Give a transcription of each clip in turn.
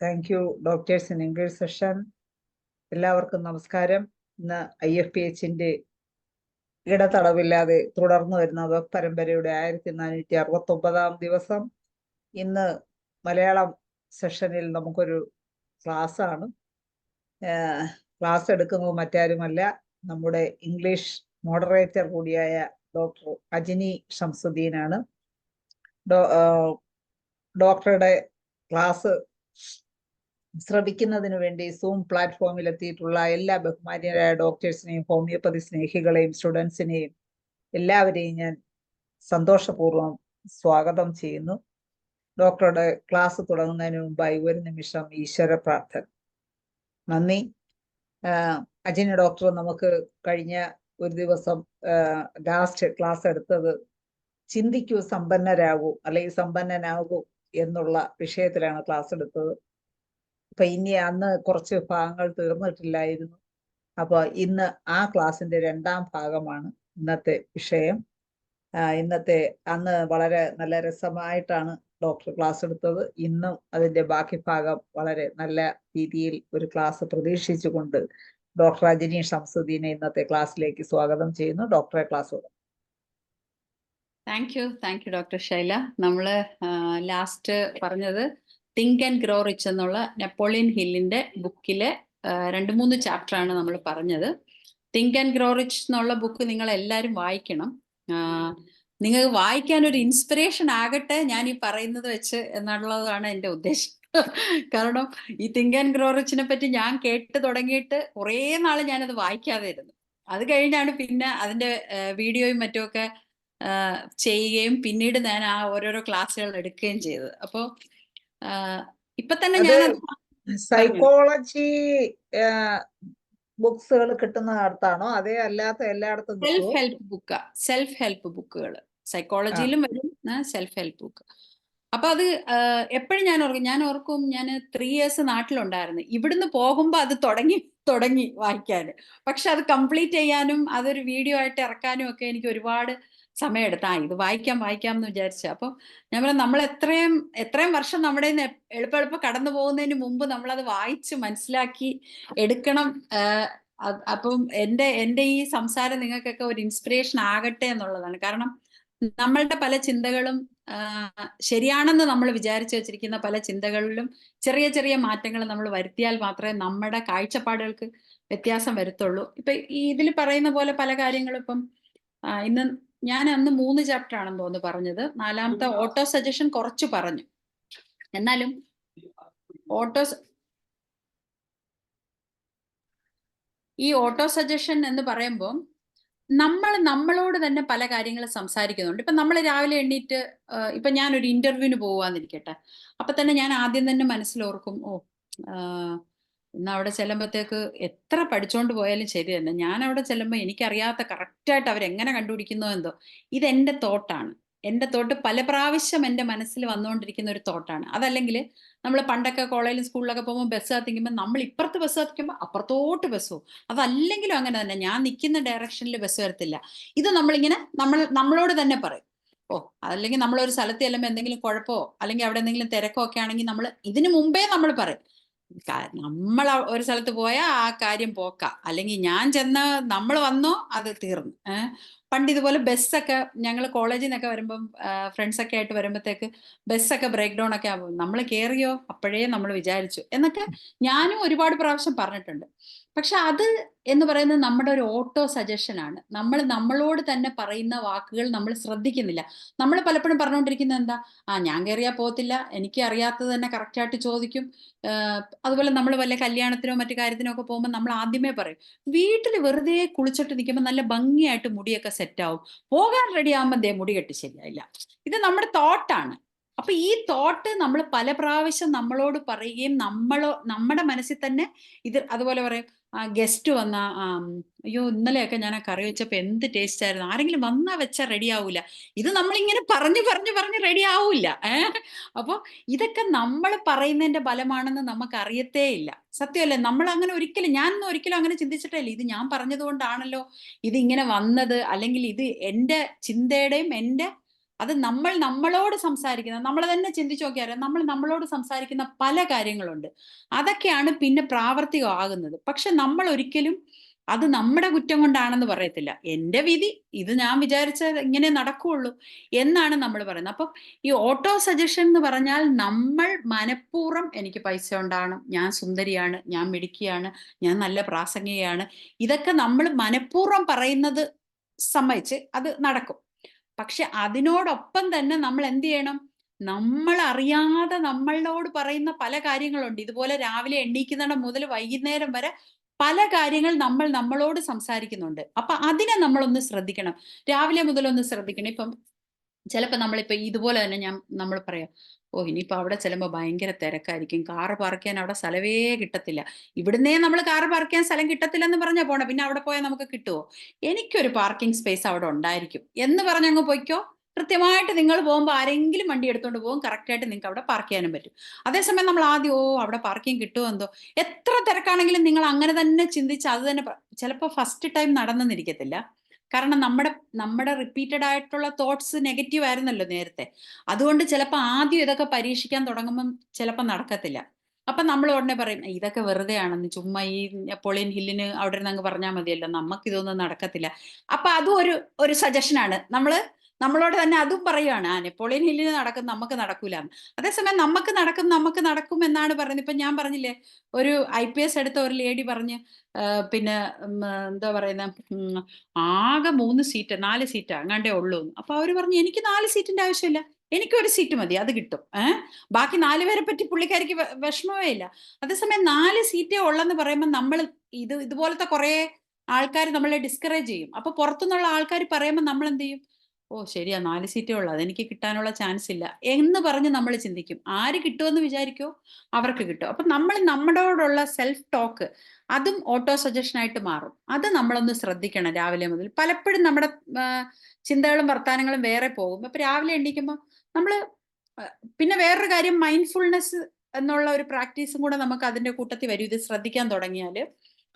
Thank you doctors in English session. എല്ലാവർക്കും നമസ്കാരം. ഇന്ന് IFPHന്റെ ഇടതടവില്ലാതെ തുടർന്നു വരുന്ന വെബ് പരമ്പരയുടെ 1469 ദിവസം. ഇന്ന് മലയാളം സെഷനിൽ നമുക്കൊരു ക്ലാസ് ആണ്. ക്ലാസ് എടുക്കുന്നത് മറ്റാരുമല്ല, നമ്മുടെ ഇംഗ്ലീഷ് മോഡറേറ്റർ കൂടിയായ ഡോക്ടർ അജിനി ഷംസുദ്ദീനാണ്. ഡോക്ടറുടെ ക്ലാസ് ശ്രവിക്കുന്നതിന് വേണ്ടി സൂം പ്ലാറ്റ്ഫോമിൽ എത്തിയിട്ടുള്ള എല്ലാ ബഹുമാന്യരായ ഡോക്ടേഴ്സിനെയും ഹോമിയോപ്പതി സ്നേഹികളെയും സ്റ്റുഡൻസിനെയും എല്ലാവരെയും ഞാൻ സന്തോഷപൂർവ്വം സ്വാഗതം ചെയ്യുന്നു. ഡോക്ടറുടെ ക്ലാസ് തുടങ്ങുന്നതിന് മുമ്പായി ഒരു നിമിഷം ഈശ്വര പ്രാർത്ഥന. നന്ദി. അജിന ഡോക്ടർ നമുക്ക് കഴിഞ്ഞ ഒരു ദിവസം ലാസ്റ്റ് ക്ലാസ് എടുത്തത് ചിന്തിക്കൂ സമ്പന്നരാകൂ അല്ലെങ്കിൽ സമ്പന്നനാകൂ എന്നുള്ള വിഷയത്തിലാണ് ക്ലാസ് എടുത്തത്. അപ്പൊ ഇനി അന്ന് കുറച്ച് ഭാഗങ്ങൾ തീർന്നിട്ടില്ലായിരുന്നു. അപ്പൊ ഇന്ന് ആ ക്ലാസ്സിന്റെ 2ാം ഭാഗമാണ് ഇന്നത്തെ വിഷയം. അന്ന് വളരെ നല്ല രസമായിട്ടാണ് ഡോക്ടർ ക്ലാസ് എടുത്തത്. ഇന്നും അതിന്റെ ബാക്കി ഭാഗം വളരെ നല്ല രീതിയിൽ ഒരു ക്ലാസ് പ്രതീക്ഷിച്ചുകൊണ്ട് ഡോക്ടർ അജിനി ഷംസുദ്ദീനെ ഇന്നത്തെ ക്ലാസ്സിലേക്ക് സ്വാഗതം ചെയ്യുന്നു. ഡോക്ടറെ ക്ലാസ് തുടങ്ങും. Thank you doctor Shaila. നമ്മള് ലാസ്റ്റ് പറഞ്ഞത് തിങ്ക് ആൻഡ് ഗ്രോ റിച്ച് എന്നുള്ള നെപ്പോളിയൻ ഹില്ലിന്റെ ബുക്കിലെ 2-3 ചാപ്റ്ററാണ് നമ്മൾ പറഞ്ഞത്. തിങ്ക് ആൻഡ് ഗ്രോ റിച്ച് എന്നുള്ള ബുക്ക് നിങ്ങൾ എല്ലാവരും വായിക്കണം. നിങ്ങൾക്ക് വായിക്കാൻ ഒരു ഇൻസ്പിറേഷൻ ആകട്ടെ ഞാൻ ഈ പറയുന്നത് വെച്ച് എന്നുള്ളതാണ് എൻ്റെ ഉദ്ദേശം. കാരണം ഈ തിങ്ക് ആൻഡ് ഗ്രോ റിച്ചിനെ പറ്റി ഞാൻ കേട്ട് തുടങ്ങിയിട്ട് കുറേ നാൾ ഞാനത് വായിക്കാതെ ഇരുന്നു. അത് കഴിഞ്ഞാണ് പിന്നെ അതിന്റെ വീഡിയോയും മറ്റുമൊക്കെ ചെയ്യുകയും പിന്നീട് ഞാൻ ആ ഓരോരോ ക്ലാസ്സുകൾ എടുക്കുകയും ചെയ്തത്. അപ്പോ ഇപ്പൊ തന്നെ ഞാൻ സൈക്കോളജി ബുക്സുകൾ കിട്ടുന്ന അടുത്താണോ അതേ അല്ലാത്ത എല്ലായിടത്തും? സെൽഫ് ഹെൽപ്പ് ബുക്കുകൾ സൈക്കോളജിയിലും വരും, സെൽഫ് ഹെൽപ്പ് ബുക്ക്. അപ്പൊ അത് എപ്പോഴും ഞാൻ ഓർക്കും ഞാൻ 3 ഇയേഴ്സ് നാട്ടിലുണ്ടായിരുന്നു. ഇവിടുന്ന് പോകുമ്പോ അത് തുടങ്ങി വായിക്കാൻ. പക്ഷെ അത് കംപ്ലീറ്റ് ചെയ്യാനും അതൊരു വീഡിയോ ആയിട്ട് ഇറക്കാനും ഒക്കെ എനിക്ക് ഒരുപാട് സമയമെടുത്താ ഇത് വായിക്കാം എന്ന് വിചാരിച്ചു. അപ്പൊ ഞാൻ പറയാം, നമ്മൾ എത്രയും വർഷം നമ്മുടെ എളുപ്പം കടന്നു പോകുന്നതിന് മുമ്പ് നമ്മളത് വായിച്ച് മനസ്സിലാക്കി എടുക്കണം. അപ്പം എൻ്റെ ഈ സംസാരം നിങ്ങൾക്കൊക്കെ ഒരു ഇൻസ്പിറേഷൻ ആകട്ടെ എന്നുള്ളതാണ്. കാരണം നമ്മളുടെ പല ചിന്തകളും ശരിയാണെന്ന് നമ്മൾ വിചാരിച്ചു വെച്ചിരിക്കുന്ന പല ചിന്തകളിലും ചെറിയ ചെറിയ മാറ്റങ്ങൾ നമ്മൾ വരുത്തിയാൽ മാത്രമേ നമ്മുടെ കാഴ്ചപ്പാടുകൾക്ക് വ്യത്യാസം വരുത്തുള്ളൂ. ഇപ്പൊ ഈ ഇതിൽ പറയുന്ന പോലെ പല കാര്യങ്ങളും ഇപ്പം ഇന്ന് ഞാൻ അന്ന് 3 ചാപ്റ്റർ ആണെന്ന് തോന്നുന്നു പറഞ്ഞത്. 4ാമത്തെ ഓട്ടോ സജഷൻ കുറച്ച് പറഞ്ഞു. എന്നാലും ഈ ഓട്ടോ സജഷൻ എന്ന് പറയുമ്പോൾ നമ്മളോട് തന്നെ പല കാര്യങ്ങൾ സംസാരിക്കുന്നുണ്ട്. ഇപ്പൊ നമ്മൾ രാവിലെ എണ്ണീറ്റ് ഇപ്പൊ ഞാനൊരു ഇന്റർവ്യൂവിന് പോവാന്നിരിക്കട്ടെ, അപ്പൊ തന്നെ ഞാൻ ആദ്യം തന്നെ മനസ്സിലോർക്കും, ഇന്ന് അവിടെ ചെല്ലുമ്പോഴത്തേക്ക് എത്ര പഠിച്ചോണ്ട് പോയാലും ശരി തന്നെ, ഞാൻ അവിടെ ചെല്ലുമ്പോൾ എനിക്കറിയാത്ത കറക്റ്റായിട്ട് അവരെങ്ങനെ കണ്ടുപിടിക്കുന്നോ എന്തോ. ഇതെന്റെ തോട്ടാണ്. എൻ്റെ തോട്ട് പല പ്രാവശ്യം എൻ്റെ മനസ്സിൽ വന്നുകൊണ്ടിരിക്കുന്ന ഒരു തോട്ടാണ്. അതല്ലെങ്കിൽ നമ്മൾ പണ്ടൊക്കെ കോളേജിലും സ്കൂളിലൊക്കെ പോകുമ്പോൾ ബസ് കത്തിക്കുമ്പോൾ നമ്മൾ ഇപ്പുറത്ത് ബസ് കത്തിക്കുമ്പോൾ അപ്പുറത്തോട്ട് ബസ് പോകും. അതല്ലെങ്കിലും അങ്ങനെ തന്നെ, ഞാൻ നിൽക്കുന്ന ഡയറക്ഷനിൽ ബസ് വരത്തില്ല. ഇത് നമ്മളിങ്ങനെ നമ്മളോട് തന്നെ പറയും. അതല്ലെങ്കിൽ നമ്മളൊരു സ്ഥലത്ത് ചെല്ലുമ്പോൾ എന്തെങ്കിലും കുഴപ്പമോ അല്ലെങ്കിൽ അവിടെ എന്തെങ്കിലും തിരക്കോ ഒക്കെ ആണെങ്കിൽ നമ്മൾ ഇതിനു മുമ്പേ നമ്മൾ പറയും, നമ്മൾ ഒരു സ്ഥലത്ത് പോയാൽ ആ കാര്യം പോക്ക, അല്ലെങ്കിൽ ഞാൻ ചെന്ന് നമ്മൾ വന്നോ അത് തീർന്നു. പണ്ട് ഇതുപോലെ ബസ്സൊക്കെ ഞങ്ങൾ കോളേജിൽ നിന്നൊക്കെ വരുമ്പം ഫ്രണ്ട്സൊക്കെ ആയിട്ട് വരുമ്പോഴത്തേക്ക് ബസ്സൊക്കെ ബ്രേക്ക് ഡൗൺ ഒക്കെ ആകുമ്പോൾ നമ്മൾ കയറിയോ അപ്പോഴേ നമ്മൾ വിചാരിച്ചു എന്നൊക്കെ ഞാനും ഒരുപാട് പ്രാവശ്യം പറഞ്ഞിട്ടുണ്ട്. പക്ഷെ അത് എന്ന് പറയുന്നത് നമ്മുടെ ഒരു ഓട്ടോ സജഷനാണ്. നമ്മളോട് തന്നെ പറയുന്ന വാക്കുകൾ നമ്മൾ ശ്രദ്ധിക്കുന്നില്ല. നമ്മൾ പലപ്പോഴും പറഞ്ഞുകൊണ്ടിരിക്കുന്നത് എന്താ, ഞാൻ കയറിയാൽ പോകത്തില്ല, എനിക്ക് അറിയാത്തത് തന്നെ കറക്റ്റായിട്ട് ചോദിക്കും. അതുപോലെ നമ്മൾ വല്ല കല്യാണത്തിനോ മറ്റു കാര്യത്തിനോ ഒക്കെ പോകുമ്പോൾ നമ്മൾ ആദ്യമേ പറയും, വീട്ടിൽ വെറുതെ കുളിച്ചിട്ട് നിൽക്കുമ്പോൾ നല്ല ഭംഗിയായിട്ട് മുടിയൊക്കെ സെറ്റാവും, പോകാൻ റെഡി ആകുമ്പോൾ മുടി കെട്ടി ശരിയായില്ല. ഇത് നമ്മുടെ തോട്ടാണ്. അപ്പൊ ഈ തോട്ട് നമ്മൾ പല പ്രാവശ്യം നമ്മളോട് പറയുകയും നമ്മുടെ മനസ്സിൽ തന്നെ ഇത് അതുപോലെ പറയും. ഗസ്റ്റ് വന്നാ, അയ്യോ ഇന്നലെയൊക്കെ ഞാൻ ആ കറി വെച്ചപ്പോ എന്ത് ടേസ്റ്റ് ആയിരുന്നു, ആരെങ്കിലും വന്നാ വെച്ചാൽ റെഡി ആവൂല. ഇത് നമ്മളിങ്ങനെ പറഞ്ഞ് റെഡി ആവൂല. അപ്പൊ ഇതൊക്കെ നമ്മൾ പറയുന്നതിന്റെ ബലമാണെന്ന് നമുക്ക് അറിയത്തേ ഇല്ല. സത്യമല്ലേ? നമ്മൾ അങ്ങനെ ഞാനൊന്നും ഒരിക്കലും അങ്ങനെ ചിന്തിച്ചിട്ടേ ഇല്ല, ഇത് ഞാൻ പറഞ്ഞത് കൊണ്ടാണല്ലോ ഇത് ഇങ്ങനെ വന്നത്, അല്ലെങ്കിൽ ഇത് എൻ്റെ ചിന്തയുടെയും എൻ്റെ അത് നമ്മൾ നമ്മളോട് സംസാരിക്കുന്ന, നമ്മൾ തന്നെ ചിന്തിച്ചു നോക്കിയാൽ നമ്മൾ നമ്മളോട് സംസാരിക്കുന്ന പല കാര്യങ്ങളുണ്ട്. അതൊക്കെയാണ് പിന്നെ പ്രാവർത്തികമാകുന്നത്. പക്ഷെ നമ്മൾ ഒരിക്കലും അത് നമ്മുടെ കുറ്റം കൊണ്ടാണെന്ന് പറയത്തില്ല. എൻ്റെ വിധി, ഇത് ഞാൻ വിചാരിച്ചത് ഇങ്ങനെ നടക്കുകയുള്ളൂ എന്നാണ് നമ്മൾ പറയുന്നത്. അപ്പം ഈ ഓട്ടോ സജഷൻ എന്ന് പറഞ്ഞാൽ നമ്മൾ മനഃപൂർവ്വം എനിക്ക് പൈസ ഉണ്ടാകണം, ഞാൻ സുന്ദരിയാണ്, ഞാൻ മിടുക്കിയാണ്, ഞാൻ നല്ല പ്രാസംഗികയാണ്, ഇതൊക്കെ നമ്മൾ മനഃപൂർവ്വം പറയുന്നത് സമ്മതിച്ച് അത് നടക്കും. പക്ഷെ അതിനോടൊപ്പം തന്നെ നമ്മൾ എന്ത് ചെയ്യണം? നമ്മൾ അറിയാതെ നമ്മളോട് പറയുന്ന പല കാര്യങ്ങളുണ്ട്. ഇതുപോലെ രാവിലെ എണീക്കുന്നിടം മുതൽ വൈകുന്നേരം വരെ പല കാര്യങ്ങൾ നമ്മൾ നമ്മളോട് സംസാരിക്കുന്നുണ്ട്. അപ്പൊ അതിനെ നമ്മളൊന്ന് ശ്രദ്ധിക്കണം. രാവിലെ മുതൽ ഒന്ന് ശ്രദ്ധിക്കണം. ഇപ്പം ചിലപ്പോൾ നമ്മളിപ്പോൾ ഇതുപോലെ തന്നെ നമ്മൾ പറയാം, ഓ ഇനിയിപ്പോൾ അവിടെ ചെല്ലുമ്പോൾ ഭയങ്കര തിരക്കായിരിക്കും, കാറ് പാർക്ക് ചെയ്യാൻ അവിടെ സ്ഥലമേ കിട്ടത്തില്ല, ഇവിടുന്നേ നമ്മൾ കാറ് പാർക്ക് ചെയ്യാൻ സ്ഥലം കിട്ടത്തില്ലെന്ന് പറഞ്ഞാൽ പോണേ, പിന്നെ അവിടെ പോയാൽ നമുക്ക് കിട്ടുമോ? എനിക്കൊരു പാർക്കിംഗ് സ്പേസ് അവിടെ ഉണ്ടായിരിക്കും എന്ന് പറഞ്ഞങ്ങ് പോയിക്കോ. കൃത്യമായിട്ട് നിങ്ങൾ പോകുമ്പോൾ ആരെങ്കിലും വണ്ടി എടുത്തുകൊണ്ട് പോകും, കറക്റ്റായിട്ട് നിങ്ങൾക്ക് അവിടെ പാർക്ക് ചെയ്യാനും പറ്റും. അതേസമയം നമ്മൾ ആദ്യം അവിടെ പാർക്കിംഗ് കിട്ടുമോ എന്തോ, എത്ര തിരക്കാണെങ്കിലും നിങ്ങൾ അങ്ങനെ തന്നെ ചിന്തിച്ച് അത് തന്നെ ചിലപ്പോൾ ഫസ്റ്റ് ടൈം നടന്നെന്നിരിക്കത്തില്ല. കാരണം നമ്മുടെ റിപ്പീറ്റഡ് ആയിട്ടുള്ള തോട്ട്സ് നെഗറ്റീവ് ആയിരുന്നല്ലോ നേരത്തെ. അതുകൊണ്ട് ചിലപ്പോൾ ആദ്യം ഇതൊക്കെ പരീക്ഷിക്കാൻ തുടങ്ങുമ്പം ചിലപ്പോൾ നടക്കത്തില്ല. അപ്പൊ നമ്മൾ ഉടനെ പറയും ഇതൊക്കെ വെറുതെ ആണെന്ന്, ചുമ്മാ ഈ നെപ്പോളിയൻ ഹില്ലിന് അവിടെ നിന്ന് അങ്ങ് പറഞ്ഞാൽ മതിയല്ലോ, നമുക്ക് ഇതൊന്നും നടക്കത്തില്ല. അപ്പൊ അതും ഒരു സജഷനാണ്. നമ്മളോട് തന്നെ അതും പറയുകയാണ്, നെപ്പോളിയൻ ഹില്ലിന് നമുക്ക് നടക്കൂല. അതേസമയം നമുക്ക് നടക്കും എന്നാണ് പറയുന്നത്. ഇപ്പൊ ഞാൻ പറഞ്ഞില്ലേ, ഒരു IPS എടുത്ത ഒരു ലേഡി പറഞ്ഞ് പിന്നെ എന്താ പറയുന്ന ആകെ 4 സീറ്റാ അങ്ങാണ്ടേ ഉള്ളൂ. അപ്പൊ അവര് പറഞ്ഞു എനിക്ക് 4 സീറ്റിന്റെ ആവശ്യമില്ല, എനിക്കൊരു സീറ്റ് മതി, അത് കിട്ടും. ബാക്കി 4 പേരെ പറ്റി പുള്ളിക്കാരിക്ക് വിഷമമേ ഇല്ല. അതേസമയം 4 സീറ്റേ ഉള്ളെന്ന് പറയുമ്പോൾ നമ്മൾ ഇതുപോലത്തെ കുറെ ആൾക്കാർ നമ്മളെ ഡിസ്കറേജ് ചെയ്യും. അപ്പൊ പുറത്തുനിന്നുള്ള ആൾക്കാർ പറയുമ്പോൾ നമ്മൾ എന്ത് ചെയ്യും? ഓ ശരിയാ, 4 സീറ്റേ ഉള്ളൂ, അതെനിക്ക് കിട്ടാനുള്ള ചാൻസ് ഇല്ല എന്ന് പറഞ്ഞ് നമ്മൾ ചിന്തിക്കും. ആര് കിട്ടുമെന്ന് വിചാരിക്കോ അവർക്ക് കിട്ടും. അപ്പൊ നമ്മൾ നമ്മളോടുള്ള സെൽഫ് ടോക്ക് അതും ഓട്ടോ സജഷൻ ആയിട്ട് മാറും. അത് നമ്മളൊന്ന് ശ്രദ്ധിക്കണം രാവിലെ മുതൽ. പലപ്പോഴും നമ്മുടെ ചിന്തകളും വർത്തമാനങ്ങളും വേറെ പോകും. അപ്പൊ രാവിലെ എണീക്കുമ്പോൾ നമ്മൾ പിന്നെ വേറൊരു കാര്യം, മൈൻഡ്ഫുൾനെസ് എന്നുള്ള ഒരു പ്രാക്ടീസും കൂടെ നമുക്ക് അതിന്റെ കൂട്ടത്തിൽ വരും. ഇത് ശ്രദ്ധിക്കാൻ തുടങ്ങിയാൽ,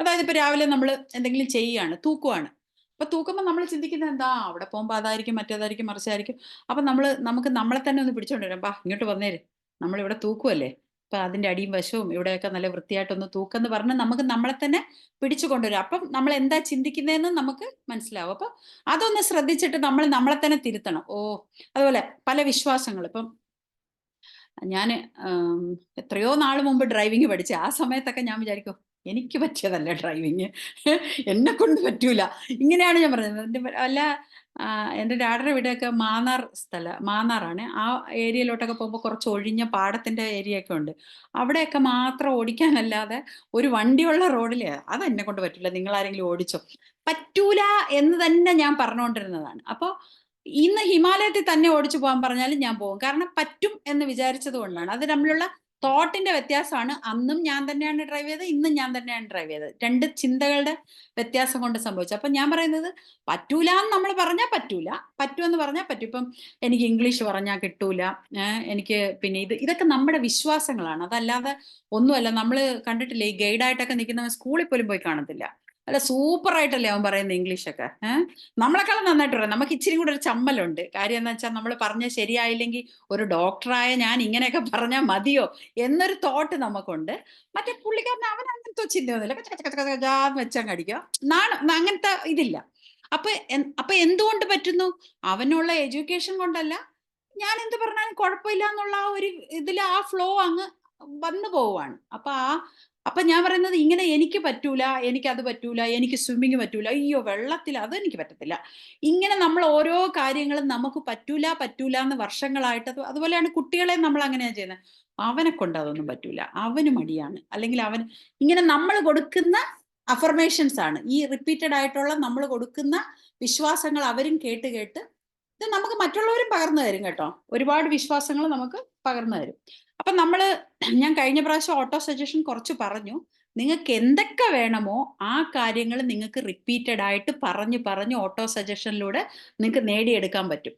അതായത് ഇപ്പൊ രാവിലെ നമ്മൾ എന്തെങ്കിലും ചെയ്യുകയാണ്, തൂക്കുവാണ്. അപ്പൊ തൂക്കുമ്പോൾ നമ്മൾ ചിന്തിക്കുന്നത് എന്താ, അവിടെ പോകുമ്പോൾ അതായിരിക്കും, മറ്റേതായിരിക്കും, മറിച്ചായിരിക്കും. അപ്പൊ നമുക്ക് നമ്മളെ തന്നെ ഒന്ന് പിടിച്ചോണ്ട് വരാം, ഇങ്ങോട്ട് വന്നേര്, നമ്മളിവിടെ തൂക്കുമല്ലേ, അപ്പൊ അതിന്റെ അടിയും വശവും ഇവിടെയൊക്കെ നല്ല വൃത്തിയായിട്ടൊന്ന് തൂക്കെന്ന് പറഞ്ഞ് നമുക്ക് നമ്മളെ തന്നെ പിടിച്ചു കൊണ്ടുവരും. അപ്പം നമ്മൾ എന്താ ചിന്തിക്കുന്നതെന്ന് നമുക്ക് മനസ്സിലാവും. അപ്പൊ അതൊന്ന് ശ്രദ്ധിച്ചിട്ട് നമ്മൾ നമ്മളെ തന്നെ തിരുത്തണം. അതുപോലെ പല വിശ്വാസങ്ങൾ, ഇപ്പം ഞാൻ എത്രയോ നാൾ മുമ്പ് ഡ്രൈവിംഗ് പഠിച്ച ആ സമയത്തൊക്കെ ഞാൻ വിചാരിക്കും എനിക്ക് പറ്റിയതല്ല ഡ്രൈവിങ്, എന്നെ കൊണ്ട് പറ്റൂല, ഇങ്ങനെയാണ് ഞാൻ പറഞ്ഞത്. അല്ല എൻ്റെ ഡാഡിയുടെ വീടൊക്കെ മാന്നാറാണ്. ആ ഏരിയയിലോട്ടൊക്കെ പോകുമ്പോൾ കുറച്ച് ഒഴിഞ്ഞ പാടത്തിന്റെ ഏരിയ ഒക്കെ ഉണ്ട്. അവിടെയൊക്കെ മാത്രം ഓടിക്കാനല്ലാതെ ഒരു വണ്ടിയുള്ള റോഡിൽ അതെന്നെ കൊണ്ട് പറ്റില്ല, നിങ്ങൾ ആരെങ്കിലും ഓടിച്ചോ, പറ്റൂല എന്ന് തന്നെ ഞാൻ പറഞ്ഞുകൊണ്ടിരുന്നതാണ്. അപ്പോൾ ഇന്ന് ഹിമാലയത്തിൽ തന്നെ ഓടിച്ചു പോകാൻ പറഞ്ഞാലും ഞാൻ പോകും. കാരണം പറ്റും എന്ന് വിചാരിച്ചത് കൊണ്ടാണ്. അത് തമ്മിലുള്ള തോട്ടിന്റെ വ്യത്യാസമാണ്. അന്നും ഞാൻ തന്നെയാണ് ഡ്രൈവ് ചെയ്തത്, ഇന്നും ഞാൻ തന്നെയാണ് ഡ്രൈവ് ചെയ്തത്. 2 ചിന്തകളുടെ വ്യത്യാസം കൊണ്ട് സംഭവിച്ചു. അപ്പൊ ഞാൻ പറയുന്നത്, പറ്റൂല എന്ന് നമ്മൾ പറഞ്ഞാൽ പറ്റൂല, പറ്റുമെന്ന് പറഞ്ഞാൽ പറ്റും. ഇപ്പം എനിക്ക് ഇംഗ്ലീഷ് പറഞ്ഞാൽ കിട്ടൂല, എനിക്ക് പിന്നെ ഇതൊക്കെ നമ്മുടെ വിശ്വാസങ്ങളാണ്. അതല്ലാതെ ഒന്നുമല്ല. നമ്മൾ കണ്ടിട്ടില്ലേ, ഈ ഗൈഡായിട്ടൊക്കെ നിൽക്കുന്നവൻ സ്കൂളിൽ പോലും പോയി കാണത്തില്ല. അല്ല സൂപ്പറായിട്ടല്ലേ അവൻ പറയുന്നത് ഇംഗ്ലീഷൊക്കെ. നമ്മളെക്കാളും നന്നായിട്ട് പറയാം. നമുക്ക് ഇച്ചിരി കൂടെ ഒരു ചമ്മലുണ്ട്. കാര്യം എന്താ വെച്ചാൽ നമ്മൾ പറഞ്ഞ ശരിയായില്ലെങ്കിൽ ഒരു ഡോക്ടറായ ഞാൻ ഇങ്ങനെയൊക്കെ പറഞ്ഞാൽ മതിയോ എന്നൊരു തോട്ട് നമുക്കുണ്ട്. മറ്റേ പുള്ളിക്കാരൻ അവൻ അങ്ങനത്തെ ചിന്തയൊന്നുമില്ല, വെച്ചാൽ കടിക്കുക, അങ്ങനത്തെ ഇതില്ല. അപ്പൊ എന്തുകൊണ്ട് പറ്റുന്നു? അവനുള്ള എഡ്യൂക്കേഷൻ കൊണ്ടല്ല, ഞാൻ എന്ത് പറഞ്ഞാലും കുഴപ്പമില്ല എന്നുള്ള ആ ഒരു ഇതിൽ ആ ഫ്ലോ അങ്ങ് വന്നു പോവാണ്. അപ്പൊ ഞാൻ പറയുന്നത്, ഇങ്ങനെ എനിക്ക് പറ്റൂല, എനിക്കത് പറ്റൂല, എനിക്ക് സ്വിമ്മിങ് പറ്റൂല, അയ്യോ വെള്ളത്തിൽ അതെനിക്ക് പറ്റത്തില്ല, ഇങ്ങനെ നമ്മൾ ഓരോ കാര്യങ്ങളും നമുക്ക് പറ്റൂല എന്ന് വർഷങ്ങളായിട്ട്, അതുപോലെയാണ് കുട്ടികളെ നമ്മൾ അങ്ങനെയാണ് ചെയ്യുന്നത്. അവനെ കൊണ്ട് അതൊന്നും പറ്റൂല, അവന് മടിയാണ്, അല്ലെങ്കിൽ ഇങ്ങനെ നമ്മൾ കൊടുക്കുന്ന അഫർമേഷൻസ് ആണ് ഈ റിപ്പീറ്റഡ് ആയിട്ടുള്ള നമ്മൾ കൊടുക്കുന്ന വിശ്വാസങ്ങൾ. അവരും കേട്ട് ഇത് നമുക്ക് മറ്റുള്ളവരും പകർന്നു തരും കേട്ടോ. ഒരുപാട് വിശ്വാസങ്ങൾ നമുക്ക് പകർന്നു തരും. അപ്പൊ ഞാൻ കഴിഞ്ഞ പ്രാവശ്യം ഓട്ടോ സജഷൻ കുറച്ച് പറഞ്ഞു. നിങ്ങൾക്ക് എന്തൊക്കെ വേണമോ ആ കാര്യങ്ങൾ നിങ്ങൾക്ക് റിപ്പീറ്റഡ് ആയിട്ട് പറഞ്ഞ് ഓട്ടോ സജഷനിലൂടെ നിങ്ങൾക്ക് നേടിയെടുക്കാൻ പറ്റും.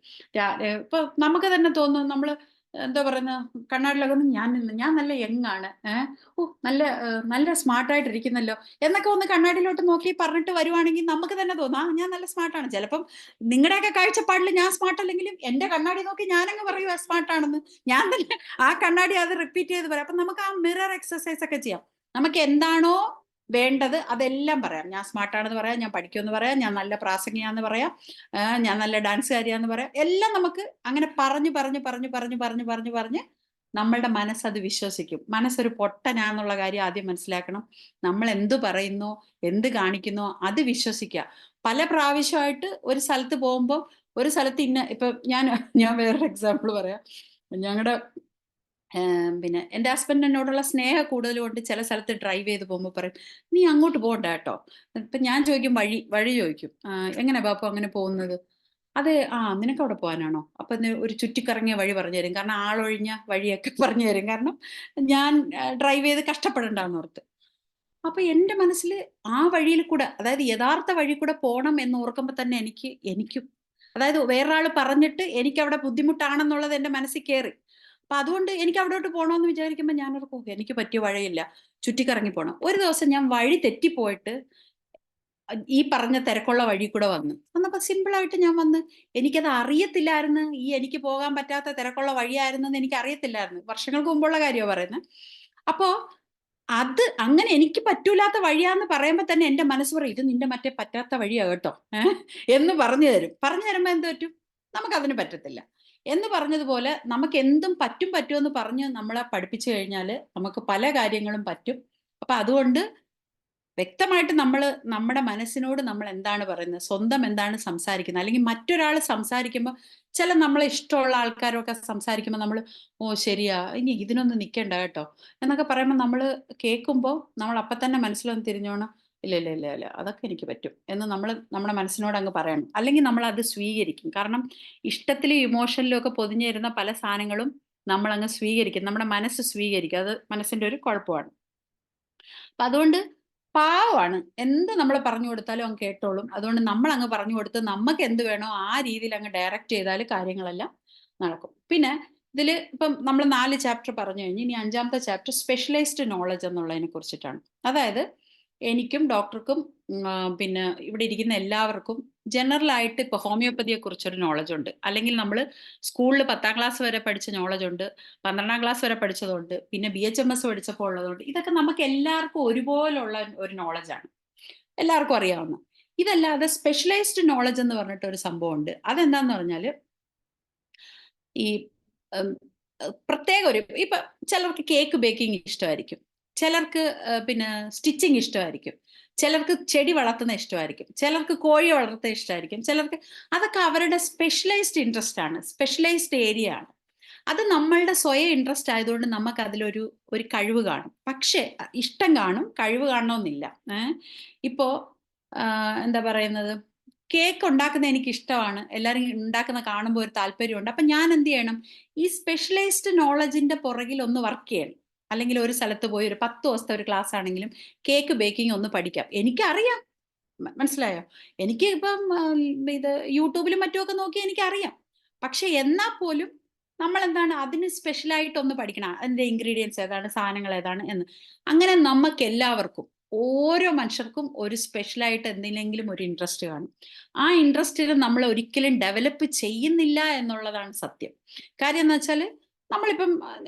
ഇപ്പൊ നമുക്ക് തന്നെ തോന്നും, നമ്മൾ എന്താ പറയുന്ന, കണ്ണാടിലൊക്കെ ഒന്ന് ഞാൻ നല്ല യങ്ങാണ്, നല്ല നല്ല സ്മാർട്ടായിട്ടിരിക്കുന്നല്ലോ എന്നൊക്കെ ഒന്ന് കണ്ണാടിയിലോട്ട് നോക്കി പറഞ്ഞിട്ട് വരുവാണെങ്കിൽ നമുക്ക് തന്നെ തോന്നും ആ ഞാൻ നല്ല സ്മാർട്ടാണ്. ചിലപ്പം നിങ്ങളുടെയൊക്കെ കാഴ്ചപ്പാടിൽ ഞാൻ സ്മാർട്ട് അല്ലെങ്കിലും എന്റെ കണ്ണാടി നോക്കി ഞാനങ്ങ് പറയുക സ്മാർട്ടാണെന്ന്. ഞാൻ തന്നെ ആ കണ്ണാടി അത് റിപ്പീറ്റ് ചെയ്ത് പറയാം. അപ്പൊ നമുക്ക് ആ മിറർ എക്സസൈസ് ഒക്കെ ചെയ്യാം. നമുക്ക് എന്താണോ വേണ്ടത് അതെല്ലാം പറയാം. ഞാൻ സ്മാർട്ടാണെന്ന് പറയാം, ഞാൻ പഠിക്കുമെന്ന് പറയാം, ഞാൻ നല്ല പ്രാസംഗികയാന്ന് പറയാം, ഞാൻ നല്ല ഡാൻസുകാരിയാന്ന് പറയാം. എല്ലാം നമുക്ക് അങ്ങനെ പറഞ്ഞ് നമ്മളുടെ മനസ്സത് വിശ്വസിക്കും. മനസ്സൊരു പൊട്ടനാന്നുള്ള കാര്യം ആദ്യം മനസ്സിലാക്കണം. നമ്മൾ എന്ത് പറയുന്നോ എന്ത് കാണിക്കുന്നോ അത് വിശ്വസിക്കുക. പല പ്രാവശ്യമായിട്ട് ഒരു സ്ഥലത്ത് പോകുമ്പോൾ ഒരു സ്ഥലത്ത് ഇപ്പൊ ഞാൻ വേറൊരു എക്സാമ്പിൾ പറയാം. ഞങ്ങളുടെ പിന്നെ എൻ്റെ ഹസ്ബൻഡ് എന്നോടുള്ള സ്നേഹം കൂടുതൽ കൊണ്ട് ചില സ്ഥലത്ത് ഡ്രൈവ് ചെയ്ത് പോകുമ്പോൾ പറയും നീ അങ്ങോട്ട് പോകണ്ട കേട്ടോ. ഇപ്പൊ ഞാൻ ചോദിക്കും വഴി ചോദിക്കും, എങ്ങനെ ബാപ്പു അങ്ങനെ പോകുന്നത്? അത് നിനക്ക് അവിടെ പോകാനാണോ? അപ്പൊ ഒരു ചുറ്റിക്കറങ്ങിയ വഴി പറഞ്ഞു തരും. കാരണം ആളൊഴിഞ്ഞ വഴിയൊക്കെ പറഞ്ഞു തരും. കാരണം ഞാൻ ഡ്രൈവ് ചെയ്ത് കഷ്ടപ്പെടണ്ടെന്ന് ഓർത്ത്. അപ്പൊ എന്റെ മനസ്സിൽ ആ വഴിയിൽ കൂടെ, അതായത് യഥാർത്ഥ വഴി കൂടെ പോകണം എന്ന് ഓർക്കുമ്പോ തന്നെ എനിക്കും അതായത് വേറൊരാൾ പറഞ്ഞിട്ട് എനിക്ക് അവിടെ ബുദ്ധിമുട്ടാണെന്നുള്ളത് എന്റെ മനസ്സിൽ കയറി. അപ്പൊ അതുകൊണ്ട് എനിക്ക് അവിടോട്ട് പോകണമെന്ന് വിചാരിക്കുമ്പോൾ ഞാനോർക്കും എനിക്ക് പറ്റിയ വഴിയില്ല, ചുറ്റിക്കറങ്ങി പോകണം. ഒരു ദിവസം ഞാൻ വഴി തെറ്റിപ്പോയിട്ട് ഈ പറഞ്ഞ തിരക്കുള്ള വഴി കൂടെ വന്നപ്പോ സിമ്പിളായിട്ട് ഞാൻ എനിക്കത് അറിയത്തില്ലായിരുന്നു. എനിക്ക് പോകാൻ പറ്റാത്ത തിരക്കുള്ള വഴിയായിരുന്നെന്ന് എനിക്ക് അറിയത്തില്ലായിരുന്നു. വർഷങ്ങൾക്ക് മുമ്പുള്ള കാര്യമാണ് പറയുന്നത്. അപ്പോ അത് അങ്ങനെ എനിക്ക് പറ്റൂലാത്ത വഴിയാന്ന് പറയുമ്പോ തന്നെ എന്റെ മനസ്സ് പറയും ഇത് നിന്റെ മറ്റേ പറ്റാത്ത വഴിയാ കേട്ടോ എന്ന് പറഞ്ഞു തരുമ്പോ എന്ത് പറ്റും? നമുക്കതിന് പറ്റത്തില്ല എന്ന് പറഞ്ഞതുപോലെ നമുക്ക് എന്തും പറ്റുമെന്ന് പറഞ്ഞ് നമ്മളെ പഠിപ്പിച്ചു കഴിഞ്ഞാൽ നമുക്ക് പല കാര്യങ്ങളും പറ്റും. അപ്പൊ അതുകൊണ്ട് വ്യക്തമായിട്ട് നമ്മുടെ മനസ്സിനോട് നമ്മൾ എന്താണ് പറയുന്നത്, സ്വന്തം എന്താണ് സംസാരിക്കുന്നത്, അല്ലെങ്കിൽ മറ്റൊരാൾ സംസാരിക്കുമ്പോൾ ചില നമ്മളെ ഇഷ്ടമുള്ള ആൾക്കാരൊക്കെ സംസാരിക്കുമ്പോൾ നമ്മൾ ശരിയാ ഇനി ഇതിനൊന്നും നിൽക്കണ്ട കേട്ടോ എന്നൊക്കെ പറയുമ്പോൾ നമ്മൾ കേൾക്കുമ്പോൾ നമ്മൾ അപ്പം തന്നെ മനസ്സിലൊന്ന് തിരിഞ്ഞോണം ഇല്ല അതൊക്കെ എനിക്ക് പറ്റും എന്ന് നമ്മുടെ മനസ്സിനോട് അങ്ങ് പറയണം. അല്ലെങ്കിൽ നമ്മൾ അത് സ്വീകരിക്കും. കാരണം ഇഷ്ടത്തിലും ഇമോഷനിലും ഒക്കെ പൊതിഞ്ഞിരുന്ന പല സാധനങ്ങളും നമ്മൾ അങ്ങ് സ്വീകരിക്കും. നമ്മുടെ മനസ്സ് സ്വീകരിക്കും. അത് മനസ്സിന്റെ ഒരു കുഴപ്പമാണ്. അപ്പൊ അതുകൊണ്ട് പാവമാണ്. എന്ത് നമ്മൾ പറഞ്ഞു കൊടുത്താലും അങ്ങ് കേട്ടോളും. അതുകൊണ്ട് നമ്മൾ അങ്ങ് പറഞ്ഞു കൊടുത്ത് നമുക്ക് എന്ത് വേണോ ആ രീതിയിൽ അങ്ങ് ഡയറക്റ്റ് ചെയ്താൽ കാര്യങ്ങളെല്ലാം നടക്കും. പിന്നെ ഇതിൽ ഇപ്പം നമ്മൾ 4 ചാപ്റ്റർ പറഞ്ഞു കഴിഞ്ഞ് ഇനി 5ാമത്തെ ചാപ്റ്റർ സ്പെഷ്യലൈസ്ഡ് നോളജ് എന്നുള്ളതിനെ കുറിച്ചിട്ടാണ്. അതായത് എനിക്കും ഡോക്ടർക്കും പിന്നെ ഇവിടെ ഇരിക്കുന്ന എല്ലാവർക്കും ജനറൽ ആയിട്ട് ഇപ്പൊ ഹോമിയോപ്പതിയെ കുറിച്ചൊരു നോളജ് ഉണ്ട്. അല്ലെങ്കിൽ നമ്മൾ സ്കൂളിൽ 10ാം ക്ലാസ് വരെ പഠിച്ച നോളജ് ഉണ്ട്, 12ാം ക്ലാസ് വരെ പഠിച്ചതുണ്ട്, പിന്നെ BHMS പഠിച്ചപ്പോൾ ഉള്ളതുകൊണ്ട് ഇതൊക്കെ നമുക്ക് എല്ലാവർക്കും ഒരുപോലുള്ള ഒരു നോളജാണ്, എല്ലാവർക്കും അറിയാവുന്ന. ഇതല്ലാതെ സ്പെഷ്യലൈസ്ഡ് നോളജ് എന്ന് പറഞ്ഞിട്ട് ഒരു സംഭവം ഉണ്ട്. അതെന്താന്ന് പറഞ്ഞാല് ഈ പ്രത്യേക ഒരു ഇപ്പൊ ചിലർക്ക് കേക്ക് ബേക്കിംഗ് ഇഷ്ടമായിരിക്കും, ചിലർക്ക് പിന്നെ സ്റ്റിച്ചിങ് ഇഷ്ടമായിരിക്കും, ചിലർക്ക് ചെടി വളർത്തുന്ന ഇഷ്ടമായിരിക്കും, ചിലർക്ക് കോഴി വളർത്തുന്ന ഇഷ്ടമായിരിക്കും, ചിലർക്ക് അതൊക്കെ അവരുടെ സ്പെഷ്യലൈസ്ഡ് ഇൻട്രസ്റ്റ് ആണ്, സ്പെഷ്യലൈസ്ഡ് ഏരിയ ആണ്. അത് നമ്മളുടെ സ്വയം ഇൻട്രസ്റ്റ് ആയതുകൊണ്ട് നമുക്ക് അതിലൊരു കഴിവ് കാണും. പക്ഷെ ഇഷ്ടം കാണും, കഴിവ് കാണണമെന്നില്ല. ഇപ്പോ എന്താ പറയുന്നത്, കേക്ക് ഉണ്ടാക്കുന്ന എനിക്ക് ഇഷ്ടമാണ്, എല്ലാവരും ഉണ്ടാക്കുന്ന കാണുമ്പോൾ ഒരു താല്പര്യമുണ്ട്. അപ്പൊ ഞാൻ എന്ത് ചെയ്യണം, ഈ സ്പെഷ്യലൈസ്ഡ് നോളജിന്റെ പുറകിൽ ഒന്ന് വർക്ക് ചെയ്യണം. അല്ലെങ്കിൽ ഒരു സ്ഥലത്ത് പോയി ഒരു 10 ദിവസത്തെ ഒരു ക്ലാസ് ആണെങ്കിലും കേക്ക് ബേക്കിംഗ് ഒന്ന് പഠിക്കാം. എനിക്കറിയാം, മനസ്സിലായോ? എനിക്ക് ഇപ്പം ഇത് യൂട്യൂബിലും മറ്റുമൊക്കെ നോക്കി എനിക്കറിയാം. പക്ഷെ എന്നാൽ പോലും നമ്മൾ എന്താണ് അതിന് സ്പെഷ്യലായിട്ട് ഒന്ന് പഠിക്കണം. അതിന്റെ ഇൻഗ്രീഡിയൻസ് ഏതാണ്, സാധനങ്ങൾ ഏതാണ് എന്ന്. അങ്ങനെ നമുക്ക് എല്ലാവർക്കും ഓരോ മനുഷ്യർക്കും ഒരു സ്പെഷ്യലായിട്ട് എന്തിനെങ്കിലും ഒരു ഇൻട്രസ്റ്റ് കാണും. ആ ഇൻട്രസ്റ്റിൽ നമ്മൾ ഒരിക്കലും ഡെവലപ്പ് ചെയ്യുന്നില്ല എന്നുള്ളതാണ് സത്യം. കാര്യം എന്ന് വെച്ചാൽ നമ്മളിപ്പം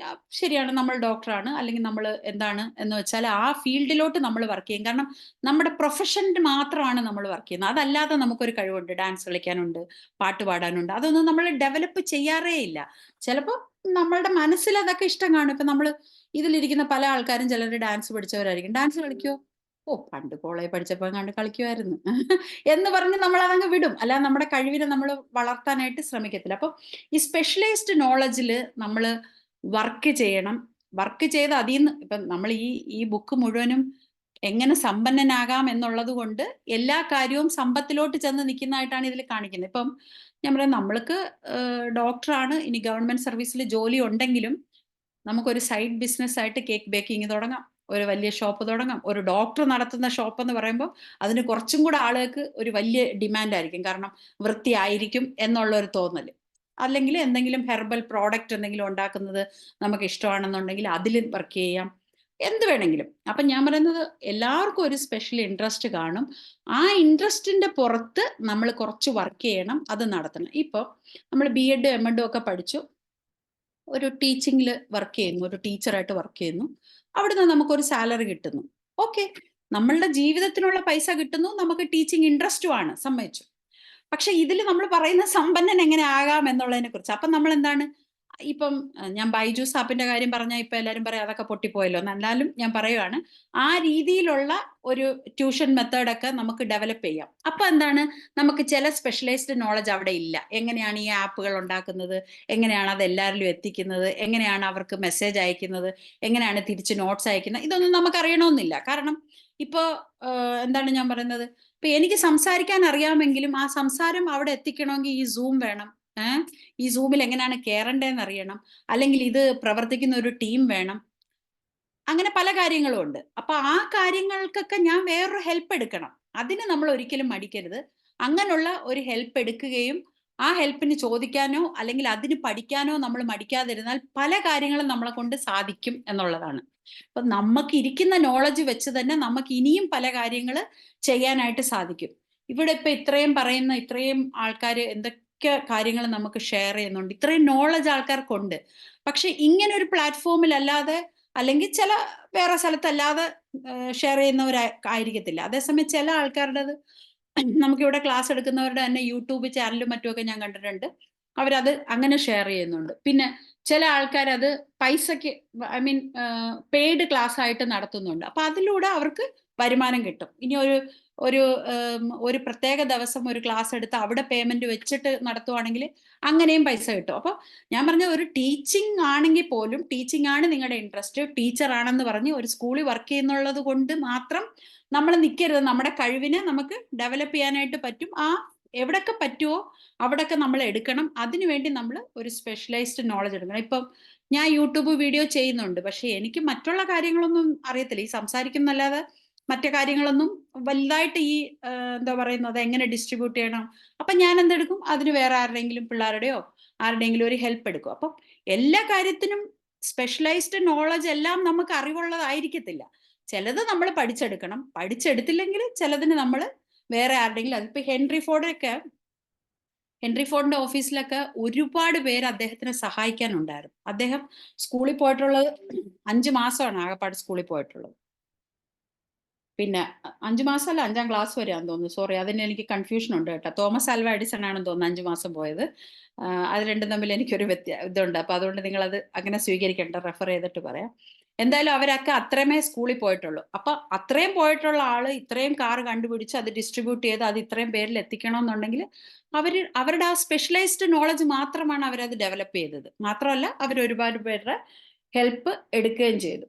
ശരിയാണ്, നമ്മൾ ഡോക്ടറാണ് അല്ലെങ്കിൽ നമ്മൾ എന്താണ് എന്ന് വെച്ചാൽ ആ ഫീൽഡിലോട്ട് നമ്മൾ വർക്ക് ചെയ്യും. കാരണം നമ്മുടെ പ്രൊഫഷനിൽ മാത്രമാണ് നമ്മൾ വർക്ക് ചെയ്യുന്നത്. അതല്ലാതെ നമുക്കൊരു കഴിവുണ്ട്, ഡാൻസ് കളിക്കാനുണ്ട്, പാട്ട് പാടാനുണ്ട്, അതൊന്നും നമ്മൾ ഡെവലപ്പ് ചെയ്യാറേ ഇല്ല. ചിലപ്പോൾ നമ്മളുടെ മനസ്സിൽ അതൊക്കെ ഇഷ്ടം കാണും. ഇപ്പൊ നമ്മൾ ഇതിലിരിക്കുന്ന പല ആൾക്കാരും ചിലർ ഡാൻസ് പഠിച്ചവരായിരിക്കും. ഡാൻസ് കളിക്കോ? പണ്ട് കോളേജ് പഠിച്ചപ്പോൾ കണ്ട് കളിക്കുമായിരുന്നു എന്ന് പറഞ്ഞ് നമ്മൾ അതങ്ങ് വിടും. അല്ലാതെ നമ്മുടെ കഴിവിനെ നമ്മൾ വളർത്താനായിട്ട് ശ്രമിക്കത്തില്ല. അപ്പൊ ഈ സ്പെഷ്യലൈസ്ഡ് നോളജിൽ നമ്മൾ വർക്ക് ചെയ്യണം. വർക്ക് ചെയ്ത് അതിൽ നിന്ന് ഇപ്പം നമ്മൾ ഈ ബുക്ക് മുഴുവനും എങ്ങനെ സമ്പന്നനാകാം എന്നുള്ളത് കൊണ്ട് എല്ലാ കാര്യവും സമ്പത്തിലോട്ട് ചെന്ന് നിൽക്കുന്നതായിട്ടാണ് ഇതിൽ കാണിക്കുന്നത്. ഇപ്പം ഞാൻ പറയാം, നമ്മൾക്ക് ഡോക്ടറാണ്, ഇനി ഗവൺമെന്റ് സർവീസിൽ ജോലി ഉണ്ടെങ്കിലും നമുക്കൊരു സൈഡ് ബിസിനസ് ആയിട്ട് കേക്ക് ബേക്കിംഗ് തുടങ്ങാം, ഒരു വലിയ ഷോപ്പ് തുടങ്ങാം. ഒരു ഡോക്ടർ നടത്തുന്ന ഷോപ്പ് എന്ന് പറയുമ്പോൾ അതിന് കുറച്ചും കൂടെ ആളുകൾക്ക് ഒരു വലിയ ഡിമാൻഡ് ആയിരിക്കും. കാരണം വൃത്തിയായിരിക്കും എന്നുള്ള ഒരു തോന്നല്. അല്ലെങ്കിൽ എന്തെങ്കിലും ഹെർബൽ പ്രോഡക്റ്റ് എന്തെങ്കിലും ഉണ്ടാക്കുന്നത് നമുക്ക് ഇഷ്ടമാണെന്നുണ്ടെങ്കിൽ അതിൽ വർക്ക് ചെയ്യാം, എന്ത് വേണമെങ്കിലും. അപ്പം ഞാൻ പറയുന്നത് എല്ലാവർക്കും ഒരു സ്പെഷ്യൽ ഇൻട്രസ്റ്റ് കാണും. ആ ഇൻട്രസ്റ്റിന്റെ പുറത്ത് നമ്മൾ കുറച്ച് വർക്ക് ചെയ്യണം, അത് നടത്തണം. ഇപ്പോൾ നമ്മൾ BEd MEd ഒക്കെ പഠിച്ചു, ഒരു ടീച്ചിങ്ങിൽ വർക്ക് ചെയ്യുന്നു, ഒരു ടീച്ചറായിട്ട് വർക്ക് ചെയ്യുന്നു, അവിടുന്ന് നമുക്കൊരു സാലറി കിട്ടുന്നു. ഓക്കെ, നമ്മളുടെ ജീവിതത്തിനുള്ള പൈസ കിട്ടുന്നു, നമുക്ക് ടീച്ചിങ് ഇൻട്രസ്റ്റും ആണ്, സമ്മതിച്ചു. പക്ഷെ ഇതിൽ നമ്മൾ പറയുന്ന സമ്പന്നൻ എങ്ങനെ ആകാം എന്നുള്ളതിനെ കുറിച്ച്. അപ്പം നമ്മൾ എന്താണ്, ഇപ്പം ഞാൻ ബൈജൂസ് ആപ്പിന്റെ കാര്യം പറഞ്ഞാൽ ഇപ്പൊ എല്ലാവരും പറയാം അതൊക്കെ പൊട്ടിപ്പോയല്ലോ. എന്നാലും ഞാൻ പറയുവാണ്, ആ രീതിയിലുള്ള ഒരു ട്യൂഷൻ മെത്തേഡൊക്കെ നമുക്ക് ഡെവലപ്പ് ചെയ്യാം. അപ്പൊ എന്താണ്, നമുക്ക് ചില സ്പെഷ്യലൈസ്ഡ് നോളജ് അവിടെ ഇല്ല. എങ്ങനെയാണ് ഈ ആപ്പുകൾ ഉണ്ടാക്കുന്നത്, എങ്ങനെയാണ് അത് എല്ലാവരിലും എത്തിക്കുന്നത്, എങ്ങനെയാണ് അവർക്ക് മെസ്സേജ് അയക്കുന്നത്, എങ്ങനെയാണ് തിരിച്ച് നോട്ട്സ് അയക്കുന്നത്, ഇതൊന്നും നമുക്ക് അറിയണമെന്നില്ല. കാരണം ഇപ്പോ എന്താണ് ഞാൻ പറയുന്നത്, ഇപ്പൊ എനിക്ക് സംസാരിക്കാൻ അറിയാമെങ്കിലും ആ സംസാരം അവിടെ എത്തിക്കണമെങ്കിൽ ഈ സൂം വേണം, ഈ സൂമിൽ എങ്ങനെയാണ് കയറേണ്ടതെന്ന് അറിയണം, അല്ലെങ്കിൽ ഇത് പ്രവർത്തിക്കുന്ന ഒരു ടീം വേണം, അങ്ങനെ പല കാര്യങ്ങളും ഉണ്ട്. അപ്പൊ ആ കാര്യങ്ങൾക്കൊക്കെ ഞാൻ വേറൊരു ഹെൽപ്പ് എടുക്കണം. അതിന് നമ്മൾ ഒരിക്കലും മടിക്കരുത്. അങ്ങനെയുള്ള ഒരു ഹെൽപ്പ് എടുക്കുകയും ആ ഹെൽപ്പിന് ചോദിക്കാനോ അല്ലെങ്കിൽ അതിന് പഠിക്കാനോ നമ്മൾ മടിക്കാതിരുന്നാൽ പല കാര്യങ്ങളും നമ്മളെ കൊണ്ട് സാധിക്കും എന്നുള്ളതാണ്. അപ്പൊ നമുക്ക് ഇരിക്കുന്ന നോളജ് വെച്ച് തന്നെ നമുക്ക് ഇനിയും പല കാര്യങ്ങൾ ചെയ്യാനായിട്ട് സാധിക്കും. ഇവിടെ ഇപ്പൊ ഇത്രയും പറയുന്ന ഇത്രയും ആൾക്കാർ എന്തൊക്കെ കാര്യങ്ങൾ നമുക്ക് ഷെയർ ചെയ്യുന്നുണ്ട്, ഇത്രയും നോളജ് ആൾക്കാർക്കുണ്ട്. പക്ഷെ ഇങ്ങനെ ഒരു പ്ലാറ്റ്ഫോമിലല്ലാതെ അല്ലെങ്കിൽ ചില വേറെ സ്ഥലത്തല്ലാതെ ഷെയർ ചെയ്യുന്നവരായിരിക്കത്തില്ല. അതേസമയം ചില ആൾക്കാരുടേത്, നമുക്കിവിടെ ക്ലാസ് എടുക്കുന്നവരുടെ തന്നെ യൂട്യൂബ് ചാനലും മറ്റുമൊക്കെ ഞാൻ കണ്ടിട്ടുണ്ട്, അവരത് അങ്ങനെ ഷെയർ ചെയ്യുന്നുണ്ട്. പിന്നെ ചില ആൾക്കാരത് പൈസക്ക്, ഐ മീൻ പെയ്ഡ് ക്ലാസ് ആയിട്ട് നടത്തുന്നുണ്ട്. അപ്പൊ അതിലൂടെ അവർക്ക് വരുമാനം കിട്ടും. ഇനി ഒരു പ്രത്യേക ദിവസം ഒരു ക്ലാസ് എടുത്ത് അവിടെ പേയ്മെന്റ് വെച്ചിട്ട് നടത്തുവാണെങ്കിൽ അങ്ങനെയും പൈസ കിട്ടും. അപ്പൊ ഞാൻ പറഞ്ഞ ഒരു ടീച്ചിങ് ആണെങ്കിൽ പോലും, ടീച്ചിങ് ആണ് നിങ്ങളുടെ ഇൻട്രസ്റ്റ്, ടീച്ചർ ആണെന്ന് പറഞ്ഞ് ഒരു സ്കൂളിൽ വർക്ക് ചെയ്യുന്നുള്ളത് കൊണ്ട് മാത്രം നമ്മൾ നിൽക്കരുത്. നമ്മുടെ കഴിവിനെ നമുക്ക് ഡെവലപ്പ് ചെയ്യാനായിട്ട് പറ്റും. ആ എവിടെയൊക്കെ പറ്റുമോ അവിടെയൊക്കെ നമ്മൾ എടുക്കണം. അതിനുവേണ്ടി നമ്മൾ ഒരു സ്പെഷ്യലൈസ്ഡ് നോളജ് എടുക്കണം. ഇപ്പം ഞാൻ യൂട്യൂബ് വീഡിയോ ചെയ്യുന്നുണ്ട്, പക്ഷെ എനിക്ക് മറ്റുള്ള കാര്യങ്ങളൊന്നും അറിയത്തില്ല. ഈ സംസാരിക്കുന്നല്ലാതെ മറ്റു കാര്യങ്ങളൊന്നും വലുതായിട്ട് ഈ എന്താ പറയുന്നത് എങ്ങനെ ഡിസ്ട്രിബ്യൂട്ട് ചെയ്യണം, അപ്പൊ ഞാൻ എന്തെടുക്കും, അതിന് വേറെ ആരുടെയെങ്കിലും പിള്ളേരുടെയോ ആരുടെയെങ്കിലും ഒരു ഹെൽപ്പ് എടുക്കും. അപ്പം എല്ലാ കാര്യത്തിനും സ്പെഷ്യലൈസ്ഡ് നോളജ് എല്ലാം നമുക്ക് അറിവുള്ളതായിരിക്കത്തില്ല. ചിലത് നമ്മൾ പഠിച്ചെടുക്കണം, പഠിച്ചെടുത്തില്ലെങ്കിൽ ചിലതിന് നമ്മൾ വേറെ ആരുടെയെങ്കിലും, അതിപ്പോ ഹെൻറി ഫോർഡിന്റെ ഓഫീസിലൊക്കെ ഒരുപാട് പേര് അദ്ദേഹത്തിനെ സഹായിക്കാനുണ്ടായിരുന്നു. അദ്ദേഹം സ്കൂളിൽ പോയിട്ടുള്ളത് 5 മാസമാണ് ആകെപ്പാട് സ്കൂളിൽ പോയിട്ടുള്ളത്. പിന്നെ 5 മാസമല്ല, 5ാം ക്ലാസ് വരെയാണെന്ന് തോന്നുന്നു. സോറി, അതിന് എനിക്ക് കൺഫ്യൂഷൻ ഉണ്ട് കേട്ടോ. തോമസ് ആൽവ എഡിസൺ ആണെന്ന് തോന്നുന്നു 5 മാസം പോയത്. അത് രണ്ടും തമ്മിൽ എനിക്കൊരു ഇതുണ്ട്. അപ്പൊ അതുകൊണ്ട് നിങ്ങളത് അങ്ങനെ സ്വീകരിക്കേണ്ട, റെഫർ ചെയ്തിട്ട് പറയാം. എന്തായാലും അവരൊക്കെ അത്രമേ സ്കൂളിൽ പോയിട്ടുള്ളൂ. അപ്പൊ അത്രയും പോയിട്ടുള്ള ആള് ഇത്രയും കാർ കണ്ടുപിടിച്ച് അത് ഡിസ്ട്രിബ്യൂട്ട് ചെയ്ത് അത് ഇത്രയും പേരിൽ എത്തിക്കണമെന്നുണ്ടെങ്കിൽ അവരുടെ ആ സ്പെഷ്യലൈസ്ഡ് നോളജ് മാത്രമാണ് അവരത് ഡെവലപ്പ് ചെയ്തത്. മാത്രമല്ല അവർ ഒരുപാട് പേരുടെ ഹെൽപ്പ് എടുക്കുകയും ചെയ്തു.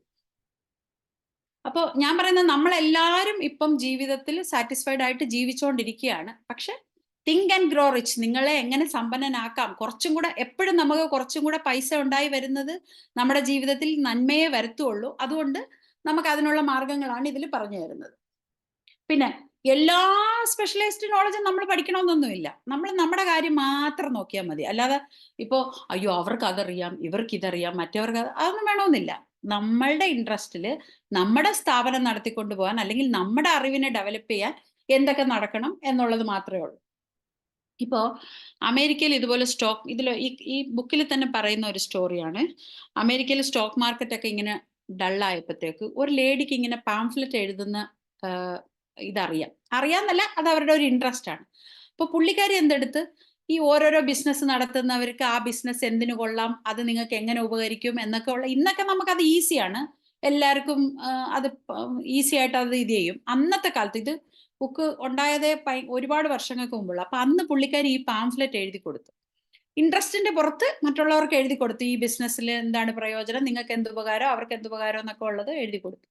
അപ്പോൾ ഞാൻ പറയുന്നത് നമ്മളെല്ലാവരും ഇപ്പം ജീവിതത്തിൽ സാറ്റിസ്ഫൈഡ് ആയിട്ട് ജീവിച്ചുകൊണ്ടിരിക്കുകയാണ്. പക്ഷെ തിങ്ക് ആൻഡ് ഗ്രോ റിച്ച്, നിങ്ങളെ എങ്ങനെ സമ്പന്നനാക്കാം, കുറച്ചും കൂടെ, എപ്പോഴും നമുക്ക് കുറച്ചും കൂടെ പൈസ ഉണ്ടായി വരുന്നത് നമ്മുടെ ജീവിതത്തിൽ നന്മയെ വരുത്തുള്ളൂ. അതുകൊണ്ട് നമുക്ക് അതിനുള്ള മാർഗങ്ങളാണ് ഇതിൽ പറഞ്ഞു തരുന്നത്. പിന്നെ എല്ലാ സ്പെഷ്യലൈസ്ഡ് നോളജും നമ്മൾ പഠിക്കണമെന്നൊന്നുമില്ല. നമ്മൾ നമ്മുടെ കാര്യം മാത്രം നോക്കിയാൽ മതി. അല്ലാതെ ഇപ്പോ അയ്യോ അവർക്ക് അതറിയാം, ഇവർക്ക് ഇതറിയാം, മറ്റവർക്ക് അതൊന്നും വേണമെന്നില്ല. നമ്മളുടെ ഇൻട്രസ്റ്റില് നമ്മുടെ സ്ഥാപനം നടത്തിക്കൊണ്ടു പോകാൻ അല്ലെങ്കിൽ നമ്മുടെ അറിവിനെ ഡെവലപ്പ് ചെയ്യാൻ എന്തൊക്കെ നടക്കണം എന്നുള്ളത് മാത്രമേ ഉള്ളൂ. ഇപ്പോ അമേരിക്കയിൽ ഇതുപോലെ ഈ ബുക്കിൽ തന്നെ പറയുന്ന ഒരു സ്റ്റോറിയാണ്. അമേരിക്കയിൽ സ്റ്റോക്ക് മാർക്കറ്റ് ഒക്കെ ഇങ്ങനെ ഡള്ളായപ്പോഴത്തേക്ക് ഒരു ലേഡിക്ക് ഇങ്ങനെ പാംഫ്ലെറ്റ് എഴുതുന്ന അറിയാന്നല്ല, അത് അവരുടെ ഒരു ഇൻട്രസ്റ്റ് ആണ്. അപ്പൊ പുള്ളിക്കാരി എന്തെടുത്ത് ഈ ഓരോരോ ബിസിനസ് നടത്തുന്നവർക്ക് ആ ബിസിനസ് എന്തിനു കൊള്ളാം, അത് നിങ്ങൾക്ക് എങ്ങനെ ഉപകരിക്കും എന്നൊക്കെ ഉള്ള, ഇന്നൊക്കെ നമുക്കത് ഈസിയാണ്, എല്ലാവർക്കും അത് ഈസി ആയിട്ട് അത് ഇത് ചെയ്യും. അന്നത്തെ കാലത്ത് ഇത് ബുക്ക് ഉണ്ടായതേ ഒരുപാട് വർഷങ്ങൾക്ക് മുമ്പുള്ള. അപ്പൊ അന്ന് പുള്ളിക്കാരി ഈ പാംഫ്ലെറ്റ് എഴുതി കൊടുത്തു, ഇൻട്രസ്റ്റിന്റെ പുറത്ത് മറ്റുള്ളവർക്ക് എഴുതി കൊടുത്തു, ഈ ബിസിനസ്സിൽ എന്താണ് പ്രയോജനം, നിങ്ങൾക്ക് എന്ത് ഉപകാരം, അവർക്ക് എന്ത് ഉപകാരം എന്നൊക്കെ ഉള്ളത് എഴുതി കൊടുത്തു.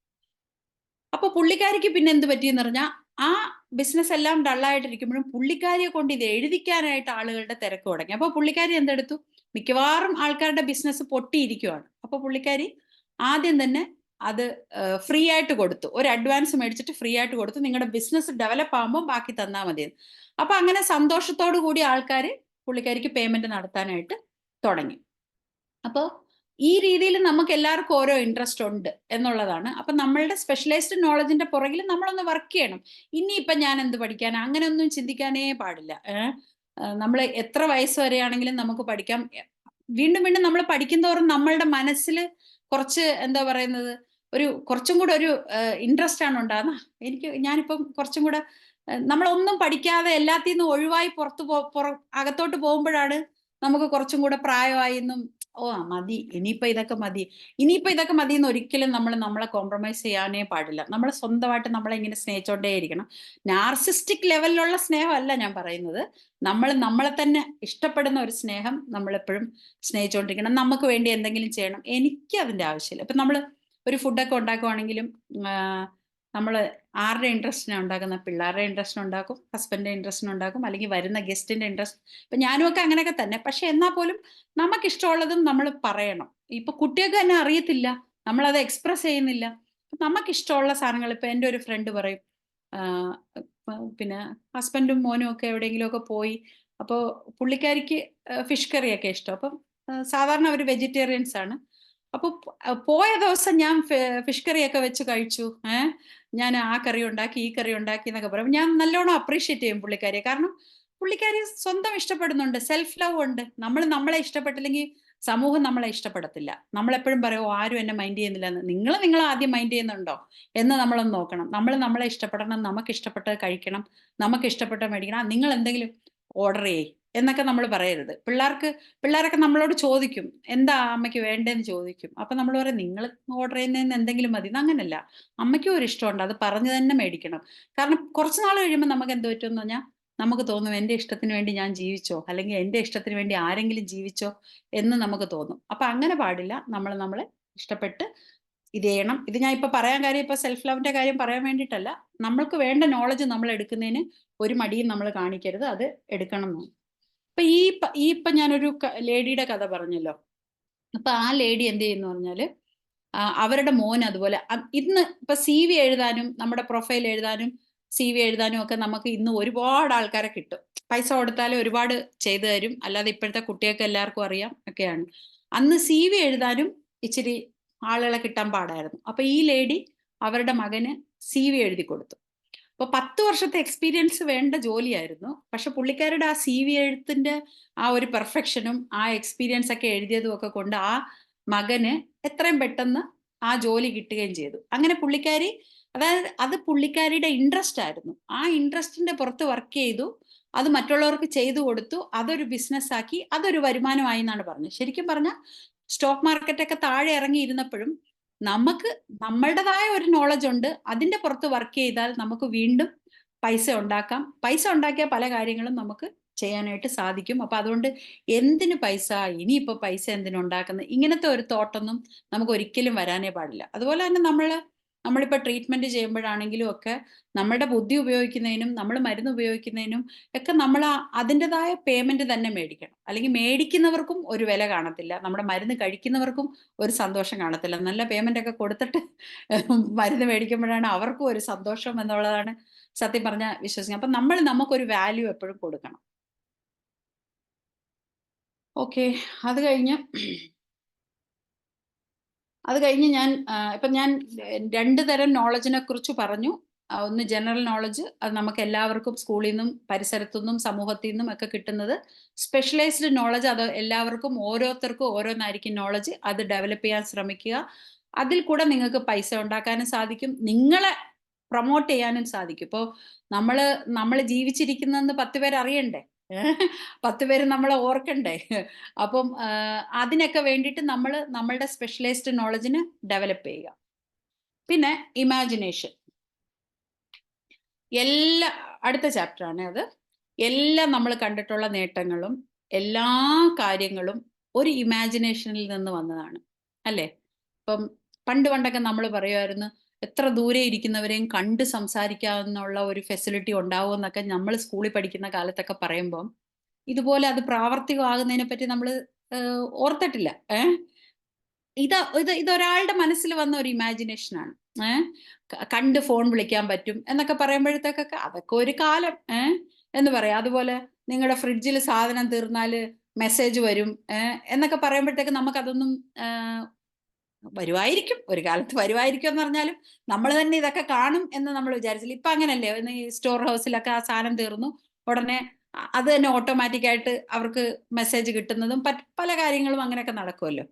അപ്പൊ പുള്ളിക്കാരിക്ക് പിന്നെ എന്ത് പറ്റിയെന്ന് പറഞ്ഞാൽ ആ ബിസിനസ് എല്ലാം ഡള്ളായിട്ടിരിക്കുമ്പോഴും പുള്ളിക്കാരിയെ കൊണ്ട് ഇത് എഴുതിക്കാനായിട്ട് ആളുകളുടെ തിരക്ക് തുടങ്ങി. അപ്പൊ പുള്ളിക്കാരി എന്തെടുത്തു, മിക്കവാറും ആൾക്കാരുടെ ബിസിനസ് പൊട്ടിയിരിക്കുവാണ്. അപ്പൊ പുള്ളിക്കാരി ആദ്യം തന്നെ അത് ഫ്രീ ആയിട്ട് കൊടുത്തു, ഒരു അഡ്വാൻസ് മേടിച്ചിട്ട് ഫ്രീ ആയിട്ട് കൊടുത്തു, നിങ്ങളുടെ ബിസിനസ് ഡെവലപ്പ് ആകുമ്പോൾ ബാക്കി തന്നാൽ മതി. അപ്പൊ അങ്ങനെ സന്തോഷത്തോടു കൂടി ആൾക്കാർ പുള്ളിക്കാരിക്ക് പേയ്മെന്റ് നടത്താനായിട്ട് തുടങ്ങി. അപ്പോൾ ഈ രീതിയിൽ നമുക്ക് എല്ലാവർക്കും ഓരോ ഇൻട്രസ്റ്റ് ഉണ്ട് എന്നുള്ളതാണ്. അപ്പൊ നമ്മളുടെ സ്പെഷ്യലൈസ്ഡ് നോളജിന്റെ പുറകിൽ നമ്മളൊന്ന് വർക്ക് ചെയ്യണം. ഇനിയിപ്പം ഞാൻ എന്ത് പഠിക്കാൻ, അങ്ങനെയൊന്നും ചിന്തിക്കാനേ പാടില്ല. നമ്മൾ എത്ര വയസ്സ് വരെയാണെങ്കിലും നമുക്ക് പഠിക്കാം. വീണ്ടും വീണ്ടും നമ്മൾ പഠിക്കുന്തോറും നമ്മളുടെ മനസ്സിൽ കുറച്ച് എന്താ പറയുന്നത്, കുറച്ചും കൂടെ ഒരു ഇൻട്രസ്റ്റ് ആണ് ഉണ്ടാകുന്നത്. ഞാനിപ്പം കുറച്ചും കൂടെ നമ്മളൊന്നും പഠിക്കാതെ എല്ലാത്തിൽ നിന്നും ഒഴിവായി അകത്തോട്ട് പോകുമ്പോഴാണ് നമുക്ക് കുറച്ചും കൂടെ പ്രായമായി എന്നും മതി, ഇനിയിപ്പോ ഇതൊക്കെ മതി എന്ന് ഒരിക്കലും നമ്മളെ കോംപ്രമൈസ് ചെയ്യാനേ പാടില്ല. നമ്മൾ സ്വന്തമായിട്ട് നമ്മളെ ഇങ്ങനെ സ്നേഹിച്ചോണ്ടേ ഇരിക്കണം. നാർസിസ്റ്റിക് ലെവലിലുള്ള സ്നേഹമല്ല ഞാൻ പറയുന്നത്. നമ്മളെ തന്നെ ഇഷ്ടപ്പെടുന്ന ഒരു സ്നേഹം നമ്മൾ എപ്പോഴും സ്നേഹിച്ചുകൊണ്ടിരിക്കണം. നമുക്ക് വേണ്ടി എന്തെങ്കിലും ചെയ്യണം, എനിക്ക് അതിന്റെ ആവശ്യമില്ല. ഇപ്പൊ നമ്മൾ ഒരു ഫുഡൊക്കെ ഉണ്ടാക്കുവാണെങ്കിലും നമ്മൾ ആരുടെ ഇൻട്രസ്റ്റിനെ ഉണ്ടാക്കുന്ന, പിള്ളേരുടെ ഇൻട്രസ്റ്റിന് ഉണ്ടാക്കും, ഹസ്ബൻഡിന്റെ ഇൻട്രസ്റ്റിന് ഉണ്ടാക്കും, അല്ലെങ്കിൽ വരുന്ന ഗസ്റ്റിന്റെ ഇൻട്രസ്റ്റ്. ഇപ്പൊ ഞാനുമൊക്കെ അങ്ങനെയൊക്കെ തന്നെ. പക്ഷെ എന്നാൽ പോലും നമുക്കിഷ്ടമുള്ളതും നമ്മൾ പറയണം. ഇപ്പൊ കുട്ടികൾക്ക് തന്നെ അറിയത്തില്ല, നമ്മളത് എക്സ്പ്രസ് ചെയ്യുന്നില്ല. നമുക്കിഷ്ടമുള്ള സാധനങ്ങൾ, ഇപ്പൊ എൻ്റെ ഒരു ഫ്രണ്ട് പറയും, പിന്നെ ഹസ്ബൻഡും മോനും ഒക്കെ എവിടെയെങ്കിലുമൊക്കെ പോയി, അപ്പോൾ പുള്ളിക്കാരിക്ക് ഫിഷ് കറിയൊക്കെ ഇഷ്ടം. അപ്പം സാധാരണ അവർ വെജിറ്റേറിയൻസ് ആണ്. അപ്പൊ പോയ ദിവസം ഞാൻ ഫിഷ് കറിയൊക്കെ വെച്ച് കഴിച്ചു, ഞാൻ ആ കറി ഉണ്ടാക്കി, ഈ കറി ഉണ്ടാക്കി എന്നൊക്കെ പറയും. ഞാൻ നല്ലോണം അപ്രീഷിയേറ്റ് ചെയ്യും പുള്ളിക്കാരിയെ. കാരണം പുള്ളിക്കാരി സ്വന്തം ഇഷ്ടപ്പെടുന്നുണ്ട്, സെൽഫ് ലവ് ഉണ്ട്. നമ്മളെ ഇഷ്ടപ്പെട്ടില്ലെങ്കിൽ സമൂഹം നമ്മളെ ഇഷ്ടപ്പെടത്തില്ല. നമ്മളെപ്പോഴും പറയും ആരും എന്നെ മൈൻഡ് ചെയ്യുന്നില്ല എന്ന്. നിങ്ങൾ ആദ്യം മൈൻഡ് ചെയ്യുന്നുണ്ടോ എന്ന് നമ്മളൊന്ന് നോക്കണം. നമ്മളെ ഇഷ്ടപ്പെടണം, നമുക്ക് ഇഷ്ടപ്പെട്ടത് കഴിക്കണം, നമുക്ക് ഇഷ്ടപ്പെട്ടത് മേടിക്കണം. നിങ്ങൾ എന്തെങ്കിലും ഓർഡർ ചെയ്യ് എന്നൊക്കെ നമ്മൾ പറയരുത്. പിള്ളേരൊക്കെ നമ്മളോട് ചോദിക്കും എന്താ അമ്മയ്ക്ക് വേണ്ടതെന്ന് ചോദിക്കും. അപ്പൊ നമ്മൾ പറയും നിങ്ങൾ ഓർഡർ ചെയ്യുന്നതിന് എന്തെങ്കിലും മതി. അങ്ങനല്ല, അമ്മയ്ക്കും ഒരു ഇഷ്ടമുണ്ട്, അത് പറഞ്ഞു തന്നെ മേടിക്കണം. കാരണം കുറച്ച് നാൾ കഴിയുമ്പോൾ നമുക്ക് എന്ത് പറ്റുമെന്ന് പറഞ്ഞാൽ നമുക്ക് തോന്നും എൻ്റെ ഇഷ്ടത്തിന് വേണ്ടി ഞാൻ ജീവിച്ചോ, അല്ലെങ്കിൽ എൻ്റെ ഇഷ്ടത്തിന് വേണ്ടി ആരെങ്കിലും ജീവിച്ചോ എന്ന് നമുക്ക് തോന്നും. അപ്പൊ അങ്ങനെ പാടില്ല. നമ്മളെ ഇഷ്ടപ്പെട്ട് ഇത് ചെയ്യണം. ഇത് ഞാൻ ഇപ്പൊ പറയാൻ കാര്യം, ഇപ്പൊ സെൽഫ് ലവിന്റെ കാര്യം പറയാൻ വേണ്ടിയിട്ടല്ല. നമ്മൾക്ക് വേണ്ട നോളജ് നമ്മൾ എടുക്കുന്നതിന് ഒരു മടിയും നമ്മൾ കാണിക്കരുത്, അത് എടുക്കണം എന്ന്. അപ്പൊ ഇപ്പൊ ഞാനൊരു ലേഡിയുടെ കഥ പറഞ്ഞല്ലോ. അപ്പൊ ആ ലേഡി എന്ത് ചെയ്യുന്നു പറഞ്ഞാല് അവരുടെ മോൻ അതുപോലെ ഇന്ന് ഇപ്പൊ CV എഴുതാനും നമ്മുടെ പ്രൊഫൈൽ എഴുതാനും CV എഴുതാനും ഒക്കെ നമുക്ക് ഇന്ന് ഒരുപാട് ആൾക്കാരെ കിട്ടും. പൈസ കൊടുത്താലും ഒരുപാട് ചെയ്തു തരും. അല്ലാതെ ഇപ്പോഴത്തെ കുട്ടികൾക്ക് എല്ലാവർക്കും അറിയാം ഒക്കെയാണ്. അന്ന് CV എഴുതാനും ഇച്ചിരി ആളുകളെ കിട്ടാൻ പാടായിരുന്നു. അപ്പൊ ഈ ലേഡി അവരുടെ മകന് CV എഴുതി കൊടുത്തു. അപ്പൊ 10 വർഷത്തെ എക്സ്പീരിയൻസ് വേണ്ട ജോലിയായിരുന്നു. പക്ഷെ പുള്ളിക്കാരുടെ ആ CV എഴുത്തിന്റെ ആ ഒരു പെർഫെക്ഷനും ആ എക്സ്പീരിയൻസ് ഒക്കെ എഴുതിയതും ഒക്കെ കൊണ്ട് ആ മകന് എത്രയും പെട്ടെന്ന് ആ ജോലി കിട്ടുകയും ചെയ്തു. അങ്ങനെ പുള്ളിക്കാരി, അതായത് അത് പുള്ളിക്കാരിയുടെ ഇൻട്രസ്റ്റ് ആയിരുന്നു. ആ ഇൻട്രസ്റ്റിന്റെ പുറത്ത് വർക്ക് ചെയ്തു, അത് മറ്റുള്ളവർക്ക് ചെയ്തു കൊടുത്തു, അതൊരു ബിസിനസ് ആക്കി, അതൊരു വരുമാനമായി എന്നാണ് പറഞ്ഞത്. ശരിക്കും പറഞ്ഞാൽ സ്റ്റോക്ക് മാർക്കറ്റൊക്കെ താഴെ ഇറങ്ങിയിരുന്നപ്പോഴും നമുക്ക് നമ്മളുടേതായ ഒരു നോളജ് ഉണ്ട്. അതിന്റെ പുറത്ത് വർക്ക് ചെയ്താൽ നമുക്ക് വീണ്ടും പൈസ ഉണ്ടാക്കാം. പൈസ ഉണ്ടാക്കിയ പല കാര്യങ്ങളും നമുക്ക് ചെയ്യാനായിട്ട് സാധിക്കും. അപ്പൊ അതുകൊണ്ട് എന്തിന് പൈസ, ഇനിയിപ്പോ പൈസ എന്തിനുണ്ടാക്കുന്നത്, ഇങ്ങനത്തെ ഒരു തോട്ടൊന്നും നമുക്ക് ഒരിക്കലും വരാനേ പാടില്ല. അതുപോലെ തന്നെ നമ്മളിപ്പോ ട്രീറ്റ്മെന്റ് ചെയ്യുമ്പോഴാണെങ്കിലും ഒക്കെ നമ്മുടെ ബുദ്ധി ഉപയോഗിക്കുന്നതിനും നമ്മൾ മരുന്ന് ഉപയോഗിക്കുന്നതിനും ഒക്കെ നമ്മൾ അതിൻ്റെതായ പേയ്മെന്റ് തന്നെ മേടിക്കണം. അല്ലെങ്കിൽ മേടിക്കുന്നവർക്കും ഒരു വില കാണത്തില്ല, നമ്മുടെ മരുന്ന് കഴിക്കുന്നവർക്കും ഒരു സന്തോഷം കാണത്തില്ല. നല്ല പേയ്മെന്റ് ഒക്കെ കൊടുത്തിട്ട് മരുന്ന് മേടിക്കുമ്പോഴാണ് അവർക്കും ഒരു സന്തോഷം എന്നുള്ളതാണ് സത്യം പറഞ്ഞ വിശ്വസിക്കുന്നത്. അപ്പൊ നമുക്കൊരു വാല്യൂ എപ്പോഴും കൊടുക്കണം. ഓക്കെ, അത് കഴിഞ്ഞ് ഞാൻ ഞാൻ 2 തരം നോളജിനെ കുറിച്ച് പറഞ്ഞു. ഒന്ന് ജനറൽ നോളജ്, അത് നമുക്ക് എല്ലാവർക്കും സ്കൂളിൽ നിന്നും പരിസരത്തു നിന്നും സമൂഹത്തിൽ നിന്നും ഒക്കെ കിട്ടുന്നത്. സ്പെഷ്യലൈസ്ഡ് നോളജ്, അത് എല്ലാവർക്കും ഓരോരുത്തർക്കും ഓരോന്നായിരിക്കും നോളജ്. അത് ഡെവലപ്പ് ചെയ്യാൻ ശ്രമിക്കുക. അതിൽ കൂടെ നിങ്ങൾക്ക് പൈസ ഉണ്ടാക്കാനും സാധിക്കും, നിങ്ങളെ പ്രൊമോട്ട് ചെയ്യാനും സാധിക്കും. ഇപ്പോൾ നമ്മൾ ജീവിച്ചിരിക്കുന്നതെന്ന് 10 പേര് അറിയണ്ടേ, 10 പേര് നമ്മളെ ഓർക്കണ്ടേ. അപ്പം അതിനൊക്കെ വേണ്ടിയിട്ട് നമ്മളുടെ സ്പെഷ്യലൈസ്ഡ് നോളജിന് ഡെവലപ്പ് ചെയ്യുക. പിന്നെ ഇമാജിനേഷൻ, അടുത്ത ചാപ്റ്റർ ആണ് അത്. എല്ലാം നമ്മൾ കണ്ടിട്ടുള്ള നേട്ടങ്ങളും എല്ലാ കാര്യങ്ങളും ഒരു ഇമാജിനേഷനിൽ നിന്ന് വന്നതാണ്, അല്ലേ? ഇപ്പം പണ്ടൊക്കെ നമ്മൾ പറയുമായിരുന്നു എത്ര ദൂരെ ഇരിക്കുന്നവരെയും കണ്ട് സംസാരിക്കാവുന്നുള്ള ഒരു ഫെസിലിറ്റി ഉണ്ടാവും എന്നൊക്കെ നമ്മൾ സ്കൂളിൽ പഠിക്കുന്ന കാലത്തൊക്കെ പറയുമ്പം ഇതുപോലെ അത് പ്രാവർത്തികമാകുന്നതിനെ പറ്റി നമ്മൾ ഓർത്തിട്ടില്ല. ഇതൊരാളുടെ മനസ്സിൽ വന്ന ഒരു ഇമാജിനേഷൻ ആണ്. കണ്ട് ഫോൺ വിളിക്കാൻ പറ്റും എന്നൊക്കെ പറയുമ്പോഴത്തേക്കൊക്കെ അതൊക്കെ ഒരു കാലം. എന്ന് പറയാം. അതുപോലെ നിങ്ങളുടെ ഫ്രിഡ്ജിൽ സാധനം തീർന്നാൽ മെസ്സേജ് വരും എന്നൊക്കെ പറയുമ്പോഴത്തേക്ക് നമുക്കതൊന്നും വരുമായിരിക്കും, ഒരു കാലത്ത് വരുമായിരിക്കും എന്ന് പറഞ്ഞാലും നമ്മൾ തന്നെ ഇതൊക്കെ കാണും എന്ന് നമ്മൾ വിചാരിച്ചില്ല. ഇപ്പൊ അങ്ങനല്ലേ, ഈ സ്റ്റോർ ഹൗസിലൊക്കെ ആ സാധനം തീർന്നു ഉടനെ അത് തന്നെ ഓട്ടോമാറ്റിക് ആയിട്ട് അവർക്ക് മെസ്സേജ് കിട്ടുന്നതും പല കാര്യങ്ങളും അങ്ങനെയൊക്കെ നടക്കുമല്ലോ.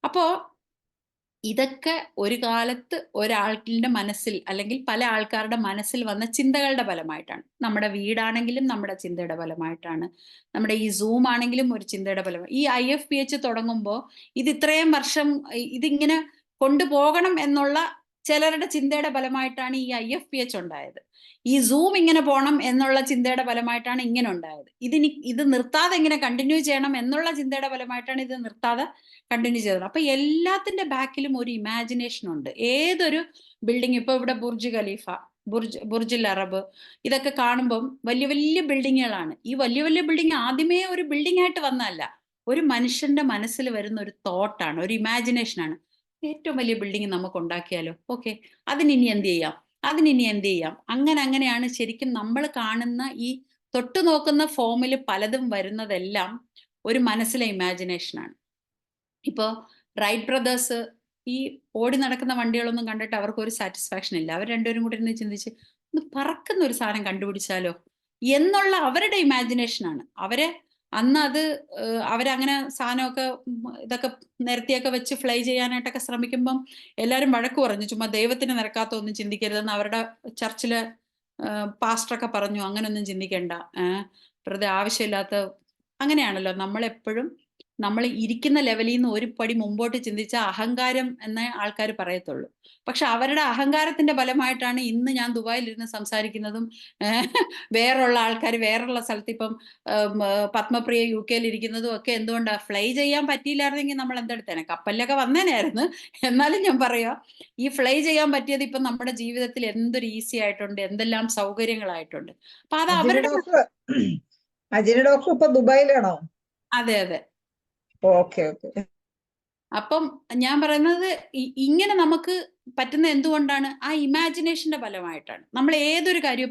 അപ്പോ ഇതൊക്കെ ഒരു കാലത്ത് ഒരാളുടെ മനസ്സിൽ അല്ലെങ്കിൽ പല ആൾക്കാരുടെ മനസ്സിൽ വന്ന ചിന്തകളുടെ ഫലമായിട്ടാണ്. നമ്മുടെ വീടാണെങ്കിലും നമ്മുടെ ചിന്തയുടെ ഫലമായിട്ടാണ്, നമ്മുടെ ഈ സൂം ആണെങ്കിലും ഒരു ചിന്തയുടെ ഫലമായി. ഈ IFPH തുടങ്ങുമ്പോൾ ഇത് ഇത്രയും വർഷം ഇതിങ്ങനെ കൊണ്ടുപോകണം എന്നുള്ള ചിലരുടെ ചിന്തയുടെ ഫലമായിട്ടാണ് ഈ IFPH ഉണ്ടായത്. ഈ സൂം ഇങ്ങനെ പോകണം എന്നുള്ള ചിന്തയുടെ ഫലമായിട്ടാണ് ഇങ്ങനെ ഉണ്ടായത്. ഇത് നിർത്താതെ ഇങ്ങനെ കണ്ടിന്യൂ ചെയ്യണം എന്നുള്ള ചിന്തയുടെ ഫലമായിട്ടാണ് ഇത് നിർത്താതെ കണ്ടിന്യൂ ചെയ്തത്. അപ്പൊ എല്ലാത്തിന്റെ ബാക്കിലും ഒരു ഇമാജിനേഷൻ ഉണ്ട്. ഏതൊരു ബിൽഡിംഗ്, ഇപ്പൊ ഇവിടെ ബുർജ് ഖലീഫ, ബുർജുൽ അറബ്, ഇതൊക്കെ കാണുമ്പം വലിയ വലിയ ബിൽഡിങ്ങുകളാണ്. ഈ വലിയ വലിയ ബിൽഡിംഗ് ആദ്യമേ ഒരു ബിൽഡിംഗ് ആയിട്ട് വന്നതല്ല, ഒരു മനുഷ്യന്റെ മനസ്സിൽ വരുന്ന ഒരു തോട്ടാണ്, ഒരു ഇമാജിനേഷനാണ്. ഏറ്റവും വലിയ ബിൽഡിംഗ് നമുക്ക് ഉണ്ടാക്കിയാലോ, ഓക്കെ, അതിനിനി എന്ത് ചെയ്യാം, അതിനിനി എന്ത് ചെയ്യാം, അങ്ങനെയാണ് ശരിക്കും നമ്മൾ കാണുന്ന ഈ തൊട്ടു നോക്കുന്ന ഫോമിൽ പലതും വരുന്നതെല്ലാം ഒരു മനസ്സിലെ ഇമാജിനേഷനാണ്. ഇപ്പോ റൈറ്റ് ബ്രദേഴ്സ് ഈ ഓടി നടക്കുന്ന വണ്ടികളൊന്നും കണ്ടിട്ട് അവർക്ക് ഒരു സാറ്റിസ്ഫാക്ഷൻ ഇല്ല. അവർ രണ്ടുപേരും കൂടി ഇരുന്ന് ചിന്തിച്ച് ഒന്ന് പറക്കുന്ന ഒരു സാധനം കണ്ടുപിടിച്ചാലോ എന്നുള്ള അവരുടെ ഇമാജിനേഷനാണ്. അന്ന് അത് അവരങ്ങനെ സാധനമൊക്കെ ഇതൊക്കെ നിരത്തിയൊക്കെ വെച്ച് ഫ്ലൈ ചെയ്യാനായിട്ടൊക്കെ ശ്രമിക്കുമ്പം എല്ലാവരും വഴക്ക് പറഞ്ഞു, ചുമ്മാ ദൈവത്തിന് നിരക്കാത്ത ഒന്നും ചിന്തിക്കരുതെന്ന് അവരുടെ ചർച്ചിലെ പാസ്റ്ററൊക്കെ പറഞ്ഞു. അങ്ങനെയൊന്നും ചിന്തിക്കണ്ട, വെറുതെ ആവശ്യമില്ലാത്ത. അങ്ങനെയാണല്ലോ നമ്മളെപ്പോഴും നമ്മൾ ഇരിക്കുന്ന ലെവലിൽ നിന്ന് ഒരു പടി മുമ്പോട്ട് ചിന്തിച്ച അഹങ്കാരം എന്നേ ആൾക്കാർ പറയത്തുള്ളൂ. പക്ഷെ അവരുടെ അഹങ്കാരത്തിന്റെ ഫലമായിട്ടാണ് ഇന്ന് ഞാൻ ദുബായിൽ ഇരുന്ന് സംസാരിക്കുന്നതും വേറുള്ള ആൾക്കാർ വേറുള്ള സ്ഥലത്ത് ഇപ്പം പത്മപ്രിയ UK ഇരിക്കുന്നതും ഒക്കെ. എന്തുകൊണ്ടാ? ഫ്ലൈ ചെയ്യാൻ പറ്റിയില്ലായിരുന്നെങ്കിൽ നമ്മൾ എന്തെടുത്തേനെ, കപ്പലിലൊക്കെ വന്നേനായിരുന്നു. എന്നാലും ഞാൻ പറയാ, ഈ ഫ്ലൈ ചെയ്യാൻ പറ്റിയത് ഇപ്പം നമ്മുടെ ജീവിതത്തിൽ എന്തൊരു ഈസി ആയിട്ടുണ്ട്, എന്തെല്ലാം സൗകര്യങ്ങളായിട്ടുണ്ട്. അപ്പൊ അത് അവരുടെ. അജിന ഡോക്ടർ ഇപ്പൊ ദുബായിലാണോ? അതെ അതെ. Okay okay. അപ്പം ഞാൻ പറയുന്നത് ഇങ്ങനെ നമുക്ക് പറ്റുന്ന എന്തുകൊണ്ടാണ്? ആ ഇമാജിനേഷന്റെ ഫലമായിട്ടാണ്. നമ്മൾ ഏതൊരു കാര്യം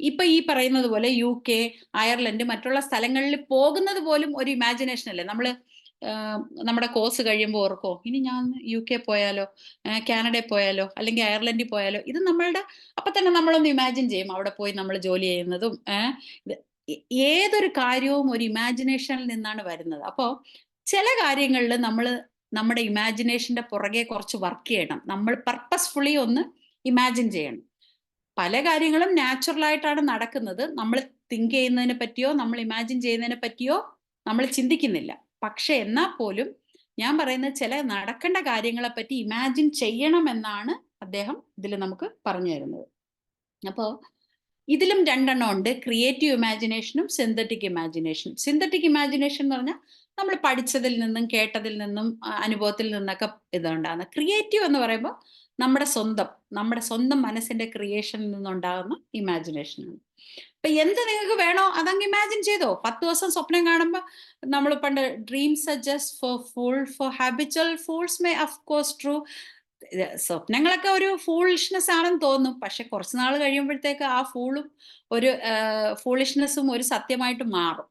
ഇപ്പൊ ഈ പറയുന്നത് പോലെ UK, അയർലൻഡ്, മറ്റുള്ള സ്ഥലങ്ങളിൽ പോകുന്നത് പോലും ഒരു ഇമാജിനേഷൻ അല്ലേ. നമ്മുടെ കോഴ്സ് കഴിയുമ്പോൾ ഓർക്കോ, ഇനി ഞാൻ UK പോയാലോ, കാനഡയിൽ പോയാലോ, അല്ലെങ്കിൽ അയർലൻഡിൽ പോയാലോ. ഇത് നമ്മളുടെ അപ്പൊ തന്നെ നമ്മളൊന്ന് ഇമാജിൻ ചെയ്യും അവിടെ പോയി നമ്മൾ ജോലി ചെയ്യുന്നതും. ഏതൊരു കാര്യവും ഒരു ഇമാജിനേഷനിൽ നിന്നാണ് വരുന്നത്. അപ്പോ ചില കാര്യങ്ങളിൽ നമ്മൾ നമ്മുടെ ഇമാജിനേഷന്റെ പുറകെ കുറച്ച് വർക്ക് ചെയ്യണം. നമ്മൾ പർപ്പസ്ഫുള്ളി ഒന്ന് ഇമാജിൻ ചെയ്യണം. പല കാര്യങ്ങളും നാച്ചുറൽ ആയിട്ടാണ് നടക്കുന്നത്. നമ്മൾ തിങ്ക് ചെയ്യുന്നതിനെ പറ്റിയോ നമ്മൾ ഇമാജിൻ ചെയ്യുന്നതിനെ പറ്റിയോ നമ്മൾ ചിന്തിക്കുന്നില്ല. പക്ഷെ എന്നാൽ പോലും ഞാൻ പറയുന്നത് ചില നടക്കേണ്ട കാര്യങ്ങളെ പറ്റി ഇമാജിൻ ചെയ്യണം എന്നാണ് അദ്ദേഹം ഇതിൽ നമുക്ക് പറഞ്ഞു തരുന്നത്. അപ്പോൾ ഇതിലും രണ്ടെണ്ണം ഉണ്ട്, ക്രിയേറ്റീവ് ഇമാജിനേഷനും സിന്തറ്റിക് ഇമാജിനേഷനും. സിന്തറ്റിക് ഇമാജിനേഷൻ എന്ന് പറഞ്ഞാൽ നമ്മൾ പഠിച്ചതിൽ നിന്നും കേട്ടതിൽ നിന്നും അനുഭവത്തിൽ നിന്നൊക്കെ ഇതുണ്ടാകുന്ന. ക്രിയേറ്റീവ് എന്ന് പറയുമ്പോൾ നമ്മുടെ സ്വന്തം മനസ്സിന്റെ ക്രിയേഷനിൽ നിന്നുണ്ടാകുന്ന ഇമാജിനേഷനാണ്. അപ്പൊ എന്ത് നിങ്ങൾക്ക് വേണോ അതങ്ങ് ഇമാജിൻ ചെയ്തോ. 10 ദിവസം സ്വപ്നം കാണുമ്പോൾ നമ്മൾ പണ്ട് dreams are just for habitual fools may of course true. സ്വപ്നങ്ങളൊക്കെ ഒരു ഫൂളിഷ്നെസ് ആണെന്ന് തോന്നും. പക്ഷെ കുറച്ച് നാൾ കഴിയുമ്പോഴത്തേക്ക് ആ ഫൂളിഷ്നെസ്സും ഒരു സത്യമായിട്ട് മാറും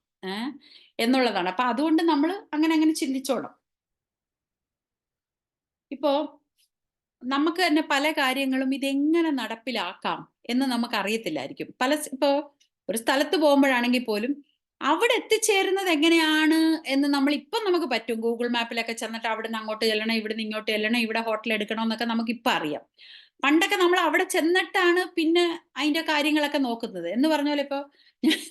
എന്നുള്ളതാണ്. അപ്പൊ അതുകൊണ്ട് നമ്മൾ അങ്ങനെ ചിന്തിച്ചോണം. ഇപ്പോ നമുക്ക് തന്നെ പല കാര്യങ്ങളും ഇതെങ്ങനെ നടപ്പിലാക്കാം എന്ന് നമുക്ക് അറിയത്തില്ലായിരിക്കും. ഇപ്പോ ഒരു സ്ഥലത്ത് പോകുമ്പോഴാണെങ്കിൽ പോലും അവിടെ എത്തിച്ചേരുന്നത് എങ്ങനെയാണ് എന്ന് നമുക്ക് പറ്റും. ഗൂഗിൾ മാപ്പിലൊക്കെ ചെന്നിട്ട് അവിടുന്ന് അങ്ങോട്ട് ചെല്ലണം, ഇവിടുന്ന് ഇങ്ങോട്ട് ചെല്ലണം, ഇവിടെ ഹോട്ടൽ എടുക്കണം എന്നൊക്കെ നമുക്ക് ഇപ്പൊ അറിയാം. പണ്ടൊക്കെ നമ്മൾ അവിടെ ചെന്നിട്ടാണ് പിന്നെ അതിന്റെ കാര്യങ്ങളൊക്കെ നോക്കുന്നത്. എന്ന് പറഞ്ഞ പോലെ ഇപ്പൊ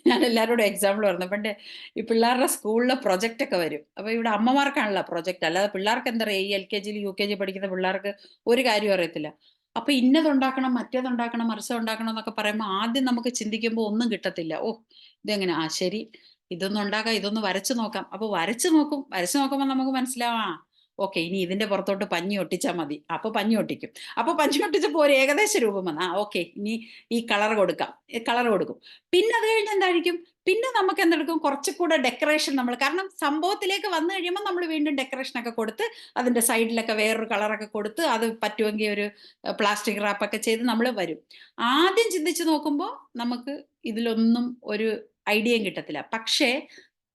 ഞാൻ എല്ലാവരോടും എക്സാമ്പിൾ പറഞ്ഞു, പണ്ട് ഈ പിള്ളേരുടെ സ്കൂളിലെ പ്രൊജക്റ്റ് ഒക്കെ വരും. അപ്പൊ ഇവിടെ അമ്മമാർക്കാണല്ലോ പ്രൊജക്റ്റ്, അല്ലാതെ പിള്ളേർക്ക് എന്താ പറയുക, ഈ LKG UKG പഠിക്കുന്ന പിള്ളേർക്ക് ഒരു കാര്യം അറിയത്തില്ല. അപ്പൊ ഇന്നതുണ്ടാക്കണം, മറ്റേതുണ്ടാക്കണം, മറിച്ചതുണ്ടാക്കണം എന്നൊക്കെ പറയുമ്പോൾ ആദ്യം നമുക്ക് ചിന്തിക്കുമ്പോൾ ഒന്നും കിട്ടത്തില്ല. ഇതെങ്ങനെ, ശരി, ഇതൊന്നും ഉണ്ടാക്കാം, ഇതൊന്ന് വരച്ചു നോക്കാം. അപ്പൊ വരച്ചു നോക്കുമ്പോൾ നമുക്ക് മനസ്സിലാവാം, ഓക്കെ, ഇനി ഇതിന്റെ പുറത്തോട്ട് പഞ്ഞി ഒട്ടിച്ചാൽ മതി. അപ്പൊ പഞ്ഞി ഒട്ടിക്കും. അപ്പൊ പഞ്ഞി ഒട്ടിച്ചപ്പോൾ ഒരു ഏകദേശ രൂപം വന്നു. ഓക്കെ, ഇനി ഈ കളർ കൊടുക്കാം, കളർ കൊടുക്കും. പിന്നെ അത് കഴിഞ്ഞ് എന്തായിരിക്കും, പിന്നെ നമുക്ക് എന്തെടുക്കും, കുറച്ചുകൂടെ ഡെക്കറേഷൻ നമ്മൾ, കാരണം സംഭവത്തിലേക്ക് വന്നു കഴിയുമ്പോൾ നമ്മൾ വീണ്ടും ഡെക്കറേഷൻ ഒക്കെ കൊടുത്ത് അതിന്റെ സൈഡിലൊക്കെ വേറൊരു കളറൊക്കെ കൊടുത്ത് അത് പറ്റുമെങ്കിൽ ഒരു പ്ലാസ്റ്റിക് റാപ്പൊക്കെ ചെയ്ത് നമ്മൾ വരും. ആദ്യം ചിന്തിച്ച് നോക്കുമ്പോൾ നമുക്ക് ഇതിലൊന്നും ഒരു ഐഡിയയും കിട്ടത്തില്ല. പക്ഷേ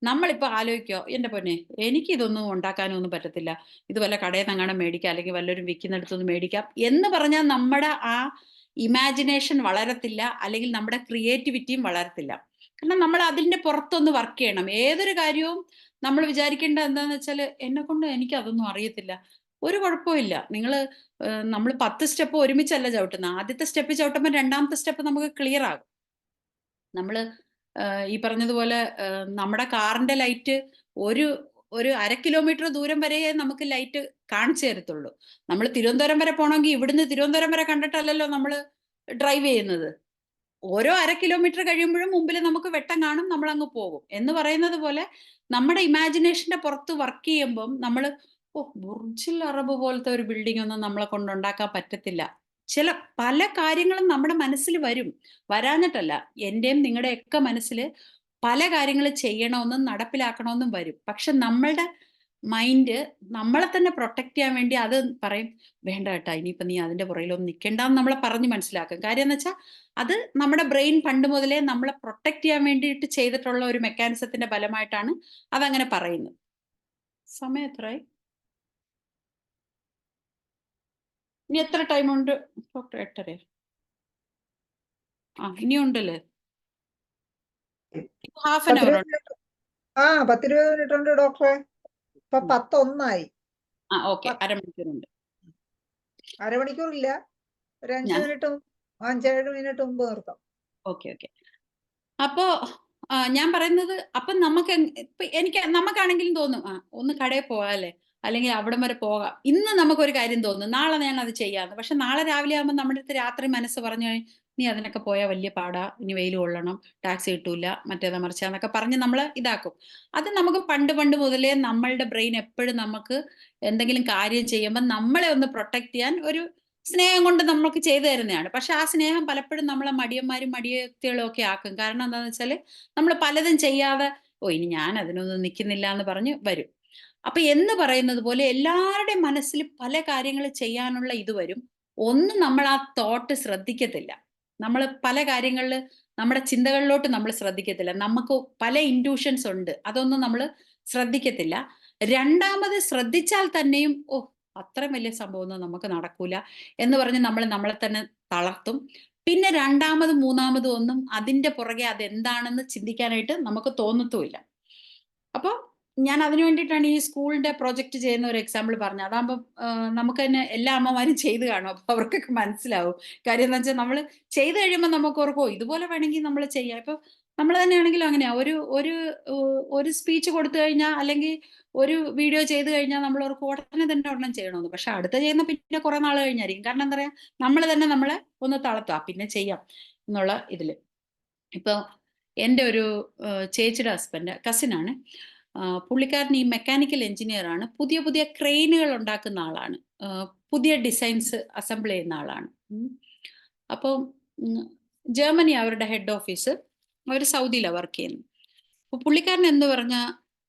നമ്മളിപ്പോൾ ആലോചിക്കോ, എൻ്റെ പൊന്നെ, എനിക്കിതൊന്നും ഉണ്ടാക്കാനൊന്നും പറ്റത്തില്ല, ഇത് വല്ല കടയിൽ നിന്ന് അങ്ങനെ മേടിക്കാം, അല്ലെങ്കിൽ വല്ലവരും വിൽക്കുന്നിടത്തൊന്നും മേടിക്കാം എന്ന് പറഞ്ഞാൽ നമ്മുടെ ആ ഇമാജിനേഷൻ വളരത്തില്ല, അല്ലെങ്കിൽ നമ്മുടെ ക്രിയേറ്റിവിറ്റിയും വളരത്തില്ല. കാരണം നമ്മൾ അതിൻ്റെ പുറത്തൊന്ന് വർക്ക് ചെയ്യണം. ഏതൊരു കാര്യവും നമ്മൾ വിചാരിക്കേണ്ടത് എന്താണെന്ന് വെച്ചാൽ, എന്നെ കൊണ്ട് എനിക്ക് അതൊന്നും അറിയത്തില്ല, ഒരു കുഴപ്പമില്ല. നമ്മൾ 10 സ്റ്റെപ്പ് ഒരുമിച്ചല്ല ചവിട്ടുന്നത്. ആദ്യത്തെ സ്റ്റെപ്പ് ചവിട്ടുമ്പോൾ രണ്ടാമത്തെ സ്റ്റെപ്പ് നമുക്ക് ക്ലിയർ ആകും. നമ്മൾ ഈ പറഞ്ഞതുപോലെ നമ്മുടെ കാറിന്റെ ലൈറ്റ് ഒരു ഒരു 1/2 കിലോമീറ്റർ ദൂരം വരെ നമുക്ക് ലൈറ്റ് കാണിച്ചു തരത്തുള്ളൂ. നമ്മൾ തിരുവനന്തപുരം വരെ പോകണമെങ്കിൽ ഇവിടുന്ന് തിരുവനന്തപുരം വരെ കണ്ടിട്ടല്ലല്ലോ നമ്മൾ ഡ്രൈവ് ചെയ്യുന്നത്. ഓരോ 1/2 കിലോമീറ്റർ കഴിയുമ്പോഴും മുമ്പിൽ നമുക്ക് വെട്ടം കാണും, നമ്മൾ അങ്ങ് പോകും എന്ന് പറയുന്നത് പോലെ നമ്മുടെ ഇമാജിനേഷന്റെ പുറത്ത് വർക്ക് ചെയ്യുമ്പം നമ്മൾ, ബുർജിൽ അറബ് പോലത്തെ ഒരു ബിൽഡിംഗ് ഒന്നും നമ്മളെ കൊണ്ടുണ്ടാക്കാൻ പറ്റത്തില്ല. പല കാര്യങ്ങളും നമ്മുടെ മനസ്സിൽ വരും, വരാഞ്ഞിട്ടല്ല. എന്റെയും നിങ്ങളുടെയൊക്കെ മനസ്സിൽ പല കാര്യങ്ങൾ ചെയ്യണമെന്നും നടപ്പിലാക്കണമെന്നും വരും. പക്ഷെ നമ്മളുടെ മൈൻഡ് നമ്മളെ തന്നെ പ്രൊട്ടക്ട് ചെയ്യാൻ വേണ്ടി അത് പറയും, വേണ്ട കേട്ടാ, ഇനിയിപ്പൊ നീ അതിന്റെ പുറകിലൊന്നും നിൽക്കേണ്ടെന്ന് നമ്മളെ പറഞ്ഞ് മനസ്സിലാക്കും. കാര്യം എന്ന് വെച്ചാൽ അത് നമ്മുടെ ബ്രെയിൻ പണ്ട് മുതലേ നമ്മളെ പ്രൊട്ടക്ട് ചെയ്യാൻ വേണ്ടിയിട്ട് ചെയ്തിട്ടുള്ള ഒരു മെക്കാനിസത്തിന്റെ ഫലമായിട്ടാണ് അതങ്ങനെ പറയുന്നത്. സമയം എത്രയായി? ഇനി എത്ര ടൈം ഉണ്ട് ഡോക്ടർ? 8:30. ഇനിയുണ്ടല്ലേ, ഹാഫ് ആൻ അവർ ഉണ്ട്. 10-20 മിനിറ്റ് ഉണ്ട് ഡോക്ടറെ. ഇപ്പൊ 10:01 ഓക്കെ, അരമണിക്കൂറുണ്ട്. അരമണിക്കൂറില്ല, ഒരു 5-7 മിനിറ്റ് മുമ്പ് നിർത്താം. ഓക്കെ. അപ്പോ ഞാൻ പറയുന്നത്, അപ്പൊ നമുക്കാണെങ്കിലും തോന്നും, ഒന്ന് കടയിൽ പോകാല്ലേ, അല്ലെങ്കിൽ അവിടം വരെ പോകാം, ഇന്ന് നമുക്കൊരു കാര്യം തോന്നും, നാളെ ഞാൻ അത് ചെയ്യാമെന്ന്. പക്ഷെ നാളെ രാവിലെ ആകുമ്പോൾ നമ്മുടെ അടുത്ത് രാത്രി മനസ്സ് പറഞ്ഞു, നീ അതിനൊക്കെ പോയാൽ വലിയ പാടാ, ഇനി വെയിൽ കൊള്ളണം, ടാക്സി കിട്ടൂല, മറ്റേതാ മറിച്ചാന്നൊക്കെ പറഞ്ഞ് നമ്മൾ ഇതാക്കും. അത് നമുക്ക് പണ്ട് മുതലേ നമ്മളുടെ ബ്രെയിൻ എപ്പോഴും നമുക്ക് എന്തെങ്കിലും കാര്യം ചെയ്യുമ്പോൾ നമ്മളെ ഒന്ന് പ്രൊട്ടക്ട് ചെയ്യാൻ ഒരു സ്നേഹം കൊണ്ട് നമുക്ക് ചെയ്തു തരുന്നതാണ്. പക്ഷെ ആ സ്നേഹം പലപ്പോഴും നമ്മളെ മടിയന്മാരും മടിയത്തികളും ഒക്കെ ആക്കും. കാരണം എന്താണെന്ന് വെച്ചാൽ നമ്മൾ പലതും ചെയ്യാതെ, ഇനി ഞാൻ അതിനൊന്നും നിൽക്കുന്നില്ല എന്ന് പറഞ്ഞ് വരും. അപ്പൊ എന്ന് പറയുന്നത് പോലെ എല്ലാവരുടെയും മനസ്സിൽ പല കാര്യങ്ങൾ ചെയ്യാനുള്ള ഇത് വരും. ഒന്നും നമ്മൾ ആ തോട്ട് ശ്രദ്ധിക്കത്തില്ല. നമ്മൾ പല കാര്യങ്ങളിൽ നമ്മുടെ ചിന്തകളിലോട്ട് നമ്മൾ ശ്രദ്ധിക്കത്തില്ല. നമുക്ക് പല ഇൻറ്റ്യൂഷൻസ് ഉണ്ട്, അതൊന്നും നമ്മൾ ശ്രദ്ധിക്കത്തില്ല. രണ്ടാമത് ശ്രദ്ധിച്ചാൽ തന്നെയും അത്രയും വലിയ സംഭവമൊന്നും നമുക്ക് നടക്കൂല എന്ന് പറഞ്ഞ് നമ്മളെ തന്നെ തളർത്തും. പിന്നെ രണ്ടാമതും മൂന്നാമതും ഒന്നും അതിന്റെ പുറകെ അതെന്താണെന്ന് ചിന്തിക്കാനായിട്ട് നമുക്ക് തോന്നത്തുമില്ല. അപ്പൊ ഞാൻ അതിനു വേണ്ടിയിട്ടാണ് ഈ സ്കൂളിന്റെ പ്രൊജക്ട് ചെയ്യുന്ന ഒരു എക്സാമ്പിൾ പറഞ്ഞത്. അതാകുമ്പോൾ നമുക്ക് തന്നെ എല്ലാ അമ്മമാരും ചെയ്ത് കാണും, അപ്പൊ അവർക്കൊക്കെ മനസ്സിലാവും. കാര്യം എന്താ വെച്ചാൽ നമ്മൾ ചെയ്ത് കഴിയുമ്പോൾ നമുക്ക് ഓർക്കോ, ഇതുപോലെ വേണമെങ്കിൽ നമ്മൾ ചെയ്യാം. ഇപ്പൊ നമ്മൾ തന്നെയാണെങ്കിലും അങ്ങനെയാ, ഒരു സ്പീച്ച് കൊടുത്തു കഴിഞ്ഞാൽ, അല്ലെങ്കിൽ ഒരു വീഡിയോ ചെയ്ത് കഴിഞ്ഞാൽ നമ്മൾ ഓർക്കും ഉടനെ തന്നെ ഒരെണ്ണം ചെയ്യണമെന്ന്. പക്ഷെ അടുത്ത ചെയ്യുന്ന പിന്നെ കുറെ നാൾ കഴിഞ്ഞായിരിക്കും. കാരണം എന്താ പറയാ, നമ്മൾ തന്നെ നമ്മളെ ഒന്ന് തളർത്തുക, പിന്നെ ചെയ്യാം എന്നുള്ള ഇതില്. ഇപ്പൊ എൻ്റെ ഒരു ചേച്ചിയുടെ ഹസ്ബൻഡ്, കസിനാണ്. പുള്ളിക്കാരൻ ഈ മെക്കാനിക്കൽ എഞ്ചിനീയർ ആണ്. പുതിയ ക്രെയിനുകൾ ഉണ്ടാക്കുന്ന ആളാണ്. പുതിയ ഡിസൈൻസ് അസംബിൾ ചെയ്യുന്ന ആളാണ്. അപ്പം ജർമ്മനി അവരുടെ ഹെഡ് ഓഫീസ്, അവർ സൗദിയിലാണ് വർക്ക് ചെയ്യുന്നത്. അപ്പൊ പുള്ളിക്കാരൻ എന്ന് പറഞ്ഞാൽ,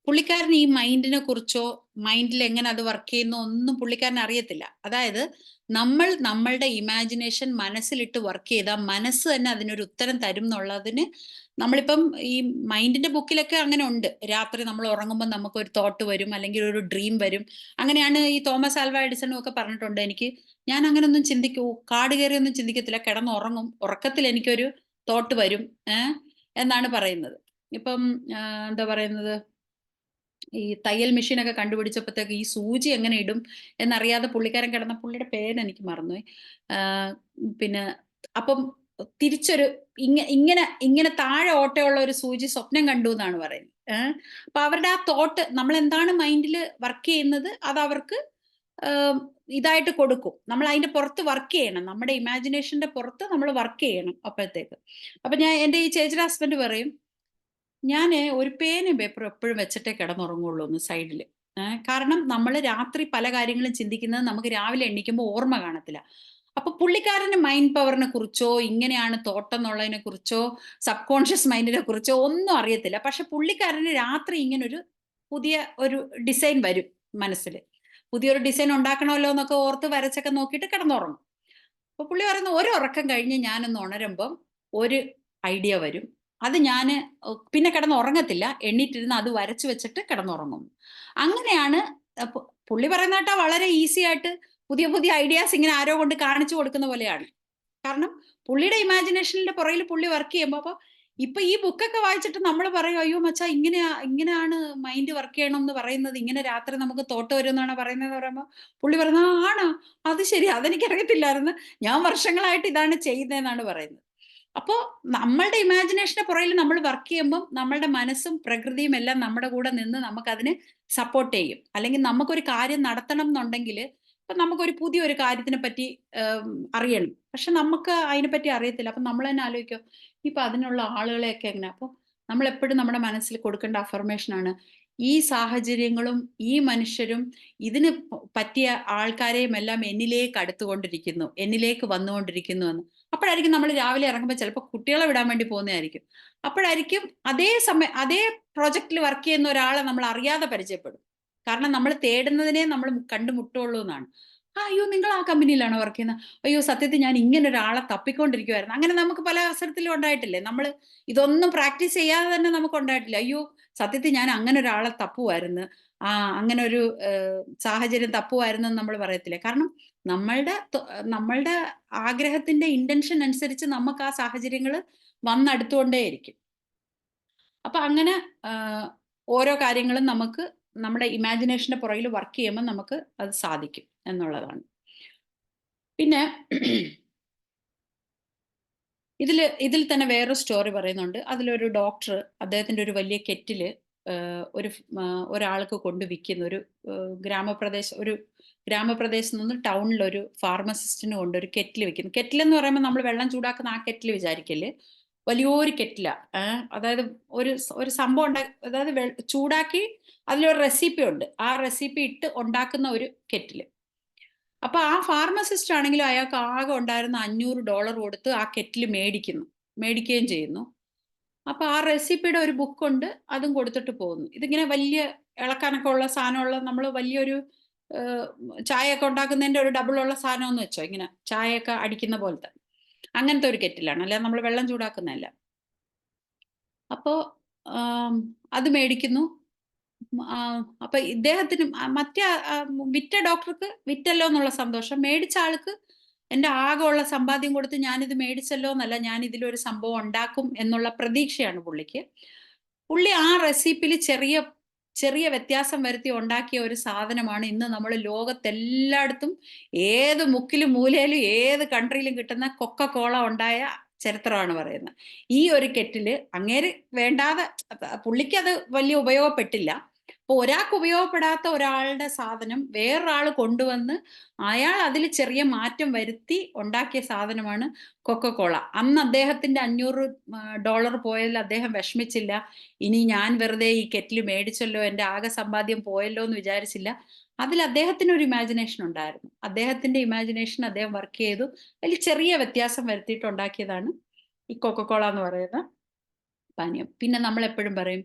പുള്ളിക്കാരൻ ഈ മൈൻഡിനെ കുറിച്ചോ മൈൻഡിൽ എങ്ങനെ അത് വർക്ക് ചെയ്യുന്നോ ഒന്നും പുള്ളിക്കാരൻ അറിയത്തില്ല. അതായത് നമ്മളുടെ ഇമാജിനേഷൻ മനസ്സിലിട്ട് വർക്ക് ചെയ്താൽ മനസ്സ് തന്നെ അതിനൊരു ഉത്തരം തരും എന്നുള്ളതിന് നമ്മളിപ്പം ഈ മൈൻഡിന്റെ ബുക്കിലൊക്കെ അങ്ങനെ ഉണ്ട്. രാത്രി നമ്മൾ ഉറങ്ങുമ്പോൾ നമുക്ക് ഒരു തോട്ട് വരും, അല്ലെങ്കിൽ ഒരു ഡ്രീം വരും. അങ്ങനെയാണ് ഈ തോമസ് ആൽവ എഡിസണും ഒക്കെ പറഞ്ഞിട്ടുണ്ട്. ഞാൻ അങ്ങനെ ഒന്നും കാട് കയറി ഒന്നും ചിന്തിക്കത്തില്ല, കിടന്നുറങ്ങും, ഉറക്കത്തിൽ എനിക്കൊരു തോട്ട് വരും എന്നാണ് പറയുന്നത്. ഇപ്പം എന്താ പറയുന്നത്, ഈ തയ്യൽ മെഷീനൊക്കെ കണ്ടുപിടിച്ചപ്പോഴത്തേക്ക് ഈ സൂചി എങ്ങനെ ഇടും എന്നറിയാതെ പുള്ളിക്കാരൻ കിടന്ന, പുള്ളിയുടെ പേര് എനിക്ക് മറന്നുപോയി. പിന്നെ അപ്പം തിരിച്ചൊരു ഇങ്ങനെ താഴെ ഓട്ടയുള്ള ഒരു സൂചി സ്വപ്നം കണ്ടു എന്നാണ് പറയുന്നത്. അപ്പൊ അവരുടെ ആ തോട്ട്, നമ്മൾ എന്താണ് മൈൻഡിൽ വർക്ക് ചെയ്യുന്നത് അത് അവർക്ക് ഇതായിട്ട് കൊടുക്കും. നമ്മൾ അതിന്റെ പുറത്ത് വർക്ക് ചെയ്യണം, നമ്മുടെ ഇമാജിനേഷന്റെ പുറത്ത് നമ്മൾ വർക്ക് ചെയ്യണം അപ്പോഴത്തേക്ക്. അപ്പൊ എൻ്റെ ഈ ചേച്ചിയുടെ ഹസ്ബൻഡ് പറയും, ഞാൻ ഒരു പേനും പേപ്പറും എപ്പോഴും വെച്ചിട്ടേ കിടന്നുറങ്ങുള്ളൂ ഒന്ന് സൈഡിൽ. കാരണം നമ്മൾ രാത്രി പല കാര്യങ്ങളും ചിന്തിക്കുന്നത് നമുക്ക് രാവിലെ എണീക്കുമ്പോൾ ഓർമ്മ കാണത്തില്ല. അപ്പൊ പുള്ളിക്കാരന് മൈൻഡ് പവറിനെ കുറിച്ചോ ഇങ്ങനെയാണ് തോട്ടം എന്നുള്ളതിനെ കുറിച്ചോ സബ് കോൺഷ്യസ് മൈൻഡിനെ കുറിച്ചോ ഒന്നും അറിയത്തില്ല. പക്ഷെ പുള്ളിക്കാരന് രാത്രി ഇങ്ങനൊരു പുതിയ ഒരു ഡിസൈൻ വരും മനസ്സിൽ. പുതിയൊരു ഡിസൈൻ ഉണ്ടാക്കണമല്ലോ എന്നൊക്കെ ഓർത്ത് വരച്ചൊക്കെ നോക്കിയിട്ട് കിടന്നുറങ്ങും. അപ്പൊ പുള്ളി പറയുന്ന ഒരു ഉറക്കം കഴിഞ്ഞ് ഞാനൊന്ന് ഉണരുമ്പം ഒരു ഐഡിയ വരും. അത് ഞാൻ പിന്നെ കിടന്ന് ഉറങ്ങത്തില്ല, എണ്ണീറ്റിരുന്ന് അത് വരച്ചു വെച്ചിട്ട് കിടന്നുറങ്ങും. അങ്ങനെയാണ്. പുള്ളി പറയുന്ന കേട്ടാ വളരെ ഈസി ആയിട്ട് പുതിയ പുതിയ ഐഡിയാസ് ഇങ്ങനെ ആരോ കൊണ്ട് കാണിച്ചു കൊടുക്കുന്ന പോലെയാണ്. കാരണം പുള്ളിയുടെ ഇമാജിനേഷനിന്റെ പുറകിൽ പുള്ളി വർക്ക് ചെയ്യുമ്പോൾ അപ്പൊ ഇപ്പൊ ഈ ബുക്കൊക്കെ വായിച്ചിട്ട് നമ്മൾ പറയും, അയ്യോ മച്ചാ ഇങ്ങനെയാണ് മൈൻഡ് വർക്ക് ചെയ്യണം എന്ന് പറയുന്നത്, ഇങ്ങനെ രാത്രി നമുക്ക് തോട്ട് വരും എന്നാണ് പറയുന്നത് പറയുമ്പോൾ പുള്ളി പറയുന്നത് ആണോ, അത് ശരി, അതെനിക്കറിയത്തില്ലായിരുന്നു, ഞാൻ വർഷങ്ങളായിട്ട് ഇതാണ് ചെയ്യുന്നതെന്നാണ് പറയുന്നത്. അപ്പോൾ നമ്മളുടെ ഇമാജിനേഷന്റെ പുറകിൽ നമ്മൾ വർക്ക് ചെയ്യുമ്പോൾ നമ്മളുടെ മനസ്സും പ്രകൃതിയും എല്ലാം നമ്മുടെ കൂടെ നിന്ന് നമുക്കതിന് സപ്പോർട്ട് ചെയ്യും. അല്ലെങ്കിൽ നമുക്കൊരു കാര്യം നടത്തണം എന്നുണ്ടെങ്കിൽ ഇപ്പൊ നമുക്കൊരു പുതിയൊരു കാര്യത്തിനെ പറ്റി അറിയണം, പക്ഷെ നമുക്ക് അതിനെപ്പറ്റി അറിയത്തില്ല. അപ്പൊ നമ്മൾ തന്നെ ആലോചിക്കും ഇപ്പൊ അതിനുള്ള ആളുകളെയൊക്കെ എങ്ങനെ. അപ്പോൾ നമ്മൾ എപ്പോഴും നമ്മുടെ മനസ്സിൽ കൊടുക്കേണ്ട അഫർമേഷനാണ് ഈ സാഹചര്യങ്ങളും ഈ മനുഷ്യരും ഇതിന് പറ്റിയ ആൾക്കാരെയും എല്ലാം എന്നിലേക്ക് അടുത്തുകൊണ്ടിരിക്കുന്നു, എന്നിലേക്ക് വന്നുകൊണ്ടിരിക്കുന്നു എന്ന്. അപ്പോഴായിരിക്കും നമ്മൾ രാവിലെ ഇറങ്ങുമ്പോൾ ചിലപ്പോൾ കുട്ടികളെ വിടാൻ വേണ്ടി പോകുന്നതായിരിക്കും. അപ്പോഴായിരിക്കും അതേ പ്രോജക്റ്റിൽ വർക്ക് ചെയ്യുന്ന ഒരാളെ നമ്മൾ അറിയാതെ പരിചയപ്പെടും. കാരണം നമ്മൾ തേടുന്നതിനെ നമ്മൾ കണ്ടുമുട്ടുള്ളൂ എന്നാണ്. അയ്യോ നിങ്ങൾ ആ കമ്പനിയിലാണോ വർക്ക് ചെയ്യുന്നത്, അയ്യോ സത്യത്തിൽ ഞാൻ ഇങ്ങനെ ഒരാളെ തപ്പിക്കൊണ്ടിരിക്കുവായിരുന്നു. അങ്ങനെ നമുക്ക് പല അവസരത്തിലും ഉണ്ടായിട്ടില്ലേ, നമ്മൾ ഇതൊന്നും പ്രാക്ടീസ് ചെയ്യാതെ തന്നെ നമുക്ക് ഉണ്ടായിട്ടില്ല. അയ്യോ സത്യത്തിൽ ഞാൻ അങ്ങനെ ഒരാളെ തപ്പുമായിരുന്നു, അങ്ങനെ ഒരു സാഹചര്യം തപ്പുമായിരുന്നു എന്ന് നമ്മൾ പറയത്തില്ലേ. കാരണം നമ്മളുടെ ആഗ്രഹത്തിന്റെ ഇന്റൻഷൻ അനുസരിച്ച് നമുക്ക് ആ സാഹചര്യങ്ങൾ വന്നെടുത്തുകൊണ്ടേയിരിക്കും. അപ്പൊ അങ്ങനെ ഓരോ കാര്യങ്ങളും നമുക്ക് നമ്മുടെ ഇമാജിനേഷന്റെ പുറകിൽ വർക്ക് ചെയ്യുമ്പോൾ നമുക്ക് അത് സാധിക്കും എന്നുള്ളതാണ്. പിന്നെ ഇതിൽ തന്നെ വേറൊരു സ്റ്റോറി പറയുന്നുണ്ട്. അതിലൊരു ഡോക്ടർ അദ്ദേഹത്തിന്റെ ഒരു വലിയ കെറ്റില് ഒരാൾക്ക് കൊണ്ട് വിൽക്കുന്ന ഒരു ഗ്രാമപ്രദേശത്ത് നിന്ന് ടൗണിൽ ഒരു ഫാർമസിസ്റ്റിന് കൊണ്ട് ഒരു കെറ്റിൽ വെക്കുന്നു. കെറ്റിൽ എന്ന് പറയുമ്പോൾ നമ്മൾ വെള്ളം ചൂടാക്കുന്ന ആ കെറ്റിൽ വിചാരിക്കല്, വലിയൊരു കെറ്റില. അതായത് ഒരു സംഭവം അതായത് ചൂടാക്കി അതിലൊരു റെസിപ്പി ഉണ്ട്, ആ റെസിപ്പി ഇട്ട് ഉണ്ടാക്കുന്ന ഒരു കെറ്റില്. അപ്പൊ ആ ഫാർമസിസ്റ്റ് ആണെങ്കിലും അയാൾക്ക് ആകെ ഉണ്ടായിരുന്ന $500 കൊടുത്ത് ആ കെറ്റിൽ മേടിക്കുകയും ചെയ്യുന്നു. അപ്പൊ ആ റെസിപ്പിയുടെ ഒരു ബുക്കുണ്ട്, അതും കൊടുത്തിട്ട് പോകുന്നു. ഇതിങ്ങനെ വലിയ ഇളക്കാനൊക്കെ ഉള്ള സാധനമുള്ള, നമ്മൾ വലിയൊരു ചായയൊക്കെ ഉണ്ടാക്കുന്നതിന്റെ ഒരു ഡബിളുള്ള സാധനം എന്ന് വെച്ചോ, ഇങ്ങനെ ചായയൊക്കെ അടിക്കുന്ന പോലത്തെ അങ്ങനത്തെ ഒരു കെറ്റിലാണ്, അല്ല നമ്മൾ വെള്ളം ചൂടാക്കുന്നതല്ല. അപ്പോ അത് മേടിക്കുന്നു. അപ്പൊ ഇദ്ദേഹത്തിന് മറ്റേ വിറ്റ ഡോക്ടർക്ക് വിറ്റല്ലോ എന്നുള്ള സന്തോഷം, മേടിച്ച ആൾക്ക് എൻ്റെ ആകെ ഉള്ള സമ്പാദ്യം കൊടുത്ത് ഞാനിത് മേടിച്ചല്ലോ എന്നല്ല, ഞാൻ ഇതിലൊരു സംഭവം ഉണ്ടാക്കും എന്നുള്ള പ്രതീക്ഷയാണ് പുള്ളിക്ക്. പുള്ളി ആ റെസിപ്പിയിൽ ചെറിയ വ്യത്യാസം വരുത്തി ഉണ്ടാക്കിയ ഒരു സാധനമാണ് ഇന്ന് നമ്മൾ ലോകത്തെല്ലായിടത്തും ഏത് മുക്കിലും മൂലയിലും ഏത് കൺട്രിയിലും കിട്ടുന്ന കൊക്കക്കോള ഉണ്ടായ ചരിത്രമാണ് പറയുന്നത്. ഈ ഒരു കെറ്റില് അങ്ങേര് വേണ്ടാതെ, പുള്ളിക്ക് അത് വലിയ ഉപയോഗപ്പെട്ടില്ല. അപ്പൊ ഒരാൾക്ക് ഉപയോഗപ്പെടാത്ത ഒരാളുടെ സാധനം വേറൊരാൾ കൊണ്ടുവന്ന് അയാൾ അതിൽ ചെറിയ മാറ്റം വരുത്തി ഉണ്ടാക്കിയ സാധനമാണ് കൊക്കക്കോള. അന്ന് അദ്ദേഹത്തിന്റെ $500 പോയതിൽ അദ്ദേഹം വിഷമിച്ചില്ല. ഇനി ഞാൻ വെറുതെ ഈ കെറ്റിൽ മേടിച്ചല്ലോ, എൻ്റെ ആകെ സമ്പാദ്യം പോയല്ലോ എന്ന് വിചാരിച്ചില്ല. അതിൽ അദ്ദേഹത്തിന് ഒരു ഇമാജിനേഷൻ ഉണ്ടായിരുന്നു. അദ്ദേഹത്തിന്റെ ഇമാജിനേഷൻ അദ്ദേഹം വർക്ക് ചെയ്തു, അതിൽ ചെറിയ വ്യത്യാസം വരുത്തിയിട്ട് ഉണ്ടാക്കിയതാണ് ഈ കൊക്കക്കോള എന്ന് പറയുന്ന പാനീയം. പിന്നെ നമ്മൾ എപ്പോഴും പറയും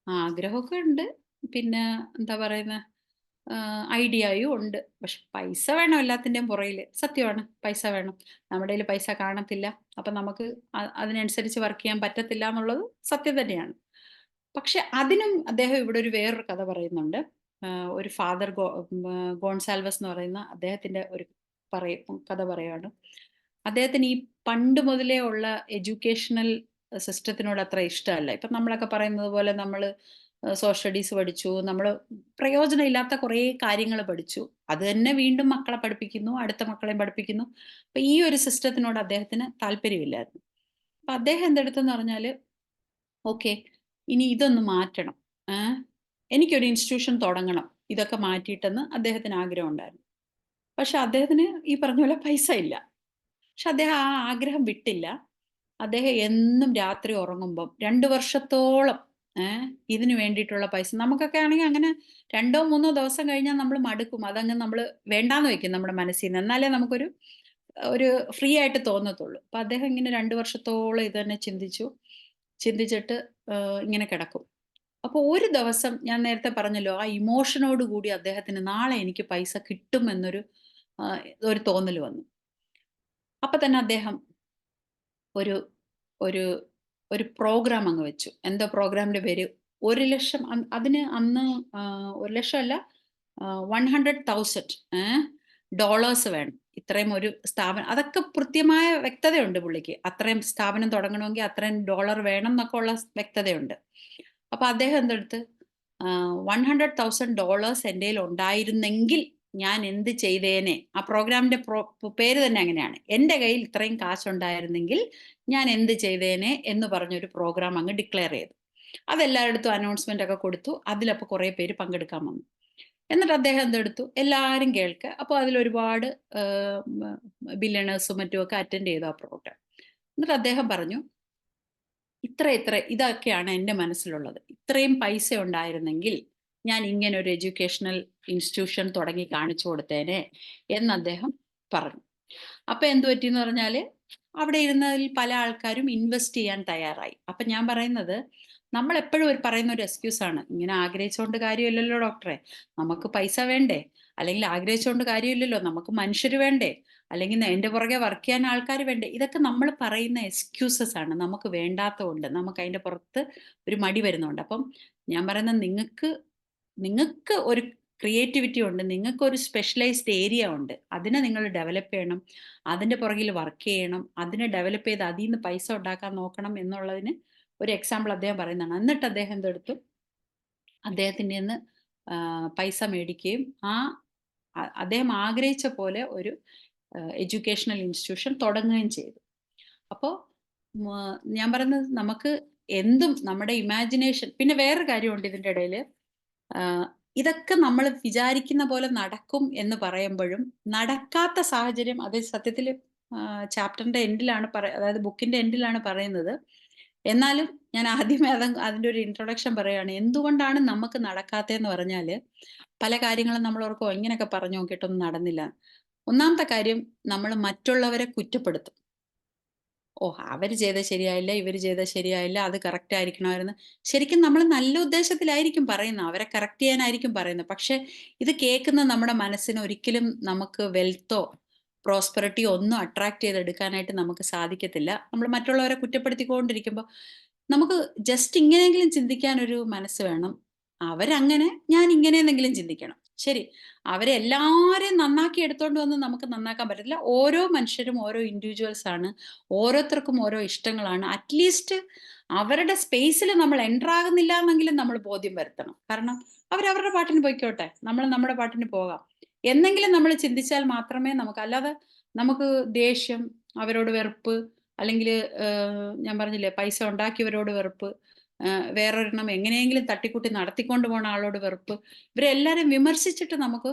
ആഗ്രഹമൊക്കെ ഉണ്ട്, പിന്നെ എന്താ പറയുന്ന ഐഡിയയും ഉണ്ട്, പക്ഷെ പൈസ വേണം എല്ലാത്തിൻ്റെയും പുറകിൽ. സത്യമാണ്, പൈസ വേണം. നമ്മുടെ കയ്യിൽ പൈസ കാണത്തില്ല, അപ്പം നമുക്ക് അതിനനുസരിച്ച് വർക്ക് ചെയ്യാൻ പറ്റത്തില്ല എന്നുള്ളത് സത്യം തന്നെയാണ്. പക്ഷെ അതിനും അദ്ദേഹം ഇവിടെ വേറൊരു കഥ പറയുന്നുണ്ട്. ഒരു ഫാദർ ഗോൺസാൽവസ് എന്ന് പറയുന്ന അദ്ദേഹത്തിന്റെ ഒരു കഥ പറയുകയാണ്. അദ്ദേഹത്തിന് ഈ പണ്ട് മുതലേ ഉള്ള എഡ്യൂക്കേഷണൽ സിസ്റ്റത്തിനോട് അത്ര ഇഷ്ടമല്ല. ഇപ്പം നമ്മളൊക്കെ പറയുന്നത് പോലെ നമ്മൾ സോഷ്യൽ സ്റ്റഡീസ് പഠിച്ചു, നമ്മൾ പ്രയോജനമില്ലാത്ത കുറേ കാര്യങ്ങൾ പഠിച്ചു, അത് തന്നെ വീണ്ടും മക്കളെ പഠിപ്പിക്കുന്നു, അടുത്ത മക്കളെയും പഠിപ്പിക്കുന്നു. അപ്പൊ ഈ ഒരു സിസ്റ്റത്തിനോട് അദ്ദേഹത്തിന് താല്പര്യമില്ലായിരുന്നു. അപ്പൊ അദ്ദേഹം എന്തെടുത്തെന്ന് പറഞ്ഞാൽ, ഓക്കെ ഇനി ഇതൊന്ന് മാറ്റണം, എനിക്കൊരു ഇൻസ്റ്റിറ്റ്യൂഷൻ തുടങ്ങണം, ഇതൊക്കെ മാറ്റിയിട്ടെന്ന് അദ്ദേഹത്തിന് ആഗ്രഹം ഉണ്ടായിരുന്നു. പക്ഷെ അദ്ദേഹത്തിന് ഈ പറഞ്ഞ പോലെ പൈസ ഇല്ല. പക്ഷെ അദ്ദേഹം ആ ആഗ്രഹം വിട്ടില്ല. അദ്ദേഹം എന്നും രാത്രി ഉറങ്ങുമ്പം 2 വർഷത്തോളം ഇതിന് വേണ്ടിയിട്ടുള്ള പൈസ. നമുക്കൊക്കെ ആണെങ്കിൽ അങ്ങനെ 2-3 ദിവസം കഴിഞ്ഞാൽ നമ്മൾ മടുക്കും. അതങ്ങ് നമ്മൾ വേണ്ടാന്ന് വെക്കും നമ്മുടെ മനസ്സിൽ നിന്ന്. എന്നാലേ നമുക്കൊരു ഒരു ഫ്രീ ആയിട്ട് തോന്നത്തുള്ളൂ. അപ്പൊ അദ്ദേഹം ഇങ്ങനെ 2 വർഷത്തോളം ഇത് തന്നെ ചിന്തിച്ചിട്ട് ഇങ്ങനെ കിടക്കും. അപ്പൊ ഒരു ദിവസം ഞാൻ നേരത്തെ പറഞ്ഞല്ലോ, ആ ഇമോഷനോട് കൂടി അദ്ദേഹത്തിന് നാളെ എനിക്ക് പൈസ കിട്ടും എന്നൊരു ഒരു തോന്നൽ വന്നു. അപ്പൊ തന്നെ അദ്ദേഹം ഒരു ഒരു ഒരു പ്രോഗ്രാം അങ്ങ് വെച്ചു. എന്തോ പ്രോഗ്രാമിന്റെ പേര് 1,00,000, അതിന് അന്ന് 1,00,000 അല്ല, 100,000 ഡോളേഴ്സ് വേണം. ഇത്രയും ഒരു സ്ഥാപനം, അതൊക്കെ കൃത്യമായ വ്യക്തതയുണ്ട് പുള്ളിക്ക്. അത്രയും സ്ഥാപനം തുടങ്ങണമെങ്കിൽ അത്രയും ഡോളർ വേണം എന്നൊക്കെ ഉള്ള വ്യക്തതയുണ്ട്. അപ്പൊ അദ്ദേഹം എന്തെടുത്ത്, $100,000 എൻ്റെ കയ്യിൽ ഉണ്ടായിരുന്നെങ്കിൽ ഞാൻ എന്ത് ചെയ്തേനെ. ആ പ്രോഗ്രാമിന്റെ പേര് തന്നെ അങ്ങനെയാണ്, എൻ്റെ കയ്യിൽ ഇത്രയും കാശുണ്ടായിരുന്നെങ്കിൽ ഞാൻ എന്ത് ചെയ്തേനെ എന്ന് പറഞ്ഞൊരു പ്രോഗ്രാം അങ്ങ് ഡിക്ലെയർ ചെയ്തു. അതെല്ലായിടത്തും അനൗൺസ്മെന്റ് ഒക്കെ കൊടുത്തു. അതിലപ്പോൾ കുറേ പേര് പങ്കെടുക്കാൻ വന്നു. എന്നിട്ട് അദ്ദേഹം എന്തെടുത്തു, എല്ലാവരും കേൾക്കുക. അപ്പോൾ അതിലൊരുപാട് ബില്യണേഴ്സും മറ്റുമൊക്കെ അറ്റൻഡ് ചെയ്തു ആ പ്രോഗ്രാം. എന്നിട്ട് അദ്ദേഹം പറഞ്ഞു, ഇത്ര ഇതൊക്കെയാണ് എൻ്റെ മനസ്സിലുള്ളത്. ഇത്രയും പൈസ ഉണ്ടായിരുന്നെങ്കിൽ ഞാൻ ഇങ്ങനെ ഒരു എഡ്യൂക്കേഷണൽ ഇൻസ്റ്റിറ്റ്യൂഷൻ തുടങ്ങി കാണിച്ചു കൊടുത്തേനെ എന്ന് അദ്ദേഹം പറഞ്ഞു. അപ്പൊ എന്തു പറ്റിയെന്ന് പറഞ്ഞാല്, അവിടെ ഇരുന്നതിൽ പല ആൾക്കാരും ഇൻവെസ്റ്റ് ചെയ്യാൻ തയ്യാറായി. അപ്പൊ ഞാൻ പറയുന്നത്, നമ്മൾ എപ്പോഴും പറയുന്ന ഒരു എക്സ്ക്യൂസ് ആണ്, ഇങ്ങനെ ആഗ്രഹിച്ചുകൊണ്ട് കാര്യമില്ലല്ലോ ഡോക്ടറെ, നമുക്ക് പൈസ വേണ്ടേ, അല്ലെങ്കിൽ ആഗ്രഹിച്ചുകൊണ്ട് കാര്യമില്ലല്ലോ, നമുക്ക് മനുഷ്യർ വേണ്ടേ, അല്ലെങ്കിൽ എൻ്റെ പുറകെ വർക്ക് ചെയ്യാൻ ആൾക്കാർ വേണ്ടേ. ഇതൊക്കെ നമ്മൾ പറയുന്ന എക്സ്ക്യൂസസ് ആണ്, നമുക്ക് വേണ്ടാത്തതുകൊണ്ട്, നമുക്ക് അതിൻ്റെ പുറത്ത് ഒരു മടി വരുന്നുണ്ട്. അപ്പം ഞാൻ പറയുന്നത്, നിങ്ങൾക്ക് ഒരു ക്രിയേറ്റിവിറ്റി ഉണ്ട്, നിങ്ങൾക്ക് ഒരു സ്പെഷ്യലൈസ്ഡ് ഏരിയ ഉണ്ട്, അതിനെ നിങ്ങൾ ഡെവലപ്പ് ചെയ്യണം, അതിൻ്റെ പുറകിൽ വർക്ക് ചെയ്യണം, അതിനെ ഡെവലപ്പ് ചെയ്ത് അതിൽ നിന്ന് പൈസ ഉണ്ടാക്കാൻ നോക്കണം എന്നുള്ളതിന് ഒരു എക്സാമ്പിൾ അദ്ദേഹം പറയുന്നതാണ്. എന്നിട്ട് അദ്ദേഹം എന്തെടുത്തു, അദ്ദേഹത്തിൻ്റെ നിന്ന് പൈസ മേടിക്കുകയും അദ്ദേഹം ആഗ്രഹിച്ച പോലെ ഒരു എഡ്യൂക്കേഷണൽ ഇൻസ്റ്റിറ്റ്യൂഷൻ തുടങ്ങുകയും ചെയ്തു. അപ്പോൾ ഞാൻ പറയുന്നത്, നമുക്ക് എന്തും നമ്മുടെ ഇമാജിനേഷൻ. പിന്നെ വേറൊരു കാര്യമുണ്ട് ഇതിൻ്റെ ഇടയിൽ, ഇതൊക്കെ നമ്മൾ വിചാരിക്കുന്ന പോലെ നടക്കും എന്ന് പറയുമ്പോഴും നടക്കാത്ത സാഹചര്യം, അത് സത്യത്തിൽ ചാപ്റ്ററിന്റെ എൻഡിലാണ് അതായത് ബുക്കിന്റെ എൻഡിലാണ് പറയുന്നത്. എന്നാലും ഞാൻ ആദ്യമേ അതിൻ്റെ ഒരു ഇൻട്രൊഡക്ഷൻ പറയുകയാണ്. എന്തുകൊണ്ടാണ് നമുക്ക് നടക്കാത്തതെന്ന് പറഞ്ഞാൽ, പല കാര്യങ്ങളും നമ്മൾ ഓർക്കും ഇങ്ങനെയൊക്കെ പറഞ്ഞു നോക്കിയിട്ടൊന്നും നടന്നില്ല. ഒന്നാമത്തെ കാര്യം, നമ്മൾ മറ്റുള്ളവരെ കുറ്റപ്പെടുത്തും. അവർ ചെയ്ത ശരിയായില്ല, ഇവർ ചെയ്ത ശരിയായില്ല, അത് കറക്റ്റ് ആയിരിക്കണമായിരുന്നു. ശരിക്കും നമ്മൾ നല്ല ഉദ്ദേശത്തിലായിരിക്കും പറയുന്നത്, അവരെ കറക്റ്റ് ചെയ്യാനായിരിക്കും പറയുന്നത്. പക്ഷെ ഇത് കേൾക്കുന്ന നമ്മുടെ മനസ്സിന് ഒരിക്കലും നമുക്ക് വെൽത്തോ പ്രോസ്പെറിറ്റിയോ ഒന്നും അട്രാക്ട് ചെയ്തെടുക്കാനായിട്ട് നമുക്ക് സാധിക്കത്തില്ല. നമ്മൾ മറ്റുള്ളവരെ കുറ്റപ്പെടുത്തിക്കൊണ്ടിരിക്കുമ്പോൾ നമുക്ക് ജസ്റ്റ് ഇങ്ങനെയെങ്കിലും ചിന്തിക്കാൻ ഒരു മനസ്സ് വേണം. അവരങ്ങനെ, ഞാൻ ഇങ്ങനെയെന്നെങ്കിലും ചിന്തിക്കണം. ശരി, അവരെ എല്ലാവരെയും നന്നാക്കി എടുത്തോണ്ട് വന്ന് നമുക്ക് നന്നാക്കാൻ പറ്റത്തില്ല. ഓരോ മനുഷ്യരും ഓരോ ഇൻഡിവിജ്വൽസ് ആണ്, ഓരോരുത്തർക്കും ഓരോ ഇഷ്ടങ്ങളാണ്. അറ്റ്ലീസ്റ്റ് അവരുടെ സ്പേസിൽ നമ്മൾ എൻ്റർ ആകുന്നില്ല എന്നെങ്കിലും നമ്മൾ ബോധ്യം വരുത്തണം. കാരണം അവരവരുടെ പാട്ടിന് പോയിക്കോട്ടെ, നമ്മൾ നമ്മുടെ പാട്ടിന് പോകാം എന്നെങ്കിലും നമ്മൾ ചിന്തിച്ചാൽ മാത്രമേ നമുക്ക്, അല്ലാതെ നമുക്ക് ദേഷ്യം, അവരോട് വെറുപ്പ്, അല്ലെങ്കിൽ ഞാൻ പറഞ്ഞില്ലേ പൈസ ഉണ്ടാക്കിയവരോട് വെറുപ്പ്, വേറൊരെണ്ണം എങ്ങനെയെങ്കിലും തട്ടിക്കൂട്ടി നടത്തിക്കൊണ്ട് പോണ ആളോട് വെറുപ്പ്, ഇവരെല്ലാവരും വിമർശിച്ചിട്ട് നമുക്ക്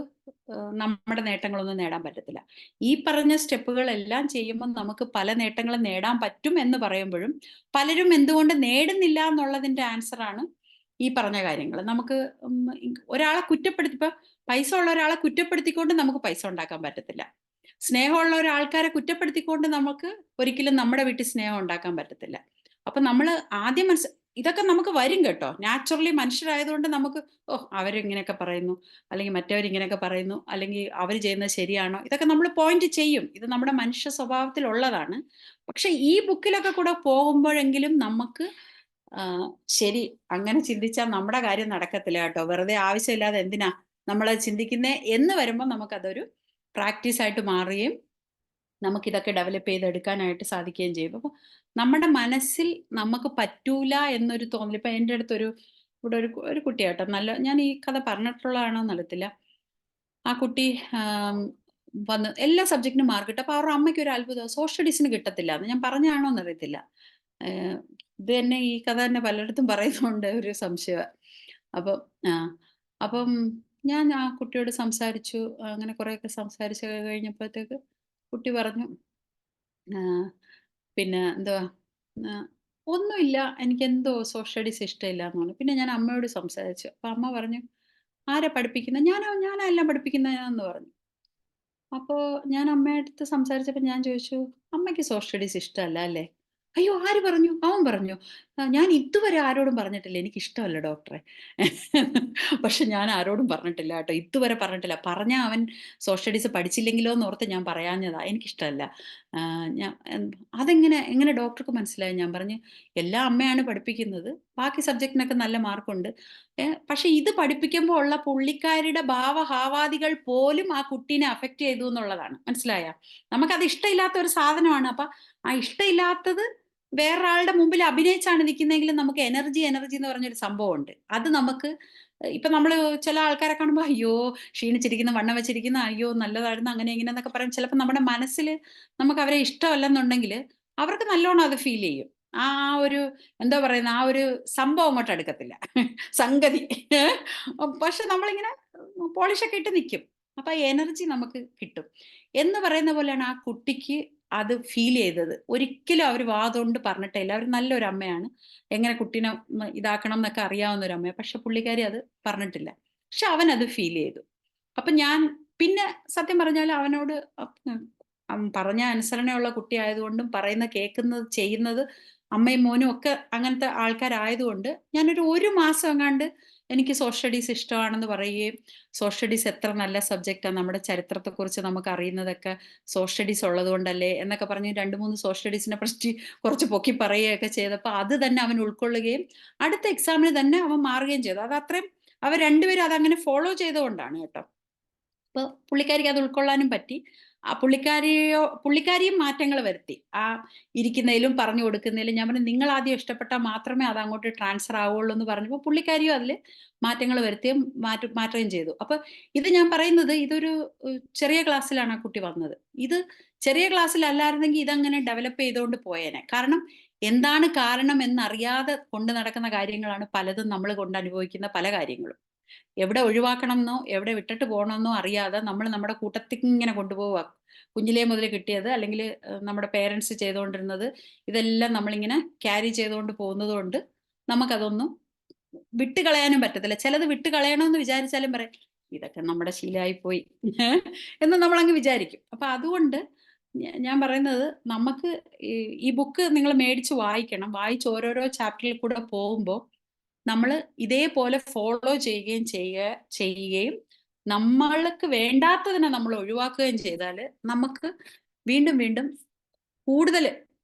നമ്മുടെ നേട്ടങ്ങളൊന്നും നേടാൻ പറ്റത്തില്ല. ഈ പറഞ്ഞ സ്റ്റെപ്പുകളെല്ലാം ചെയ്യുമ്പോൾ നമുക്ക് പല നേട്ടങ്ങളും നേടാൻ പറ്റും എന്ന് പറയുമ്പോഴും പലരും എന്തുകൊണ്ട് നേടുന്നില്ല എന്നുള്ളതിന്റെ ആൻസറാണ് ഈ പറഞ്ഞ കാര്യങ്ങൾ. നമുക്ക് ഒരാളെ ഇപ്പൊ പൈസ ഉള്ള ഒരാളെ കുറ്റപ്പെടുത്തിക്കൊണ്ട് നമുക്ക് പൈസ ഉണ്ടാക്കാൻ പറ്റത്തില്ല. സ്നേഹമുള്ള ഒരാൾക്കാരെ കുറ്റപ്പെടുത്തിക്കൊണ്ട് നമുക്ക് ഒരിക്കലും നമ്മുടെ വീട്ടിൽ സ്നേഹം ഉണ്ടാക്കാൻ പറ്റത്തില്ല. അപ്പൊ നമ്മൾ ആദ്യം ഇതൊക്കെ നമുക്ക് വരും കേട്ടോ, നാച്ചുറലി മനുഷ്യരായതുകൊണ്ട് നമുക്ക് അവരിങ്ങനെയൊക്കെ പറയുന്നു, അല്ലെങ്കിൽ മറ്റവരിങ്ങനെയൊക്കെ പറയുന്നു, അല്ലെങ്കിൽ അവർ ചെയ്യുന്നത് ശരിയാണോ, ഇതൊക്കെ നമ്മൾ പോയിന്റ് ചെയ്യും. ഇത് നമ്മുടെ മനുഷ്യ സ്വഭാവത്തിലുള്ളതാണ്. പക്ഷെ ഈ ബുക്കിലൊക്കെ കൂടെ പോകുമ്പോഴെങ്കിലും നമുക്ക് ശരി, അങ്ങനെ ചിന്തിച്ചാൽ നമ്മുടെ കാര്യം നടക്കത്തില്ല കേട്ടോ, വെറുതെ ആവശ്യമില്ലാതെ എന്തിനാ നമ്മൾ ചിന്തിക്കുന്നേ എന്ന് വരുമ്പോൾ നമുക്കതൊരു പ്രാക്ടീസ് ആയിട്ട് മാറുകയും നമുക്കിതൊക്കെ ഡെവലപ്പ് ചെയ്തെടുക്കാനായിട്ട് സാധിക്കുകയും ചെയ്യും. അപ്പോൾ നമ്മുടെ മനസ്സിൽ നമുക്ക് പറ്റൂല എന്നൊരു തോന്നൽ, ഇപ്പം എൻ്റെ അടുത്തൊരു ഇവിടെ ഒരു കുട്ടിയാട്ടോ, നല്ല, ഞാൻ ഈ കഥ പറഞ്ഞിട്ടുള്ളതാണോ എന്നറിയത്തില്ല. ആ കുട്ടി വന്ന് എല്ലാ സബ്ജക്റ്റിനും മാർക്ക് കിട്ടും. അപ്പോൾ അവരുടെ അമ്മയ്ക്ക് ഒരു അത്ഭുതം, സോഷ്യൽ സ്റ്റഡീസിന് കിട്ടത്തില്ല എന്ന്. ഞാൻ പറഞ്ഞാണോ എന്നറിയത്തില്ല. ഇത് തന്നെ, ഈ കഥ തന്നെ പലയിടത്തും പറയുന്നുണ്ട്, ഒരു സംശയം. അപ്പം അപ്പം ഞാൻ ആ കുട്ടിയോട് സംസാരിച്ചു. അങ്ങനെ കുറേയൊക്കെ സംസാരിച്ച് കഴിഞ്ഞപ്പോഴത്തേക്ക് കുട്ടി പറഞ്ഞു, പിന്നെ എന്തുവാ, ഒന്നുമില്ല, എനിക്കെന്തോ സോഷ്യൽ സ്റ്റഡീസ് ഇഷ്ടമില്ല എന്ന് പറഞ്ഞു. പിന്നെ ഞാൻ അമ്മയോട് സംസാരിച്ചു. അപ്പൊ അമ്മ പറഞ്ഞു, ആരാ പഠിപ്പിക്കുന്നത്? ഞാനാ എല്ലാം പഠിപ്പിക്കുന്നതെന്ന് പറഞ്ഞു. അപ്പോ ഞാൻ അമ്മയടുത്ത് സംസാരിച്ചപ്പോൾ ഞാൻ ചോദിച്ചു, "അമ്മയ്ക്ക് സോഷ്യൽ സ്റ്റഡീസ് ഇഷ്ടമല്ല അല്ലേ?" "അയ്യോ! ആര് പറഞ്ഞു?" അവൻ പറഞ്ഞു. ഞാൻ ഇതുവരെ ആരോടും പറഞ്ഞിട്ടില്ല എനിക്കിഷ്ടമല്ല ഡോക്ടറെ." പക്ഷെ ഞാൻ ആരോടും പറഞ്ഞിട്ടില്ല കേട്ടോ. ഇതുവരെ പറഞ്ഞിട്ടില്ല. പറഞ്ഞാ അവൻ സോഷ്യൽ സ്റ്റഡീസ് പഠിച്ചില്ലെങ്കിലോ എന്നോർത്ത് ഞാൻ പറയാഞ്ഞതാ. എനിക്കിഷ്ടമല്ല. എങ്ങനെ ഡോക്ടർക്ക് മനസ്സിലായി? ഞാൻ പറഞ്ഞു, "എല്ലാ അമ്മയാണ് പഠിപ്പിക്കുന്നത്. ബാക്കി സബ്ജക്റ്റിനൊക്കെ നല്ല മാർക്കുണ്ട്. പക്ഷെ ഇത് പഠിപ്പിക്കുമ്പോൾ ഉള്ള പുള്ളിക്കാരിയുടെ ഭാവഹാവാദികൾ പോലും ആ കുട്ടീനെ അഫക്റ്റ് ചെയ്തു എന്നുള്ളതാണ്. മനസ്സിലായോ? നമുക്കത് ഇഷ്ടമില്ലാത്ത ഒരു സാധനമാണ്. അപ്പൊ ആ ഇഷ്ടമില്ലാത്തത് വേറൊരാളുടെ മുമ്പിൽ അഭിനയിച്ചാണ് നിൽക്കുന്നതെങ്കിലും നമുക്ക് എനർജി എന്ന് പറഞ്ഞൊരു സംഭവമുണ്ട്. അത് നമുക്ക് ഇപ്പൊ നമ്മള് ചില ആൾക്കാരെ കാണുമ്പോൾ അയ്യോ ക്ഷീണിച്ചിരിക്കുന്ന, വണ്ണം വെച്ചിരിക്കുന്ന, അയ്യോ നല്ലതായിരുന്നു അങ്ങനെ ഇങ്ങനെ എന്നൊക്കെ പറയും. ചിലപ്പോൾ നമ്മുടെ മനസ്സിൽ നമുക്ക് അവരെ ഇഷ്ടമല്ലെന്നുണ്ടെങ്കിൽ അവർക്ക് നല്ലോണം അത് ഫീൽ ചെയ്യും. ആ ഒരു എന്താ പറയുന്ന ആ ഒരു സംഭവം അങ്ങോട്ട് എടുക്കത്തില്ല. സംഗതി. പക്ഷെ നമ്മളിങ്ങനെ പോളിഷൊക്കെ ഇട്ട് നിൽക്കും. അപ്പൊ ആ എനർജി നമുക്ക് കിട്ടും. എന്ന് പറയുന്ന പോലെയാണ് ആ കുട്ടിക്ക് അത് ഫീൽ ചെയ്തത്. ഒരിക്കലും അവർ വാതുകൊണ്ട് പറഞ്ഞിട്ടില്ല. അവർ നല്ലൊരു അമ്മയാണ്. എങ്ങനെ കുട്ടീനെ ഇതാക്കണം എന്നൊക്കെ അറിയാവുന്ന ഒരു അമ്മയാണ്. പക്ഷെ പുള്ളിക്കാരി അത് പറഞ്ഞിട്ടില്ല. പക്ഷെ അവനത് ഫീൽ ചെയ്തു. അപ്പൊ ഞാൻ പിന്നെ സത്യം പറഞ്ഞാൽ അവനോട് പറഞ്ഞ അനുസരണയുള്ള കുട്ടി ആയതുകൊണ്ടും പറയുന്ന കേൾക്കുന്നത് ചെയ്യുന്നത് അമ്മയും മോനും ഒക്കെ അങ്ങനത്തെ ആൾക്കാരായതുകൊണ്ട് ഞാനൊരു 1 മാസം എങ്ങാണ്ട് എനിക്ക് സോഷ്യൽ സ്റ്റഡീസ് ഇഷ്ടമാണെന്ന് പറയുകയും സോഷ്യൽ സ്റ്റഡീസ് എത്ര നല്ല സബ്ജക്റ്റാണ് നമ്മുടെ ചരിത്രത്തെക്കുറിച്ച് നമുക്ക് അറിയുന്നതൊക്കെ സോഷ്യൽ സ്റ്റഡീസ് ഉള്ളത് കൊണ്ടല്ലേ എന്നൊക്കെ പറഞ്ഞ് 2-3 സോഷ്യൽ സ്റ്റഡീസിനെ പറ്റി കുറച്ച് പൊക്കി പറയുകയൊക്കെ ചെയ്തപ്പോൾ അത് തന്നെ അവൻ ഉൾക്കൊള്ളുകയും അടുത്ത എക്സാമിന് തന്നെ അവൻ മാറുകയും ചെയ്തു. അത് അത്രയും അവർ രണ്ടുപേരും അതങ്ങനെ ഫോളോ ചെയ്തുകൊണ്ടാണ് കേട്ടോ. അപ്പൊ പുള്ളിക്കാരിക്ക് അത് ഉൾക്കൊള്ളാനും പറ്റി. ആ പുള്ളിക്കാരിയും മാറ്റങ്ങൾ വരുത്തി. ആ ഇരിക്കുന്നതിലും പറഞ്ഞു കൊടുക്കുന്നതിലും ഞാൻ പറഞ്ഞു നിങ്ങൾ ആദ്യം ഇഷ്ടപ്പെട്ടാൽ മാത്രമേ അത് അങ്ങോട്ട് ട്രാൻസ്ഫർ ആവുള്ളൂ എന്ന് പറഞ്ഞപ്പോൾ പുള്ളിക്കാരിയും അതിൽ മാറ്റങ്ങൾ വരുത്തുകയും മാറ്റുകയും ചെയ്തു. അപ്പൊ ഇത് ഞാൻ പറയുന്നത് ഇതൊരു ചെറിയ ക്ലാസ്സിലാണ് ആ കുട്ടി വന്നത്. ഇത് ചെറിയ ക്ലാസ്സിലല്ലായിരുന്നെങ്കിൽ ഇതങ്ങനെ ഡെവലപ്പ് ചെയ്തുകൊണ്ട് പോയേനെ. കാരണം എന്താണ് കാരണം എന്നറിയാതെ കൊണ്ട് നടക്കുന്ന കാര്യങ്ങളാണ് പലതും നമ്മൾ കൊണ്ട് അനുഭവിക്കുന്ന പല കാര്യങ്ങളും. എവിടെ ഒഴിവാക്കണമെന്നോ എവിടെ വിട്ടിട്ട് പോകണമെന്നോ അറിയാതെ നമ്മൾ നമ്മുടെ കൂട്ടത്തിൽ ഇങ്ങനെ കൊണ്ടുപോവുക. കുഞ്ഞിലേ മുതൽ കിട്ടിയത് അല്ലെങ്കിൽ നമ്മുടെ പേരൻസ് ചെയ്തുകൊണ്ടിരുന്നത് ഇതെല്ലാം നമ്മളിങ്ങനെ ക്യാരി ചെയ്തുകൊണ്ട് പോകുന്നത് കൊണ്ട് നമുക്കതൊന്നും വിട്ട് കളയാനും പറ്റത്തില്ല. ചിലത് വിട്ട് കളയണമെന്ന് വിചാരിച്ചാലും പറയും ഇതൊക്കെ നമ്മുടെ ശീലമായി പോയി എന്ന് നമ്മളങ്ങ് വിചാരിക്കും. അപ്പൊ അതുകൊണ്ട് ഞാൻ പറയുന്നത് നമുക്ക് ഈ ബുക്ക് നിങ്ങൾ മേടിച്ച് വായിക്കണം. വായിച്ച് ഓരോരോ ചാപ്റ്ററിൽ കൂടെ പോകുമ്പോൾ നമ്മൾ ഇതേപോലെ ഫോളോ ചെയ്യുകയും നമ്മൾക്ക് വേണ്ടാത്തതിനെ നമ്മൾ ഒഴിവാക്കുകയും ചെയ്താൽ നമുക്ക് വീണ്ടും വീണ്ടും കൂടുതൽ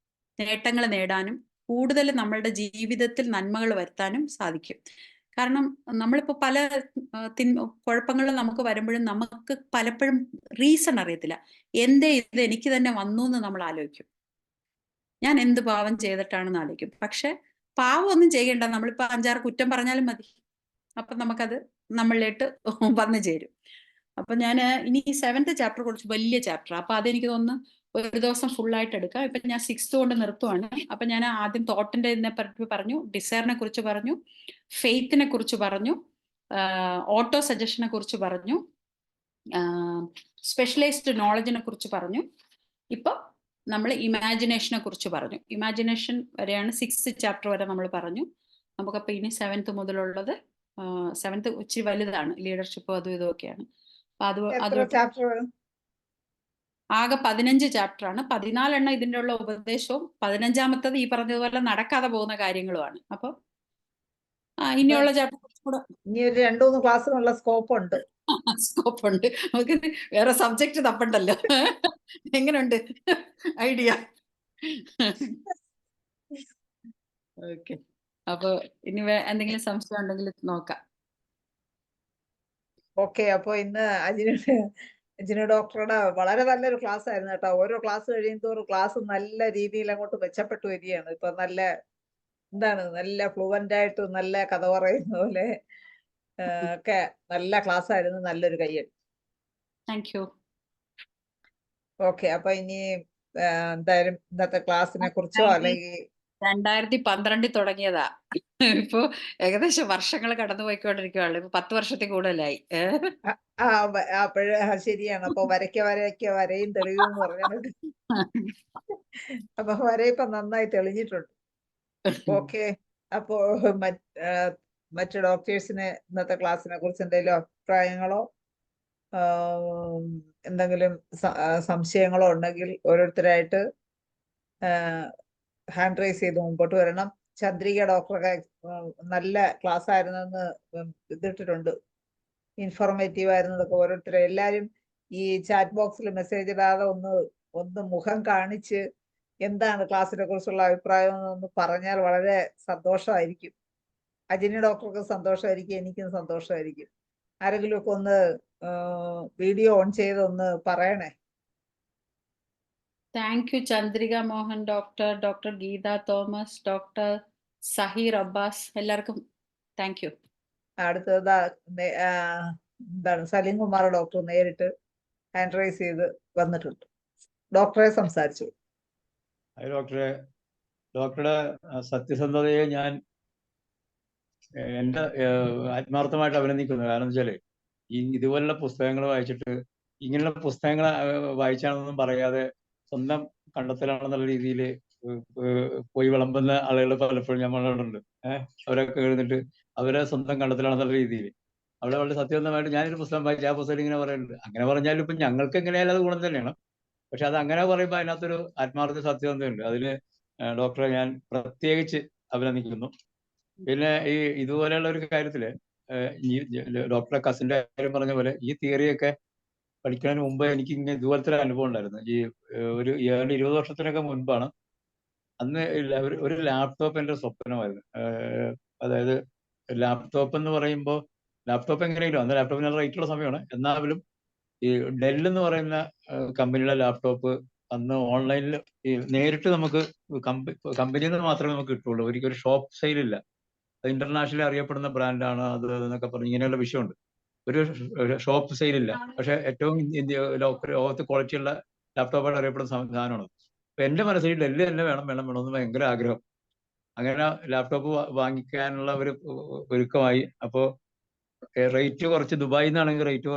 നേട്ടങ്ങൾ നേടാനും കൂടുതൽ നമ്മളുടെ ജീവിതത്തിൽ നന്മകൾ വരുത്താനും സാധിക്കും. കാരണം നമ്മളിപ്പോൾ പല കുഴപ്പങ്ങളും നമുക്ക് വരുമ്പോഴും നമുക്ക് പലപ്പോഴും റീസൺ അറിയത്തില്ല. എന്തേ ഇത് എനിക്ക് തന്നെ വന്നു എന്ന് നമ്മൾ ആലോചിക്കും. ഞാൻ എന്ത് പാവം ചെയ്തിട്ടാണെന്ന് ആലോചിക്കും. പക്ഷെ പാവം ഒന്നും ചെയ്യണ്ട. നമ്മളിപ്പോ 5-6 കുറ്റം പറഞ്ഞാലും മതി. അപ്പൊ നമുക്കത് നമ്മളിലേക്ക് വന്നു ചേരും. അപ്പൊ ഞാൻ ഇനി 7th ചാപ്റ്റർ കുറച്ച് വലിയ ചാപ്റ്റർ. അപ്പൊ അതെനിക്ക് തോന്നുന്നു ഒരു ദിവസം ഫുൾ ആയിട്ട് എടുക്കാം. ഇപ്പൊ ഞാൻ 6th കൊണ്ട് നിർത്തുവാണ്. അപ്പൊ ഞാൻ ആദ്യം തോട്ടിന്റെ പറ്റി പറഞ്ഞു, ഡിസയറിനെ കുറിച്ച് പറഞ്ഞു, ഫെയ്ത്തിനെ കുറിച്ച് പറഞ്ഞു, ഓട്ടോ സജഷനെ കുറിച്ച് പറഞ്ഞു, സ്പെഷ്യലൈസ്ഡ് നോളജിനെ കുറിച്ച് പറഞ്ഞു. ഇപ്പൊ നമ്മൾ ഇമാജിനേഷനെ കുറിച്ച് പറഞ്ഞു. ഇമാജിനേഷൻ വരെയാണ് 6th ചാപ്റ്റർ വരെ നമ്മൾ പറഞ്ഞു. നമുക്കപ്പോൾ ഇനി 7th മുതലുള്ളത് 7th ഇച്ചിരി വലുതാണ്, ലീഡർഷിപ്പ് അതും ഇതൊക്കെയാണ്. ആകെ 15 ചാപ്റ്റർ ആണ്. 14 ഇതിൻ്റെ ഉള്ള ഉപദേശവും 15ാമത്തത് ഈ പറഞ്ഞതുപോലെ നടക്കാതെ പോകുന്ന കാര്യങ്ങളുമാണ്. അപ്പൊ ഇനിയുള്ള ചാപ്റ്റർ കൂടെ ഇനി ഒരു 2-3 ക്ലാസ്സിനുള്ള സ്കോപ്പ് ഉണ്ട്. നമുക്ക് വേറെ സബ്ജക്ട് തപ്പണ്ടല്ലോ. എങ്ങനെയുണ്ട് ഐഡിയ? ഓക്കെ. അപ്പൊ ഇനി എന്തെങ്കിലും സംശയം ഉണ്ടെങ്കിൽ നോക്കാം. ഓക്കെ. അപ്പൊ ഇന്ന് അജിന ഡോക്ടറുടെ വളരെ നല്ലൊരു ക്ലാസ് ആയിരുന്നു കേട്ടോ. ഓരോ ക്ലാസ് കഴിയുന്തോറും ക്ലാസ് നല്ല രീതിയിൽ അങ്ങോട്ട് മെച്ചപ്പെട്ടു വരികയാണ്. ഇപ്പൊ നല്ല ഫ്ലുവന്റ് ആയിട്ട് നല്ല കഥ പറയുന്ന പോലെ ഒക്കെ നല്ല ക്ലാസ് ആയിരുന്നു. നല്ലൊരു കയ്യടി. Thank you. ഓക്കെ. അപ്പൊ ഇനി എന്തായാലും ഇന്നത്തെ ക്ലാസ്സിനെ കുറിച്ചോ അല്ലെങ്കിൽ 2012 തുടങ്ങിയതാ. ഇപ്പൊ ഏകദേശം വർഷങ്ങൾ കടന്നു പോയിക്കൊണ്ടിരിക്കുകയാണ്. ഇപ്പൊ 10 വർഷത്തിൽ കൂടുതലായി. അപ്പോഴ് ശരിയാണ്. അപ്പൊ വരയും തെളിയും എന്ന് പറഞ്ഞാൽ അപ്പൊ വര ഇപ്പൊ നന്നായി തെളിഞ്ഞിട്ടുണ്ട്. ഓക്കെ. അപ്പോ മറ്റു ഡോക്ടേഴ്സിന് ഇന്നത്തെ ക്ലാസ്സിനെ കുറിച്ച് എന്തെങ്കിലും അഭിപ്രായങ്ങളോ എന്തെങ്കിലും സംശയങ്ങളോ ഉണ്ടെങ്കിൽ ഓരോരുത്തരായിട്ട് ഹാൻഡ് റൈസ് ചെയ്ത് മുമ്പോട്ട് വരണം. ചന്ദ്രിക ഡോക്ടറെ നല്ല ക്ലാസ് ആയിരുന്നെന്ന് ഇതിട്ടിട്ടുണ്ട്, ഇൻഫോർമേറ്റീവ് ആയിരുന്നതൊക്കെ. ഓരോരുത്തരും എല്ലാരും ഈ ചാറ്റ് ബോക്സിൽ മെസ്സേജ് ഇടാതെ ഒന്ന് മുഖം കാണിച്ച് എന്താണ് ക്ലാസ്സിനെ കുറിച്ചുള്ള അഭിപ്രായം എന്ന് പറഞ്ഞാൽ വളരെ സന്തോഷമായിരിക്കും. അജിനി ഡോക്ടർക്ക് സന്തോഷമായിരിക്കും, എനിക്കും സന്തോഷമായിരിക്കും. ആരെങ്കിലും ഒക്കെ ഒന്ന് വീഡിയോ ഓൺ ചെയ്ത് ഒന്ന് പറയണേ. Thank you Chandrika Mohan doctor, doctor Geetha Thomas, doctor Zaheer Abbas, എല്ലാവർക്കും താങ്ക് യു. അടുത്തത് എന്താണ് സലീം കുമാർ ഡോക്ടർ നേരിട്ട് ഹാൻഡ് റൈസ് ചെയ്ത് വന്നിട്ടുണ്ട്. ഡോക്ടറെ സംസാരിച്ചു. ഡോക്ടറുടെ സത്യസന്ധതയെ ഞാൻ എൻ്റെ ആത്മാർത്ഥമായിട്ട് അഭിനന്ദിക്കുന്നു. കാരണം വെച്ചാല് ഇതുപോലുള്ള പുസ്തകങ്ങൾ വായിച്ചിട്ട് ഇങ്ങനെയുള്ള പുസ്തകങ്ങൾ വായിച്ചാണെന്നൊന്നും പറയാതെ സ്വന്തം കണ്ടെത്തലാണെന്നുള്ള രീതിയിൽ പോയി വിളമ്പുന്ന ആളുകൾ പലപ്പോഴും ഞാൻ കണ്ടിട്ടുണ്ട്. അവരൊക്കെ എഴുന്നിട്ട് അവരെ സ്വന്തം കണ്ടെത്തലാണെന്നുള്ള രീതിയിൽ അവിടെ വളരെ സത്യസന്ധമായിട്ട് ഞാനൊരു പുസ്തകം വായിച്ചു, ആ പുസ്തകം ഇങ്ങനെ പറയുന്നുണ്ട്. അങ്ങനെ പറഞ്ഞാലും ഇപ്പം ഞങ്ങൾക്ക് എങ്ങനെയായാലും അത് ഗുണം തന്നെയാണ്. പക്ഷെ അത് അങ്ങനെ പറയുമ്പോൾ അതിനകത്തൊരു ആത്മാർത്ഥ സത്യസന്ധതയുണ്ട്. അതിന് ഡോക്ടറെ ഞാൻ പ്രത്യേകിച്ച് അഭിനന്ദിക്കുന്നു. പിന്നെ ഇതുപോലെയുള്ള ഒരു കാര്യത്തില് ഡോക്ടറെ കസിന്റെ കാര്യം പറഞ്ഞ പോലെ ഈ തിയറിയൊക്കെ പഠിക്കുന്നതിന് മുമ്പ് എനിക്ക് ഇങ്ങനെ ഇതുപോലത്തെ ഒരു അനുഭവം ഉണ്ടായിരുന്നു. ഒരു 20 വർഷത്തിനൊക്കെ മുൻപാണ്. അന്ന് ഒരു ലാപ്ടോപ്പ് എൻ്റെ സ്വപ്നമായിരുന്നു. അതായത് ലാപ്ടോപ്പ് എന്ന് പറയുമ്പോൾ ലാപ്ടോപ്പ് എങ്ങനെയെങ്കിലും അന്ന് ലാപ്ടോപ്പിന് റേറ്റുള്ള സമയമാണ്. എന്നാലും ഈ ഡെൽ എന്ന് പറയുന്ന കമ്പനിയുടെ ലാപ്ടോപ്പ് അന്ന് ഓൺലൈനിൽ നേരിട്ട് നമുക്ക് കമ്പനിയിൽ നിന്ന് മാത്രമേ നമുക്ക് കിട്ടുള്ളൂ. ഒരിക്കലും ഒരു ഷോപ്പ് സെയിലില്ല. അത് ഇന്റർനാഷണലി അറിയപ്പെടുന്ന ബ്രാൻഡാണ് അത് എന്നൊക്കെ പറഞ്ഞ് ഇങ്ങനെയുള്ള വിഷയമുണ്ട്. ഒരു ഷോപ്പ് സെയിലില്ല. പക്ഷെ ഏറ്റവും ലോകത്ത് ക്വാളിറ്റിയുള്ള ലാപ്ടോപ്പായിട്ട് അറിയപ്പെടുന്ന സാധനമാണ്. അപ്പൊ എന്റെ മനസ്സിൽ ഡെല്ല് തന്നെ വേണമെന്ന് ഭയങ്കര ആഗ്രഹം. അങ്ങനെ ലാപ്ടോപ്പ് വാങ്ങിക്കാനുള്ള ഒരു ഒരുക്കമായി. അപ്പോൾ റേറ്റ് കുറച്ച് ദുബായിൽ നിന്നാണെങ്കിൽ റേറ്റ്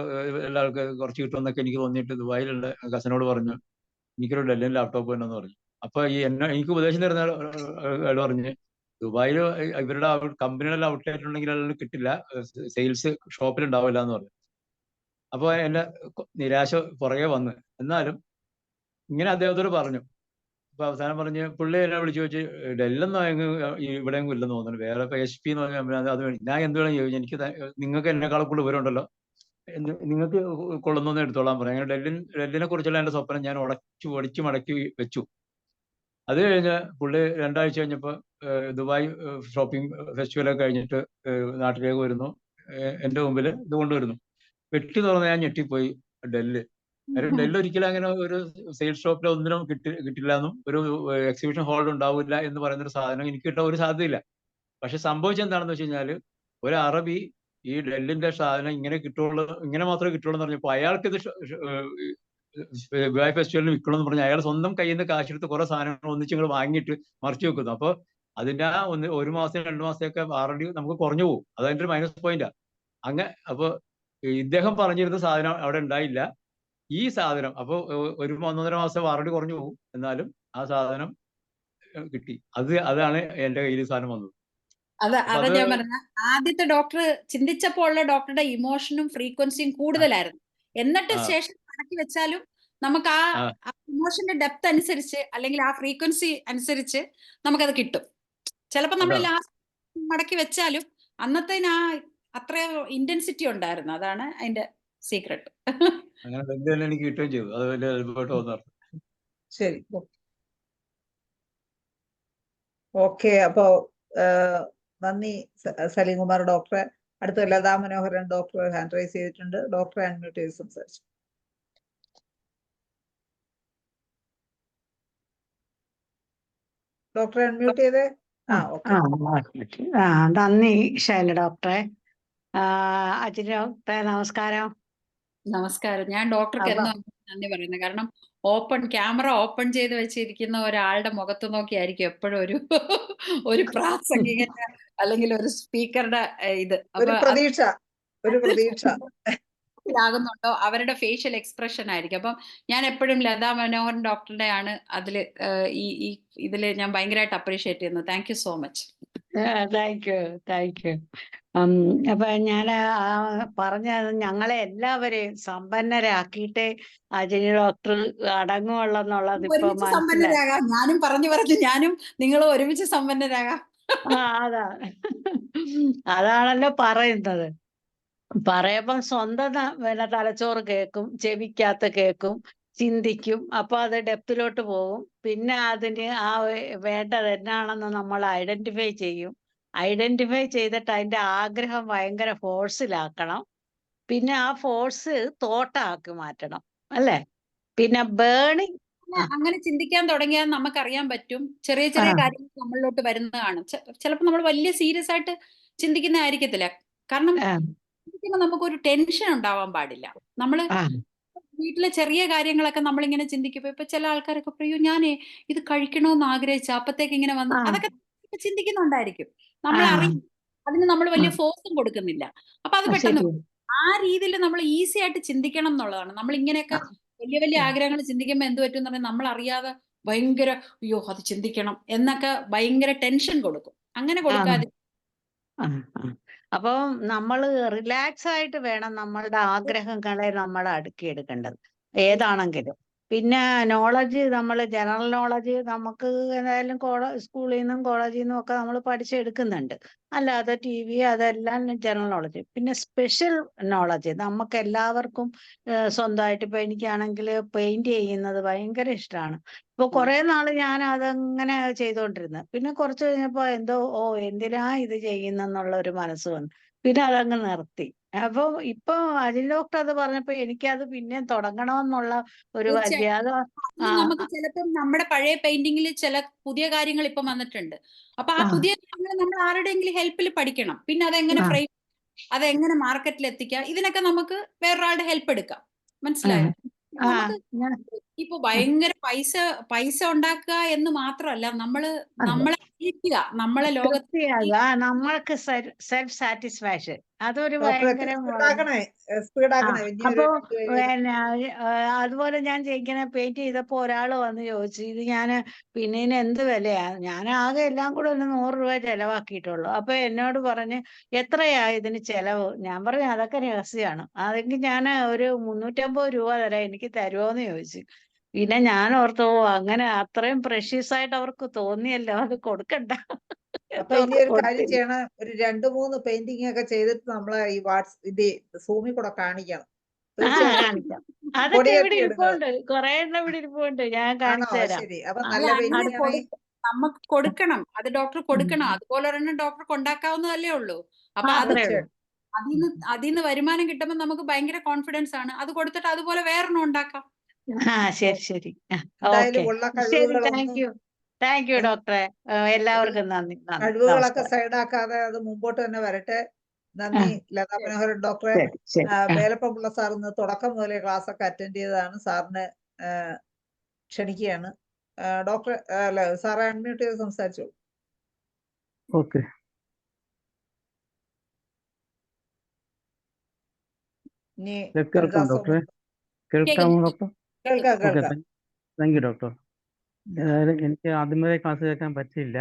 എല്ലാ ആൾക്കാർക്ക് കുറച്ച് കിട്ടുമെന്നൊക്കെ എനിക്ക് തോന്നിയിട്ട് ദുബായിലുള്ള കസിനോട് പറഞ്ഞു എനിക്കൊരു ഡെല്ലിന് ലാപ്ടോപ്പ് വേണമെന്ന് പറഞ്ഞു. അപ്പൊ എനിക്ക് ഉപദേശം തരുന്ന ആൾ പറഞ്ഞ് ദുബായിൽ ഇവരുടെ കമ്പനിയുടെ ഔട്ട്ലെറ്റ് ഉണ്ടെങ്കിൽ അതിൽ കിട്ടില്ല, സെയിൽസ് ഷോപ്പിൽ ഉണ്ടാവില്ല എന്ന് പറഞ്ഞു. അപ്പൊ എന്റെ നിരാശ പുറകെ വന്ന്. എന്നാലും ഇങ്ങനെ അദ്ദേഹത്തോട് പറഞ്ഞു. അപ്പൊ അവസാനം പറഞ്ഞ് പുള്ളി എന്നെ വിളിച്ചു ചോദിച്ചു ഡെല്ലൊന്നും ഇവിടെ ഇല്ലെന്ന് തോന്നുന്നു, വേറെ HP എന്ന് പറഞ്ഞാൽ അത് ഞാൻ എന്ത് വേണം ചോദിച്ചു. എനിക്ക് നിങ്ങൾക്ക് എന്നെക്കാളും കൂടുതൽ വിവരമുണ്ടല്ലോ, നിങ്ങൾക്ക് കൊള്ളുന്നൊന്നും എടുത്തോളാൻ പറയാം. അങ്ങനെ ഡെല്ലിനെ കുറിച്ചുള്ള എന്റെ സ്വപ്നം ഞാൻ ഒടിച്ചു മടക്കി വെച്ചു. അത് കഴിഞ്ഞ് പുള്ളി 2 ആഴ്ച കഴിഞ്ഞപ്പോൾ ദുബായ് ഷോപ്പിംഗ് ഫെസ്റ്റിവലൊക്കെ കഴിഞ്ഞിട്ട് നാട്ടിലേക്ക് വരുന്നു. എന്റെ മുമ്പിൽ ഇത് കൊണ്ടുവരുന്നു. വെട്ടി തുറന്ന് ഞാൻ ഞെട്ടിപ്പോയി. ഡെല്ല് ഡെല്ല് ഒരിക്കലും അങ്ങനെ ഒരു സെയിൽസ് ഷോപ്പിൽ ഒന്നിനും കിട്ടില്ല എന്നും ഒരു എക്സിബിഷൻ ഹാളിൽ ഉണ്ടാവില്ല എന്ന് പറയുന്ന ഒരു സാധനം എനിക്ക് കിട്ടാൻ ഒരു സാധ്യതയില്ല. പക്ഷെ സംഭവിച്ചത് എന്താണെന്ന് വെച്ച് കഴിഞ്ഞാൽ ഒരു അറബി ഈ ഡെല്ലിന്റെ സാധനം ഇങ്ങനെ മാത്രമേ കിട്ടുള്ളൂ എന്ന് പറഞ്ഞപ്പോൾ അയാൾക്ക് ഇത് ദുബായ് ഫെസ്റ്റിവലിൽ വിൽക്കണമെന്ന് പറഞ്ഞാൽ അയാൾ സ്വന്തം കയ്യിൽ നിന്ന് കാശെടുത്ത് കുറെ സാധനങ്ങൾ ഒന്നിച്ച് നിങ്ങൾ വാങ്ങിയിട്ട് മറിച്ചു വെക്കുന്നു. അപ്പൊ അതിന്റെ ആ 1 മാസം 2 മാസത്തെയൊക്കെ വാറണ്ടി നമുക്ക് കുറഞ്ഞു പോകും. അതതിന്റെ ഒരു മൈനസ് പോയിന്റാ. അപ്പൊ ഇദ്ദേഹം പറഞ്ഞിരുന്ന സാധനം അവിടെ ഉണ്ടായില്ല. ഈ സാധനം അപ്പൊ 1-1.5 മാസം വാറണ്ടി കുറഞ്ഞു പോകും, എന്നാലും ആ സാധനം കിട്ടി. അതാണ് എന്റെ കയ്യിൽ സാധനം വന്നത്. അതാ ഞാൻ പറഞ്ഞ ആദ്യത്തെ ഡോക്ടർ ചിന്തിച്ചപ്പോൾ ഉള്ള ഡോക്ടറുടെ ഇമോഷനും ഫ്രീക്വൻസിയും കൂടുതലായിരുന്നു. എന്നിട്ട് ശേഷം മടക്കി വെച്ചാലും നമുക്ക് ആ ഇമോഷന്റെ ഡെപ്ത് അനുസരിച്ച് അല്ലെങ്കിൽ ആ ഫ്രീക്വൻസി അനുസരിച്ച് നമുക്കത് കിട്ടും. ചിലപ്പോൾ നമ്മൾ ലാസ്റ്റ് മടക്കി വെച്ചാലും അന്നത്തെ ആ അത്ര ഇന്റൻസിറ്റി ഉണ്ടായിരുന്നു. അതാണ് അതിന്റെ സീക്രട്ട്. അങ്ങനെ എനിക്ക് കിട്ടുകയും ചെയ്തു. അത് വലിയ അത്ഭുതമായിട്ട് തോന്നാറ്. ശരി, ഓക്കെ. അപ്പോ നന്ദി സലീം കുമാർ ഡോക്ടറെ. അടുത്ത ലതാ മനോഹരൻ ഡോക്ടർ ഹാൻഡ് റൈസ് ചെയ്തിട്ടുണ്ട്. ഡോക്ടറെ അൺമ്യൂട്ട് ചെയ്ത് സംസാരിച്ചു. ഡോക്ടറെ അൺമ്യൂട്ട് ചെയ്തേ. നന്ദി ശൈല ഡോക്ടറെ. അജിനി ഡോക്ടറെ നമസ്കാരം. നമസ്കാരം. ഞാൻ ഡോക്ടർക്ക് എന്നാ നന്ദി പറയുന്നത്. കാരണം ക്യാമറ ഓപ്പൺ ചെയ്ത് വെച്ചിരിക്കുന്ന ഒരാളുടെ മുഖത്ത് നോക്കിയായിരിക്കും എപ്പോഴും ഒരു പ്രാസംഗികന്റെ അല്ലെങ്കിൽ ഒരു സ്പീക്കറുടെ ഇത് ഒരു പ്രതീക്ഷ മനസ്സിലാകുന്നുണ്ടോ അവരുടെ ഫേഷ്യൽ എക്സ്പ്രഷൻ ആയിരിക്കും. അപ്പം ഞാൻ എപ്പോഴും ലതാ മനോഹരൻ ഡോക്ടറുടെ ആണ് അതിൽ ഈ ഇതിൽ ഞാൻ ഭയങ്കരമായിട്ട് അപ്രീഷിയേറ്റ് ചെയ്യുന്നു. Thank you so much. Thank you, thank you. അപ്പൊ ഞാൻ പറഞ്ഞത് ഞങ്ങളെ എല്ലാവരെയും സമ്പന്നരാക്കിയിട്ടേ അജനി ഡോക്ടർ അടങ്ങുള്ളെന്നുള്ളത് ഇപ്പൊ ഒരുമിച്ച് മനസ്സിലായി. സമ്പന്നരാകാം. ഞാനും പറഞ്ഞു ഞാനും നിങ്ങളും ഒരുമിച്ച് സമ്പന്നരാകാം. അതാ അതാണല്ലോ പറയുന്നത്. പറയുമ്പം സ്വന്തം പിന്നെ തലച്ചോറ് കേൾക്കും, ചെവിക്കകത്ത് കേൾക്കും, ചിന്തിക്കും. അപ്പൊ അത് ഡെപ്തിലോട്ട് പോകും. പിന്നെ അതിന് വേണ്ടത് എന്നാണെന്ന് നമ്മൾ ഐഡന്റിഫൈ ചെയ്യും. ഐഡന്റിഫൈ ചെയ്തിട്ട് അതിന്റെ ആഗ്രഹം ഭയങ്കര ഫോഴ്സിലാക്കണം. പിന്നെ ആ ഫോഴ്സ് തോട്ടാക്കി മാറ്റണം, അല്ലേ? പിന്നെ ബേണിംഗ് അങ്ങനെ ചിന്തിക്കാൻ തുടങ്ങിയാൽ നമുക്കറിയാൻ പറ്റും ചെറിയ ചെറിയ കാര്യങ്ങൾ നമ്മളിലോട്ട് വരുന്നതാണ്. ചിലപ്പോൾ നമ്മൾ വലിയ സീരിയസ് ആയിട്ട് ചിന്തിക്കുന്ന ആയിരിക്കത്തില്ല. കാരണം ചിന്തിക്കുമ്പോൾ നമുക്കൊരു ടെൻഷൻ ഉണ്ടാവാൻ പാടില്ല. നമ്മള് വീട്ടിലെ ചെറിയ കാര്യങ്ങളൊക്കെ നമ്മളിങ്ങനെ ചിന്തിക്കുമ്പോ ഇപ്പൊ ചില ആൾക്കാരൊക്കെ പറയൂ ഞാനേ ഇത് കഴിക്കണമെന്ന് ആഗ്രഹിച്ച അപ്പത്തേക്ക് ഇങ്ങനെ വന്നു, അതൊക്കെ ചിന്തിക്കുന്നുണ്ടായിരിക്കും. നമ്മൾ അറിയും, അതിന് നമ്മൾ വലിയ ഫോഴ്സും കൊടുക്കുന്നില്ല. അപ്പൊ അത് പെട്ടെന്ന് ആ രീതിയിൽ നമ്മൾ ഈസി ആയിട്ട് ചിന്തിക്കണം എന്നുള്ളതാണ്. നമ്മൾ ഇങ്ങനെയൊക്കെ വലിയ വലിയ ആഗ്രഹങ്ങൾ ചിന്തിക്കുമ്പോൾ എന്ത് പറ്റും എന്ന് പറഞ്ഞാൽ നമ്മൾ അറിയാതെ ഭയങ്കര അയ്യോ അത് ചിന്തിക്കണം എന്നൊക്കെ ഭയങ്കര ടെൻഷൻ കൊടുക്കും. അങ്ങനെ കൊടുക്കാതെ അപ്പം നമ്മൾ റിലാക്സ് ആയിട്ട് വേണം നമ്മളുടെ ആഗ്രഹങ്ങളെ നമ്മൾ അടുക്കിയെടുക്കേണ്ടത് ഏതാണെങ്കിലും. പിന്നെ നോളജ്, നമ്മൾ ജനറൽ നോളജ് നമുക്ക് എന്തായാലും സ്കൂളിൽ നിന്നും കോളേജിൽ നിന്നും ഒക്കെ നമ്മൾ പഠിച്ചെടുക്കുന്നുണ്ട്. അല്ലാതെ TV അതെല്ലാം ജനറൽ നോളജ്. പിന്നെ സ്പെഷ്യൽ നോളജ് നമുക്ക് എല്ലാവർക്കും സ്വന്തമായിട്ട്. ഇപ്പൊ എനിക്കാണെങ്കിൽ പെയിന്റ് ചെയ്യുന്നത് ഭയങ്കര ഇഷ്ടമാണ്. ഇപ്പൊ കുറെ നാള് ഞാൻ അതങ്ങനെ ചെയ്തോണ്ടിരുന്നത്. പിന്നെ കുറച്ച് കഴിഞ്ഞപ്പോ എന്തോ എന്തിനാ ഇത് ചെയ്യുന്നെന്നുള്ള ഒരു മനസ്സ് വന്നു. പിന്നെ അതങ്ങ് നിർത്തി. അപ്പൊ ഇപ്പൊ അജിൻ ഡോക്ടർ അത് പറഞ്ഞപ്പോ എനിക്കത് പിന്നെ തുടങ്ങണമെന്നുള്ള ഒരു വലിയ നമുക്ക് ചിലപ്പം നമ്മുടെ പഴയ പെയിന്റിങ്ങിൽ ചില പുതിയ കാര്യങ്ങൾ ഇപ്പൊ വന്നിട്ടുണ്ട്. അപ്പൊ ആ പുതിയ കാര്യങ്ങൾ നമ്മൾ ആരുടെയെങ്കിലും ഹെൽപ്പിൽ പഠിക്കണം. പിന്നെ അതെങ്ങനെ ഫ്രെയിം, അതെങ്ങനെ മാർക്കറ്റിൽ എത്തിക്കാം, ഇതിനൊക്കെ നമുക്ക് വേറൊരാളുടെ ഹെൽപ്പ് എടുക്കാം. മനസ്സിലായോ? നമുക്ക് ഇപ്പൊ ഭയങ്കര പൈസ ഉണ്ടാക്കുക എന്ന് മാത്രമല്ല, നമ്മളെ അറിയിക്കുക, നമ്മളെ ലോകത്ത് നമ്മൾക്ക് സെൽഫ് സാറ്റിസ്ഫാക്ഷൻ അതൊരു ഡോക്ടറെ ഭയങ്കര. സ്പീഡാക്കണേ. അപ്പൊ പിന്നെ അതുപോലെ ഞാൻ ഇങ്ങനെ പെയിന്റ് ചെയ്തപ്പോ ഒരാള് വന്ന് ചോദിച്ചു ഇത് പിന്നെ ഇതിന് എന്ത് വിലയാ? ഞാൻ ആകെ എല്ലാം കൂടെ ഒരു 100 രൂപ ചെലവാക്കിയിട്ടുള്ളൂ. അപ്പൊ എന്നോട് പറഞ്ഞ് എത്രയാ ഇതിന് ചെലവ്? ഞാൻ പറഞ്ഞു അതൊക്കെ രഹസ്യമാണ്, അതെങ്കിൽ ഞാൻ ഒരു 350 രൂപ തരാം, എനിക്ക് തരുമോന്ന് ചോദിച്ചു. പിന്നെ ഞാൻ ഓർത്തു അങ്ങനെ അത്രയും പ്രഷ്യസ് ആയിട്ട് അവർക്ക് തോന്നിയല്ലോ, അത് കൊടുക്കണ്ട. അപ്പൊ ഇനി ഒരു കാര്യം ചെയ്യണം, ഒരു 2-3 പെയിന്റിംഗ് ഒക്കെ ചെയ്തിട്ട് നമ്മളെ ഈ സൂമിൽ കൂടെ കാണിക്കണം. കാണിക്കാം. അതൊക്കെ ഇവിടെ ഇരിപ്പുണ്ട്, കുറെ എണ്ണം ഇവിടെ ഇരിപ്പുണ്ട്, ഞാൻ കാണിച്ചു തരാം. ശരി. അപ്പൊ നല്ല പെയിന്റിംഗ് നമുക്ക് കൊടുക്കണം, അത് ഡോക്ടർ കൊടുക്കണം. അതുപോലെ ഒരെണ്ണം ഡോക്ടർക്ക് ഉണ്ടാക്കാവുന്നതല്ലേ ഉള്ളൂ. അപ്പൊ അതിന്ന് വരുമാനം കിട്ടുമ്പോൾ നമുക്ക് ഭയങ്കര കോൺഫിഡൻസ് ആണ്. അത് കൊടുത്തിട്ട് അതുപോലെ വേറൊരെണ്ണം ഉണ്ടാക്കാം. ശരി ശരി. ശരി, താങ്ക് യു ഡോക്ടറെ. എല്ലാവർക്കും നന്ദി. കഴിവുകളൊക്കെ സൈഡാക്കാതെ അത് മുമ്പോട്ട് തന്നെ വരട്ടെ. നന്ദി ലതാ മനോഹരൻ ഡോക്ടറെ. വേലപ്പമുള്ള സാറിന് തുടക്കം മുതലേ ക്ലാസ് ഒക്കെ അറ്റൻഡ് ചെയ്തതാണ്. സാറിന് ക്ഷണിക്കുകയാണ്. ഡോക്ടർ അല്ല സാറെ അൺമ്യൂട്ട് ചെയ്ത് സംസാരിച്ചു. ഓക്കെ. കേൾക്കാം ഡോക്ടറെ, കേൾക്കാമോ ഡോക്ടർ? കേൾക്കാം. Thank you doctor. ഏതായാലും എനിക്ക് ആദ്യമേ ക്ലാസ് കേൾക്കാൻ പറ്റിയില്ല,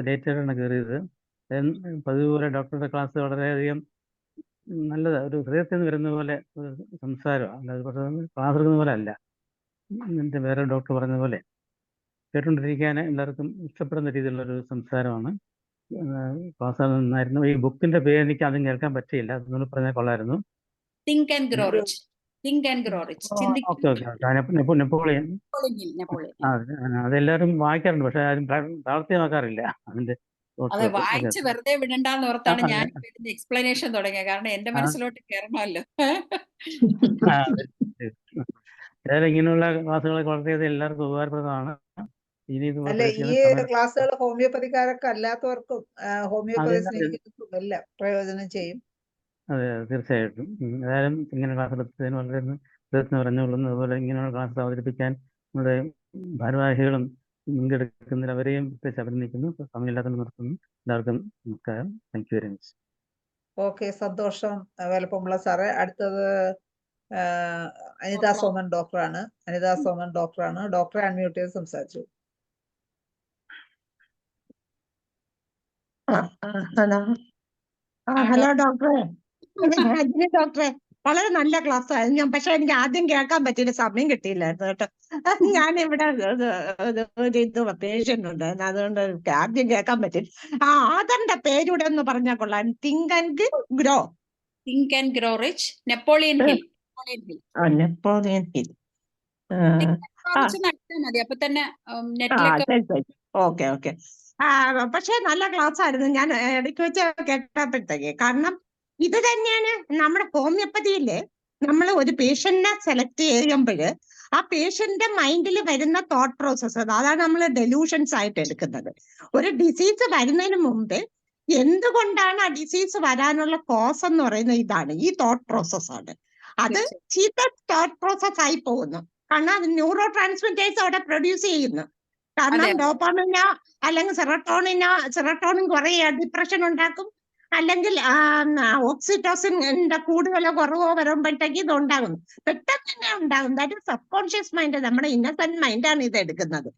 ലേറ്റായിട്ടാണ് കയറിയത്. പതിവ് പോലെ ഡോക്ടറുടെ ക്ലാസ് വളരെയധികം നല്ലതാണ്, ഒരു ഹൃദയത്തിൽ നിന്ന് വരുന്ന പോലെ സംസാരം, അല്ലാതെ ക്ലാസ് എടുക്കുന്ന പോലെ അല്ല. എൻ്റെ വേറെ ഡോക്ടർ പറഞ്ഞ പോലെ കേട്ടുകൊണ്ടിരിക്കാൻ എല്ലാവർക്കും ഇഷ്ടപ്പെടുന്ന രീതിയിലുള്ളൊരു സംസാരമാണ്. ക്ലാസ് നന്നായിരുന്നു. ഈ ബുക്കിന്റെ പേര് എനിക്ക് ആദ്യം കേൾക്കാൻ പറ്റിയില്ല, അതൊന്നും പറഞ്ഞാൽ കൊള്ളായിരുന്നു. Think and grow rich. Napoleon. അതെല്ലാവരും വായിക്കാറുണ്ട്, പക്ഷെ ആരും പ്രാവർത്തികമാക്കാറില്ല. അതിന്റെ അതെ, വായിച്ച് വെറുതെ വിടണ്ടെന്ന് ഓർത്താണ് ഞാൻ എക്സ്പ്ലനേഷൻ തുടങ്ങിയത്. കാരണം എന്റെ മനസ്സിലോട്ട് കയറണമല്ലോ. ഇങ്ങനെയുള്ള ക്ലാസ്സുകളൊക്കെ വളരെയധികം എല്ലാവർക്കും ഉപകാരപ്രദമാണ്. അല്ല, ഈ ക്ലാസ്സുകൾ ഹോമിയോപ്പതിക്കാരൊക്കെ അല്ലാത്തവർക്കും ഹോമിയോപ്പതി സ്നേഹിക്കുന്നവർക്കും എല്ലാം പ്രയോജനം ചെയ്യും. അതെ, തീർച്ചയായിട്ടും. ഏതായാലും ഇങ്ങനെ ക്ലാസ് എടുത്തതിന് വളരെ പ്രയത്നം പറഞ്ഞുകൊള്ളുന്നു. അതുപോലെ ഇങ്ങനെയുള്ള ക്ലാസ് അവതരിപ്പിക്കാൻ നമ്മുടെ ഭാരവാഹികളും മുൻകെടുക്കുന്നതിൽ അവരെയും പ്രത്യേകിച്ച് അഭിനന്ദിക്കുന്നു. സമയമില്ലാതെ നിർത്തുന്നു. എല്ലാവർക്കും നമസ്കാരം. Thank you very much. Okay, സന്തോഷം വലപ്പമുള്ള സാറേ. അടുത്തത് അനിത സോമൻ ഡോക്ടറാണ്. അനിത സോമൻ ഡോക്ടറാണ്. ഡോക്ടറെ അൺമ്യൂട്ട് ചെയ്ത് സംസാരിച്ചു. ഹലോ ഡോക്ടറെ. ഡോക്ടറെ, വളരെ നല്ല ക്ലാസ് ആയിരുന്നു. പക്ഷെ എനിക്ക് ആദ്യം കേൾക്കാൻ പറ്റിയില്ല, സമയം കിട്ടിയില്ലായിരുന്നു കേട്ടോ. ഞാൻ ഇവിടെ ഒരു പേഷ്യന്റ് ഉണ്ടായിരുന്നു, അതുകൊണ്ട് ആദ്യം കേൾക്കാൻ പറ്റില്ല. ആദറിന്റെ പേരൂടെ ഒന്ന് പറഞ്ഞാൽ കൊള്ളാം. Think and grow. Think and grow rich, Napoleon hill. Napoleon hill. മതി, അപ്പൊ തന്നെ നെറ്റിലൊക്കെ. Okay okay. പക്ഷെ നല്ല ക്ലാസ് ആയിരുന്നു. ഞാൻ ഇടയ്ക്ക് വെച്ച് കേട്ടപ്പോഴത്തേക്ക്, കാരണം ഇത് തന്നെയാണ് നമ്മുടെ ഹോമിയോപ്പതിയില് നമ്മൾ ഒരു പേഷ്യന്റിനെ സെലക്ട് ചെയ്യുമ്പോൾ ആ പേഷ്യന്റിന്റെ മൈൻഡിൽ വരുന്ന തോട്ട് പ്രോസസ്സ്, അതാണ് നമ്മൾ ഡെലൂഷൻസ് ആയിട്ട് എടുക്കുന്നത്. ഒരു ഡിസീസ് വരുന്നതിന് മുമ്പ് എന്തുകൊണ്ടാണ് ആ ഡിസീസ് വരാനുള്ള കോസ് എന്ന് പറയുന്നത് ഇതാണ്, ഈ തോട്ട് പ്രോസസ്സാണ്. അത് ചീത്ത തോട്ട് പ്രോസസ് ആയി പോകുന്നു. കാരണം അത് ന്യൂറോ ട്രാൻസ്മിറ്റേഴ്സ് അവിടെ പ്രൊഡ്യൂസ് ചെയ്യുന്നു. കാരണം ഡോപാമിന അല്ലെങ്കിൽ സെറട്ടോണിൻ കുറയുക, ഡിപ്രഷൻ ഉണ്ടാക്കും. അല്ലെങ്കിൽ ഓക്സിറ്റോസിന്റെ കൂടുതലോ കുറവോ വരുമ്പോഴത്തേക്ക് ഇത് ഉണ്ടാകുന്നു, പെട്ടെന്ന് തന്നെ ഉണ്ടാകും. ദാറ്റ് സബ് കോൺഷ്യസ് മൈൻഡ്, നമ്മുടെ ഇന്നസെന്റ് മൈൻഡാണ് ഇത് എടുക്കുന്നത്.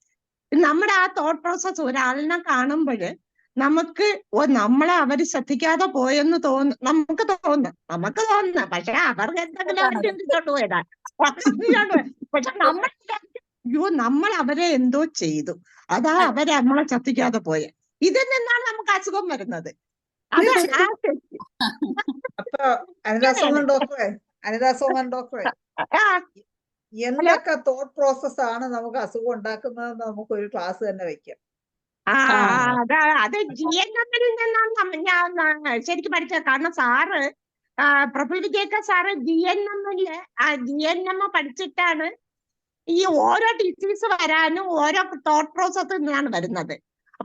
നമ്മുടെ ആ തോട്ട് പ്രോസസ് ഒരാളിനെ കാണുമ്പോൾ നമുക്ക് നമ്മളെ അവര് ശ്രദ്ധിക്കാതെ പോയെന്ന് നമുക്ക് തോന്നുന്നു. പക്ഷെ അവർക്ക് എന്തെങ്കിലും ചിന്തിച്ചോണ്ട് പോയതാണ്. പക്ഷെ നമ്മൾ അവരെ എന്തോ ചെയ്തു, അതാ അവരെ നമ്മളെ ശ്രദ്ധിക്കാതെ പോയ. ഇതിൽ നിന്നാണ് നമുക്ക് അസുഖം വരുന്നത്. അപ്പൊ അനിത സോമൻ ഡോക്ടറെ, എന്തൊക്കെ തോട്ട് പ്രോസസ് ആണ് നമുക്ക് അസുഖം ഉണ്ടാക്കുന്നതെന്ന് നമുക്ക് ഒരു ക്ലാസ് തന്നെ വെക്കാം. അത് GNM-ൽ നിന്നാണ് ഞാൻ ശരിക്കും പഠിച്ചത്. കാരണം സാറ് പ്രഫുൽ വിജയക്കർ സാറ് GNM പഠിച്ചിട്ടാണ് ഈ ഓരോ ഡിസീസ് വരാനും ഓരോ തോട്ട് പ്രോസസ്സിൽ നിന്നാണ് വരുന്നത്.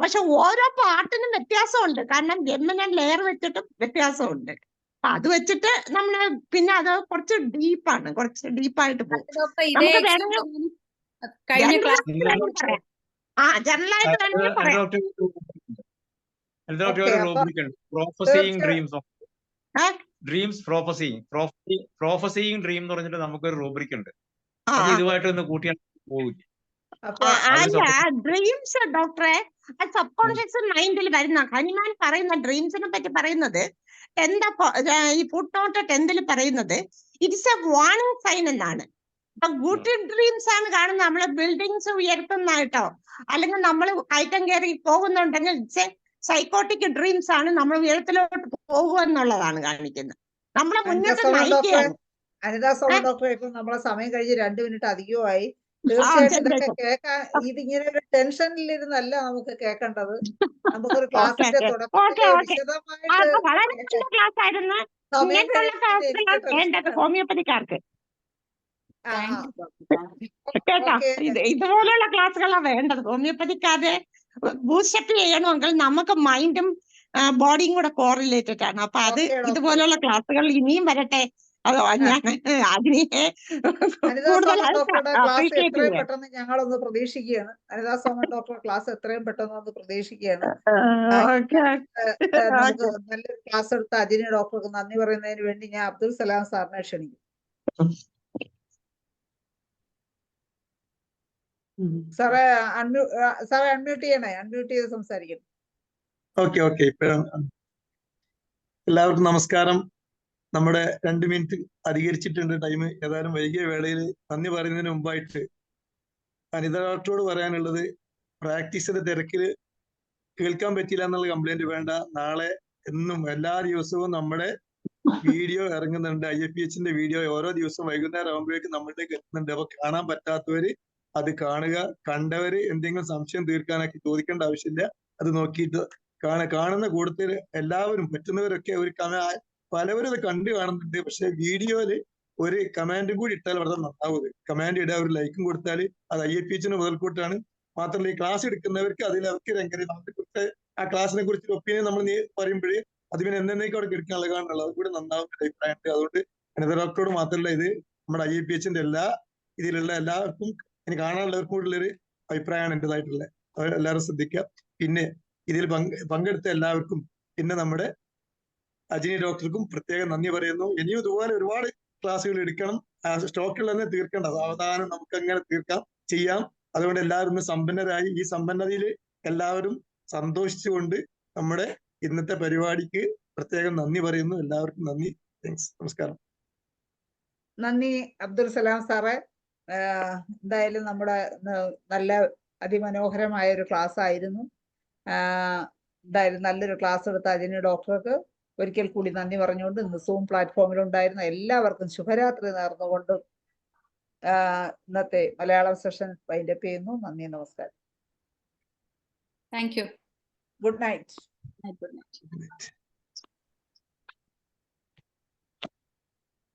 പക്ഷെ ഓരോ പാർട്ടിനും വ്യത്യാസമുണ്ട്. കാരണം ജെമിനൽ ലെയർ വെച്ചിട്ടും വ്യത്യാസമുണ്ട്. അത് വെച്ചിട്ട് നമ്മള് പിന്നെ അത് കുറച്ച് ഡീപ്പായിട്ട് പോകും. നമുക്ക് വേണമെങ്കിൽ ജനറലായിട്ട് വേണമെങ്കിൽ പറയാം. പ്രോഫസിയിങ് ഡ്രീം എന്ന് പറഞ്ഞിട്ട് നമുക്കൊരു റൂബ്രിക് ഉണ്ട്. അത് ഇതുമായിട്ടൊന്ന് കൂട്ടിയാൽ പോകില്ല. ഡ്രീംസ് ഡോക്ടറെ സബ് കോൺഷ്യസ് മൈൻഡിൽ വരുന്ന, ഹനുമാൻ പറയുന്ന ഡ്രീംസിനെ പറ്റി പറയുന്നത് ഈ ഫുട് നോട്ട് 10ൽ പറയുന്നത് ഇറ്റ്സ് എ വാർണിംഗ് സൈൻ എന്നാണ്. അപ്പൊ ഗുഡ് ഡ്രീംസ് ആണ് കാണുന്നത്, നമ്മള് ബിൽഡിങ്സ് ഉയർത്തുന്നതായിട്ടോ അല്ലെങ്കിൽ നമ്മൾ കയറ്റം കയറി പോകുന്നുണ്ടെങ്കിൽ ഇറ്റ്സ് എ സൈക്കോട്ടിക് ഡ്രീംസ് ആണ്, നമ്മൾ ഉയരത്തിലോട്ട് പോകുക എന്നുള്ളതാണ് കാണിക്കുന്നത്. നമ്മളെ മുന്നോട്ട് നയിക്കുകയാണ്. അനിത സോമൻ ഡോക്ടറെ, ഇപ്പൊ നമ്മളെ സമയം കഴിഞ്ഞ് 2 മിനിറ്റ് അധികമായി. തീർച്ചയായിട്ടും ഇതൊക്കെ കേൾക്കാൻ, ഇതിങ്ങനെ ഒരു ടെൻഷനിലിരുന്നല്ല നമുക്ക് കേൾക്കേണ്ടത്. നമുക്കൊരു ക്ലാസ്സിന്റെ തുടക്കത്തില് വിശദമായിട്ട് ഹോമിയോപ്പതിക്കാർക്ക് കേട്ടോ, ഇതുപോലുള്ള ക്ലാസ്സുകളാണ് വേണ്ടത്. ഹോമിയോപ്പതിക്കാരെ ബൂസ്റ്റപ്പ് ചെയ്യണമെങ്കിൽ നമുക്ക് മൈൻഡും ബോഡിയും കൂടെ കോറിലേറ്റഡ് ആണ്. അപ്പൊ അത് ഇതുപോലുള്ള ക്ലാസ്സുകൾ ഇനിയും വരട്ടെ. പെട്ടെന്ന് ഞങ്ങളൊന്ന് പ്രതീക്ഷിക്കുകയാണ്. അനിത സോമൻ ഡോക്ടർ ക്ലാസ് എത്രയും പെട്ടെന്ന് ഒന്ന് പ്രതീക്ഷിക്കുകയാണ്. നമുക്ക് നല്ലൊരു ക്ലാസ് എടുത്ത അജിനി ഡോക്ടർക്ക് നന്ദി പറയുന്നതിന് വേണ്ടി ഞാൻ അബ്ദുൽ സലാം സാറിനെ ക്ഷണിക്കും. സാറേ അൺമ്യൂട്ട് ചെയ്യണേ, അൺമ്യൂട്ട് ചെയ്ത് സംസാരിക്കണം. ഓക്കെ. എല്ലാവർക്കും നമസ്കാരം. നമ്മുടെ 2 മിനിറ്റ് അധികരിച്ചിട്ടുണ്ട് ടൈം. ഏതായാലും വൈകിയ വേളയിൽ നന്ദി പറയുന്നതിന് മുമ്പായിട്ട് അനിത ഡോക്ടറോട് പറയാനുള്ളത്, പ്രാക്ടീസിന്റെ തിരക്കില് കേൾക്കാൻ പറ്റില്ല എന്നുള്ള കംപ്ലൈന്റ് വേണ്ട. നാളെ എന്നും എല്ലാ ദിവസവും നമ്മുടെ വീഡിയോ ഇറങ്ങുന്നുണ്ട്. IFPHന്റെ വീഡിയോ ഓരോ ദിവസവും വൈകുന്നേരം ആകുമ്പോഴേക്കും നമ്മളിലേക്ക് എത്തുന്നുണ്ട്. അപ്പൊ കാണാൻ പറ്റാത്തവര് അത് കാണുക. കണ്ടവര് എന്തെങ്കിലും സംശയം തീർക്കാനൊക്കെ ചോദിക്കേണ്ട ആവശ്യമില്ല. അത് നോക്കിയിട്ട് കാണുന്ന കൂട്ടത്തിൽ എല്ലാവരും പറ്റുന്നവരൊക്കെ പലവരും അത് കണ്ടു കാണുന്നുണ്ട്. പക്ഷെ വീഡിയോയില് ഒരു കമാൻഡും കൂടി ഇട്ടാൽ വളരെ നന്നാവുന്നത്. കമാൻഡ് ഇടുക, ഒരു ലൈക്കും കൊടുത്താൽ അത് IFPHന് മുതൽക്കൂട്ടാണ്. മാത്രമല്ല ഈ ക്ലാസ് എടുക്കുന്നവർക്ക് അവർക്ക് നമ്മളെ കുറിച്ച് ആ ക്ലാസ്സിനെ കുറിച്ച് ഒപ്പീനിയൻ നമ്മൾ പറയുമ്പോഴേ അത് പിന്നെ എന്നേക്കും അവിടെ എടുക്കാനുള്ള കാണുന്നുള്ളത്, അത് കൂടി നന്നാവും അഭിപ്രായമുണ്ട്. അതുകൊണ്ട് അനിത ഡോക്ടറോട് മാത്രമല്ല, ഇത് നമ്മുടെ IFPHന്റെ എല്ലാ ഇതിലുള്ള എല്ലാവർക്കും ഇനി കാണാനുള്ളവർക്കും കൂടിയുള്ളൊരു അഭിപ്രായമാണ് എൻ്റെതായിട്ടുള്ളത്. എല്ലാവരും ശ്രദ്ധിക്കുക. പിന്നെ ഇതിൽ പങ്കെടുത്ത എല്ലാവർക്കും, പിന്നെ നമ്മുടെ അജിനി ഡോക്ടർക്കും പ്രത്യേകം നന്ദി പറയുന്നു. ഇനിയും ഇതുപോലെ ഒരുപാട് ക്ലാസ്സുകൾ എടുക്കണം. സ്റ്റോക്കിൽ തന്നെ തീർക്കേണ്ട, സാവധാനം നമുക്ക് അങ്ങനെ ചെയ്യാം. അതുകൊണ്ട് എല്ലാവരും ഇന്ന് സമ്പന്നരായി. ഈ സമ്പന്നതയിൽ എല്ലാവരും സന്തോഷിച്ചുകൊണ്ട് നമ്മുടെ ഇന്നത്തെ പരിപാടിക്ക് പ്രത്യേകം നന്ദി പറയുന്നു. എല്ലാവർക്കും നന്ദി. താങ്ക്സ്. നമസ്കാരം. നന്ദി അബ്ദുൽ സലാം സാറേ. എന്തായാലും നമ്മുടെ നല്ല അതിമനോഹരമായ ഒരു ക്ലാസ് ആയിരുന്നു. എന്തായാലും നല്ലൊരു ക്ലാസ് എടുത്ത അജിനി ഡോക്ടർക്ക് ഒരിക്കൽ കൂടി നന്ദി പറഞ്ഞുകൊണ്ട് ഇന്ന് സൂം പ്ലാറ്റ്ഫോമിൽ ഉണ്ടായിരുന്ന എല്ലാവർക്കും ശുഭരാത്രി നേർന്നുകൊണ്ട് ഇന്നത്തെ മലയാളം സെഷൻ വൈൻഡപ്പ് ചെയ്യുന്നു. നന്ദി, നമസ്കാരം. Thank you. Good night. Good night.